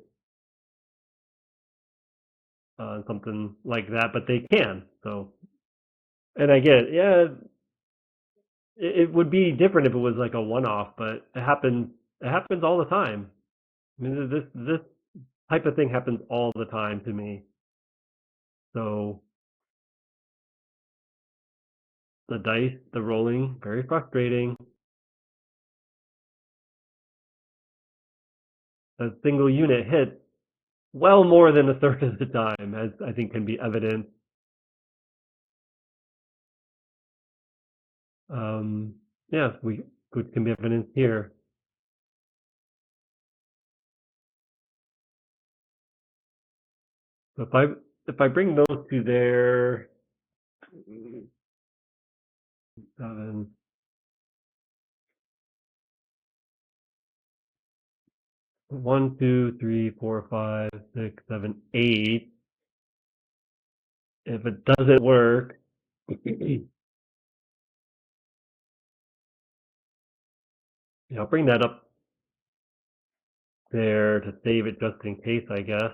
on something like that, but they can. So, and I get it. Yeah, it would be different if it was like a one-off, but it happens. It happens all the time. I mean, this type of thing happens all the time to me. So the dice, the rolling, very frustrating. a single unit hits well more than a third of the time, as I think can be evident. Yeah, which can be evidence here. So if I bring those two there, 7, 1, 2, 3, 4, 5, 6, 7, 8. If it doesn't work, I'll bring that up there to save it just in case, I guess.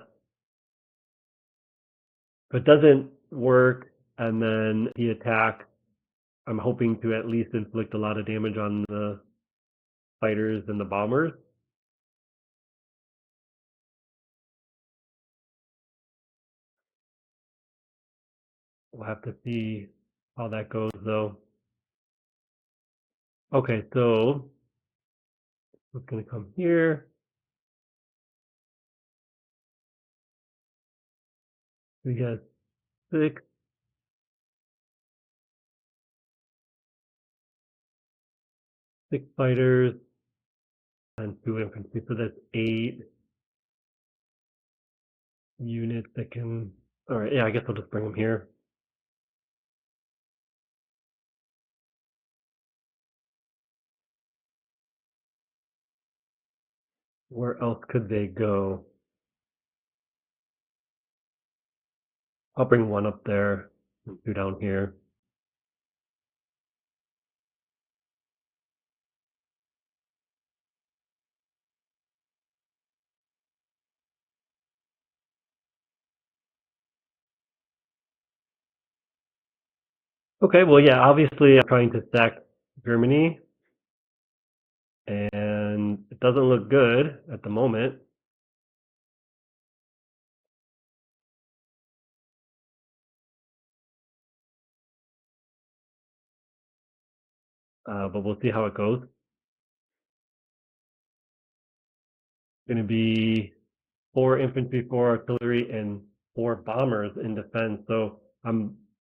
If it doesn't work and then he attacks, I'm hoping to at least inflict a lot of damage on the fighters and the bombers. We'll have to see how that goes, though. Okay, so it's going to come here. We got 6. 6 fighters and 2 infantry, so that's 8 units that can. All right, yeah, I guess I'll just bring them here. Where else could they go? I'll bring 1 up there and 2 down here. Okay, well, yeah, obviously I'm trying to stack Germany, and it doesn't look good at the moment. But we'll see how it goes. It's going to be 4 infantry, 4 artillery, and 4 bombers in defense. So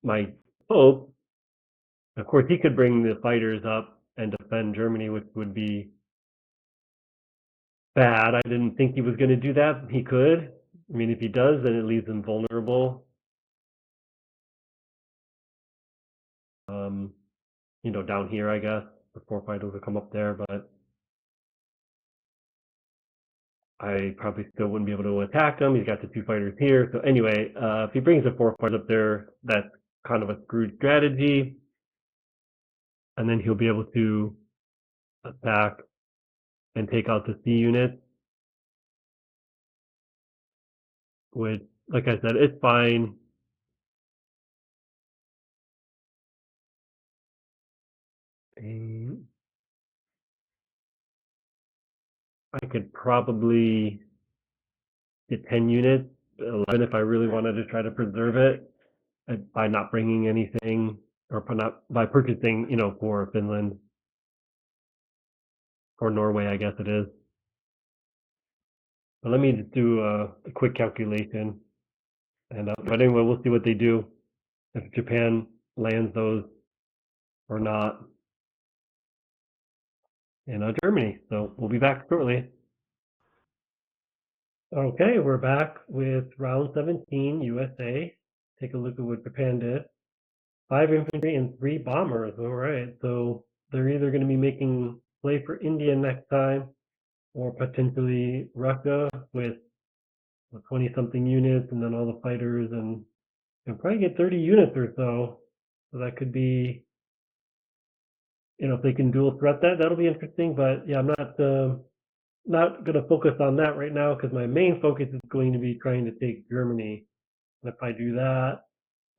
my hope, of course, he could bring the fighters up and defend Germany, which would be bad. I didn't think he was going to do that. He could. I mean, if he does, then it leaves him vulnerable. Down here, I guess, the 4 fighters will come up there, but I probably still wouldn't be able to attack him. He's got the 2 fighters here. So anyway, if he brings the 4 fighters up there, that's kind of a screwed strategy. And then he'll be able to attack and take out the C units, which, like I said, it's fine. I could probably get 10 units, 11 if I really wanted to try to preserve it by not bringing anything, or by purchasing, for Finland or Norway, I guess it is. But let me just do a quick calculation, but anyway, we'll see what they do if Japan lands those or not in Germany. So we'll be back shortly. Okay, we're back with round 17, USA. Take a look at what Japan did. 5 infantry and 3 bombers. All right, so they're either going to be making play for India next time, or potentially Russia with 20-something units, and then all the fighters, and probably get 30 units or so. So that could be, if they can dual threat that'll be interesting. But yeah, I'm not going to focus on that right now, because my main focus is going to be trying to take Germany. And if I do that,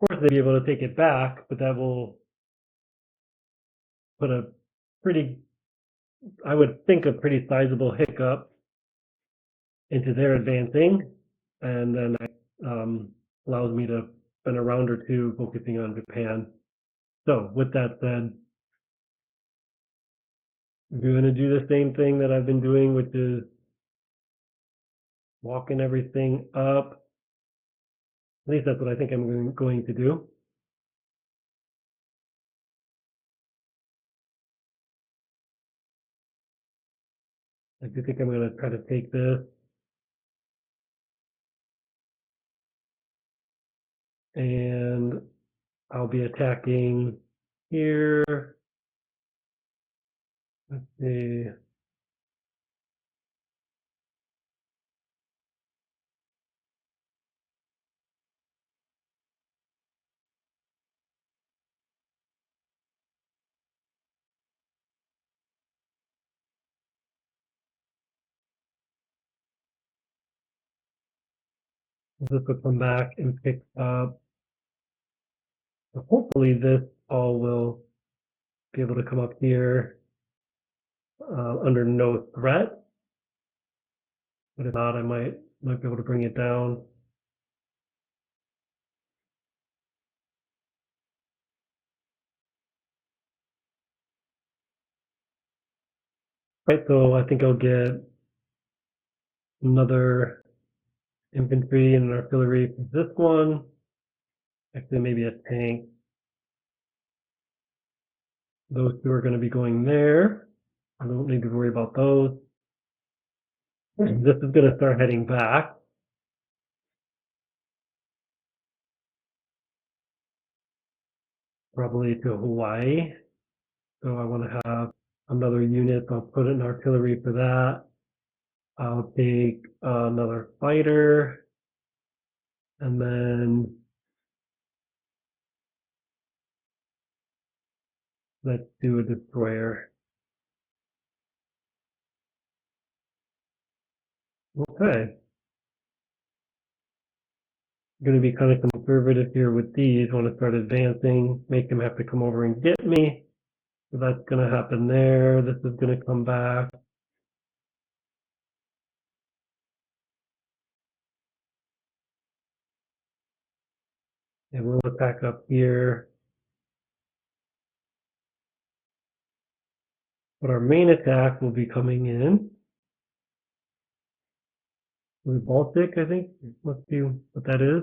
of course they'll be able to take it back, but that will put a pretty, I would think, a pretty sizable hiccup into their advancing, and then allows me to spend a round or 2 focusing on Japan. So with that said, I'm going to do the same thing that I've been doing, which is walking everything up. At least that's what I think I'm going to do. I do think I'm going to try to take this and I'll be attacking here. Let's see. This will come back and pick up. So hopefully this all will be able to come up here under no threat. But if not, I might be able to bring it down. Right, so I think I'll get another infantry and an artillery for this one. Actually, maybe a tank. Those two are going to be going there. I don't need to worry about those. This is going to start heading back. Probably to Hawaii. So I want to have another unit. So I'll put an artillery for that. I'll take another fighter. And then let's do a destroyer. Okay. Going to be kind of conservative here with these. Want to start advancing, make them have to come over and get me. So that's going to happen there. This is going to come back. And we'll attack up here. But our main attack will be coming in. The Baltic, I think. Let's see what that is.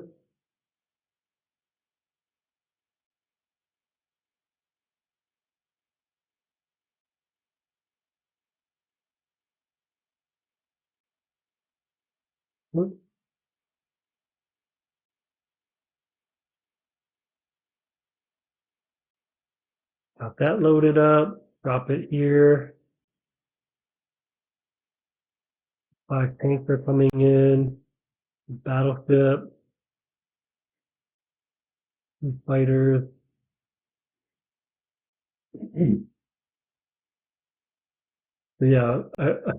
Oops. Got that loaded up. Drop it here. 5 tanks are coming in. Battleship. Fighters. So yeah,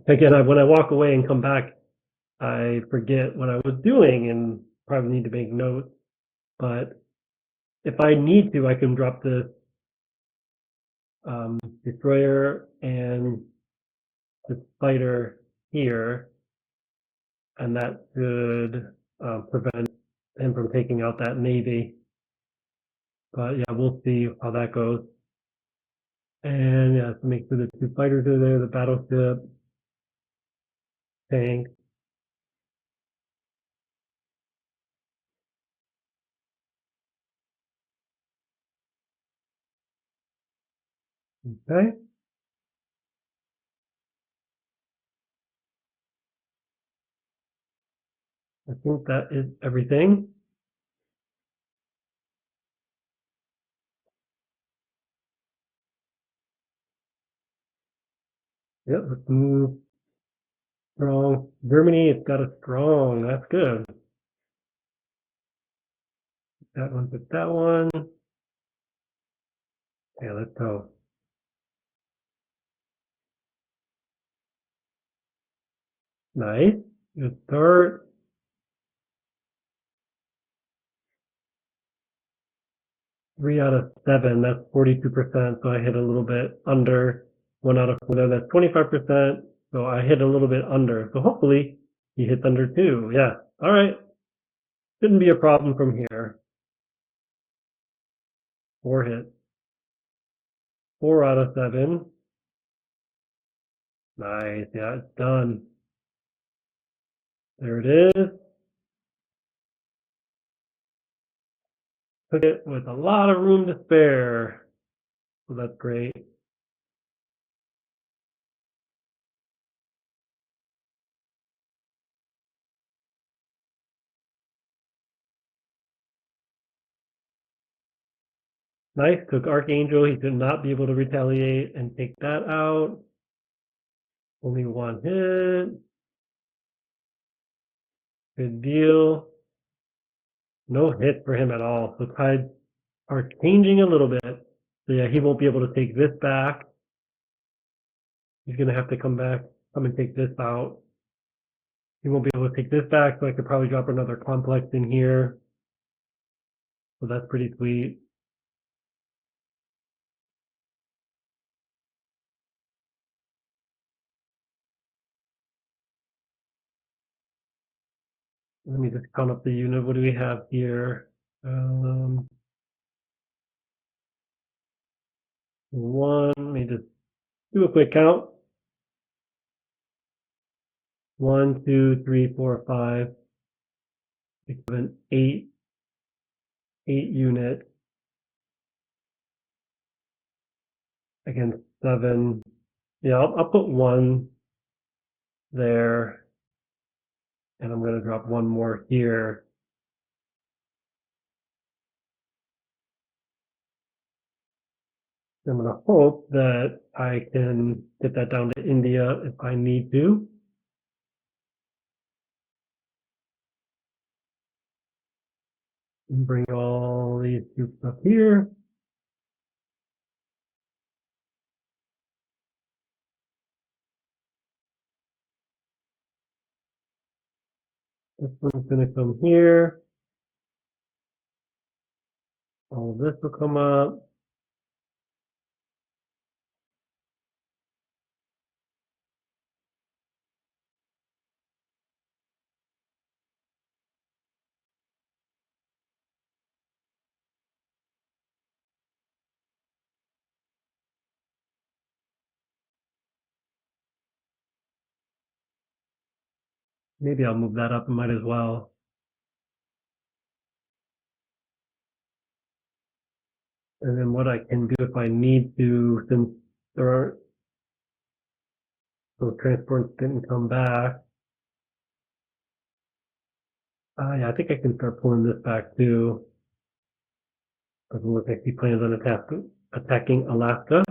again, when I walk away and come back, I forget what I was doing and probably need to make notes. But if I need to, I can drop this destroyer and this fighter here, and that should prevent him from taking out that navy. But yeah, we'll see how that goes. And yeah, to make sure the 2 fighters are there, the battleship, tank. Okay. I think that is everything. Yep, let's move. Strong. Germany, it's got a strong. That's good. That one with that one. Yeah, let's go. Nice. Good start. Three out of 7. That's 42%. So I hit a little bit under. 1 out of 4 there. That's 25%. So I hit a little bit under. So hopefully he hits under too. Yeah. All right. Shouldn't be a problem from here. 4 hits. 4 out of 7. Nice. Yeah, it's done. There it is. Took it with a lot of room to spare. So that's great. Nice. Took Archangel. He should not be able to retaliate and take that out. Only one hit. Good deal. No hit for him at all. So tides are changing a little bit. So yeah, he won't be able to take this back. He's going to have to come and take this out. He won't be able to take this back, so I could probably drop another complex in here. So that's pretty sweet. Let me just count up the unit. What do we have here? One, let me just do a quick count. 1, 2, 3, 4, 5, 6, 7, 8. 8 units against 7. Yeah, I'll put 1 there, and I'm going to drop 1 more here. I'm going to hope that I can get that down to India if I need to. And bring all these troops up here. This one's going to come here. All of this will come up. Maybe I'll move that up. I might as well. And then what I can do if I need to, since there aren't, those transports didn't come back. Yeah, I think I can start pulling this back too. Doesn't look like he plans on attacking Alaska.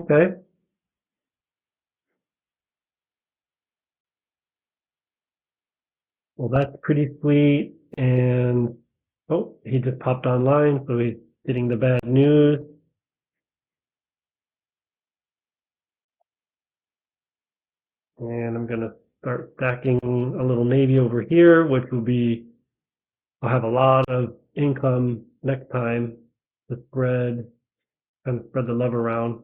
Okay. Well, that's pretty sweet. And oh, he just popped online, so he's getting the bad news. And I'm gonna start stacking a little navy over here, which will be, I'll have a lot of income next time to kind of spread the love around.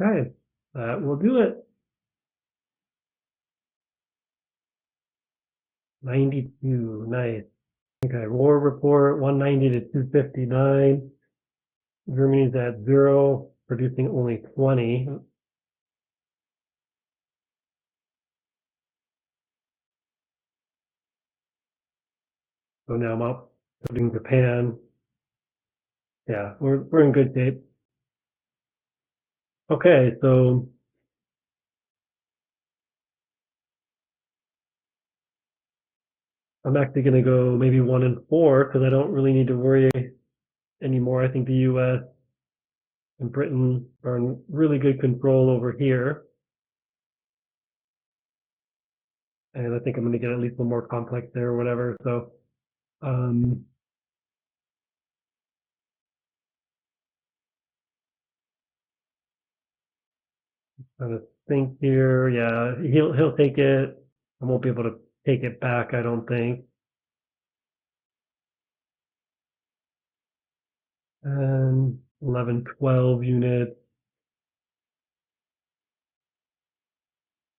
Okay, that will do it. 92, nice. Okay, war report 190 to 259. Germany's at 0, producing only 20. So now I'm up, putting Japan. Yeah, we're in good shape. Okay, so I'm actually going to go maybe 1 and 4 because I don't really need to worry anymore. I think the U.S. and Britain are in really good control over here. and I think I'm going to get at least one more complex there or whatever. So, trying to think here. Yeah, he'll take it. I won't be able to take it back, I don't think. And 11, 12 units.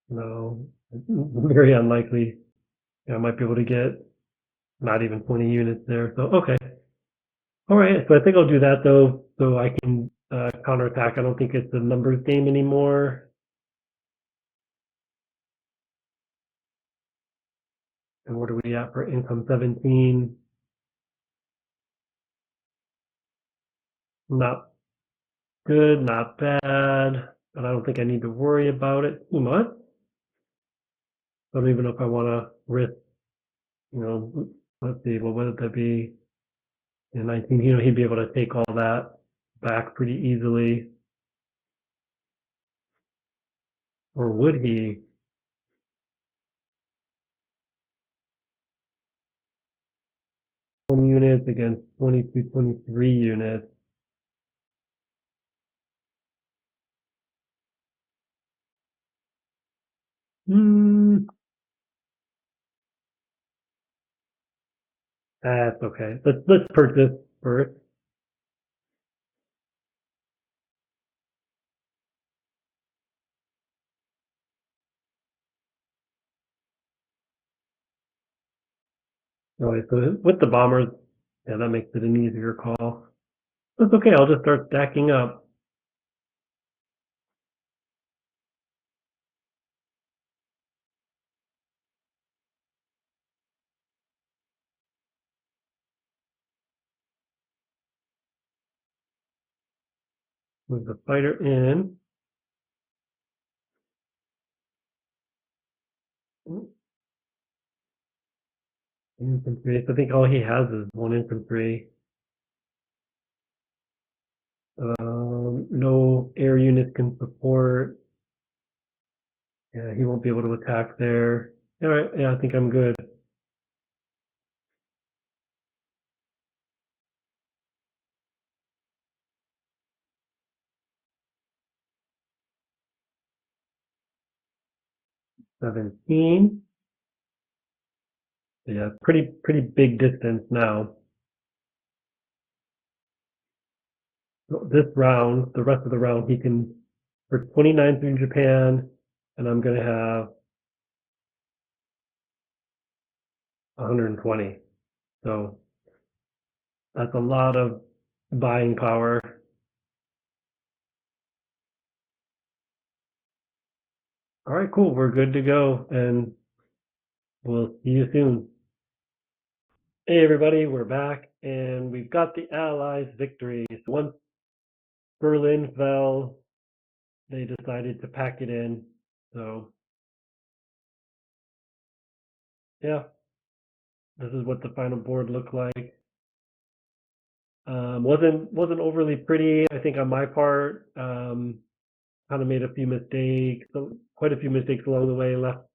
No, very unlikely. Yeah, I might be able to get not even 20 units there. So, okay. All right. So I think I'll do that though, so I can counterattack. I don't think it's a numbers game anymore. And what are we at for income 17? Not good, not bad, but I don't think I need to worry about it too much. I don't even know if I want to risk, let's see, what would that be? In 19, he'd be able to take all that back pretty easily. Or would he? 20 units against 22, 23 units. Hmm. That's okay. Let's purchase first. Alright, so with the bombers, yeah, that makes it an easier call. That's okay, I'll just start stacking up. Move the fighter in. Infantry. So I think all he has is one infantry. No air units can support. Yeah, he won't be able to attack there. Alright, yeah, I think I'm good. $17. Yeah, pretty big distance now. So this round, the rest of the round, he can for 29 through Japan, and I'm gonna have 120. So that's a lot of buying power. All right, cool. We're good to go, and we'll see you soon. Hey, everybody, we're back, and we've got the Allies' victory. So once Berlin fell, they decided to pack it in. So, yeah, this is what the final board looked like. Wasn't overly pretty, I think, on my part. Kind of made a few mistakes, quite a few mistakes along the way, left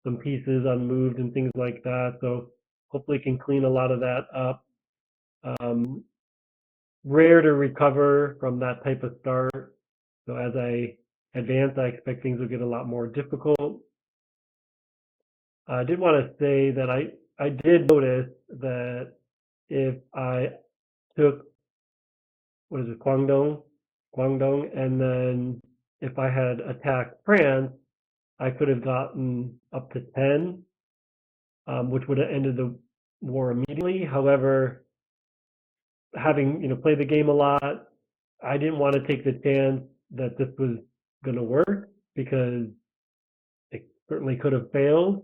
some pieces unmoved and things like that. So hopefully can clean a lot of that up. Um, Rare to recover from that type of start. So as I advance, I expect things will get a lot more difficult. I did want to say that I did notice that if I took, what is it, Guangdong, and then if I had attacked France, I could have gotten up to 10, which would have ended the war immediately. However, having played the game a lot, I didn't want to take the chance that this was going to work because it certainly could have failed.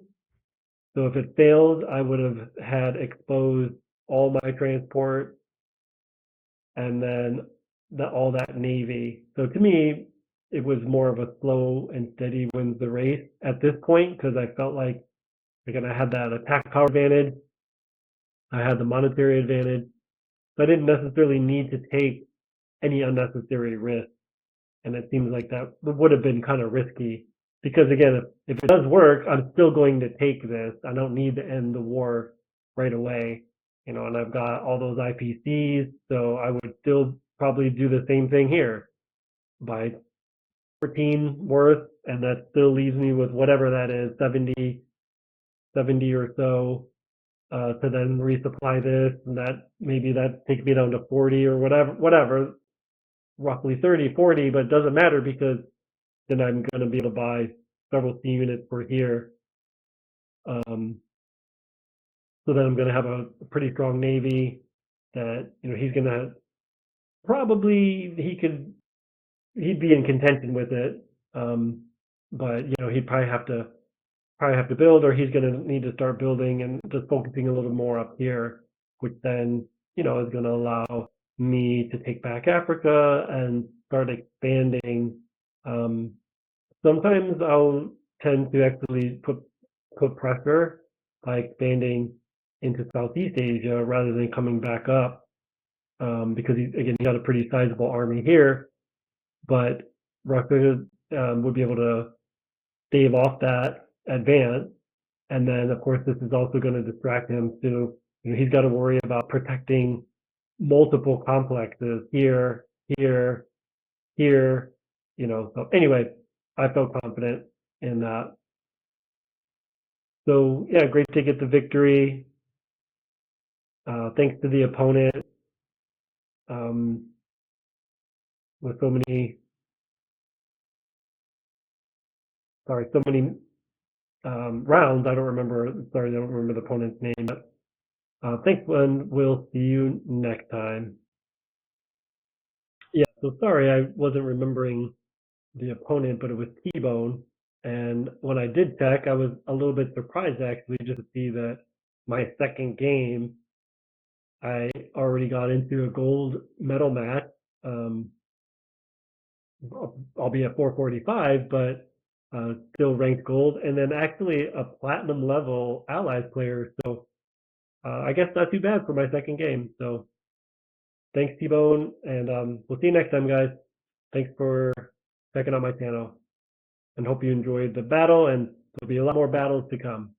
So if it failed, I would have had exposed all my transport and then all that navy. So to me, it was more of a slow and steady wins the race at this point because I felt like again I had that attack power advantage, I had the monetary advantage, so I didn't necessarily need to take any unnecessary risk. And it seems like that would have been kind of risky because again, if it does work, I'm still going to take this. I don't need to end the war right away, and I've got all those IPCs, so I would still probably do the same thing here, buy 14 worth, and that still leaves me with whatever that is, 70 or so, to then resupply this, and that takes me down to 40 or whatever, roughly 30, 40, but it doesn't matter because then I'm going to be able to buy several C units for here. So then I'm going to have a pretty strong Navy that, he's going to probably, he'd be in contention with it. But, he'd probably have to build, or he's going to need to start building and just focusing a little more up here, which then, is going to allow me to take back Africa and start expanding. Sometimes I'll tend to actually put pressure by expanding into Southeast Asia rather than coming back up, because he got a pretty sizable army here, but Russia would be able to stave off that advance, and then of course this is also going to distract him too. He's got to worry about protecting multiple complexes here, here, here. So anyway, I felt confident in that. So yeah, great to get the victory. Thanks to the opponent, with so many rounds. I don't remember the opponent's name, but thanks, and we'll see you next time. Yeah, so sorry, I wasn't remembering the opponent, but it was T-Bone. And when I did check, I was a little bit surprised actually just to see that my second game, I already got into a gold medal match. I'll be at 445, but still ranked gold, and then actually a platinum level allies player. So I guess not too bad for my second game. So thanks, T-Bone, and we'll see you next time, guys. Thanks for checking out my channel, and hope you enjoyed the battle, and there'll be a lot more battles to come.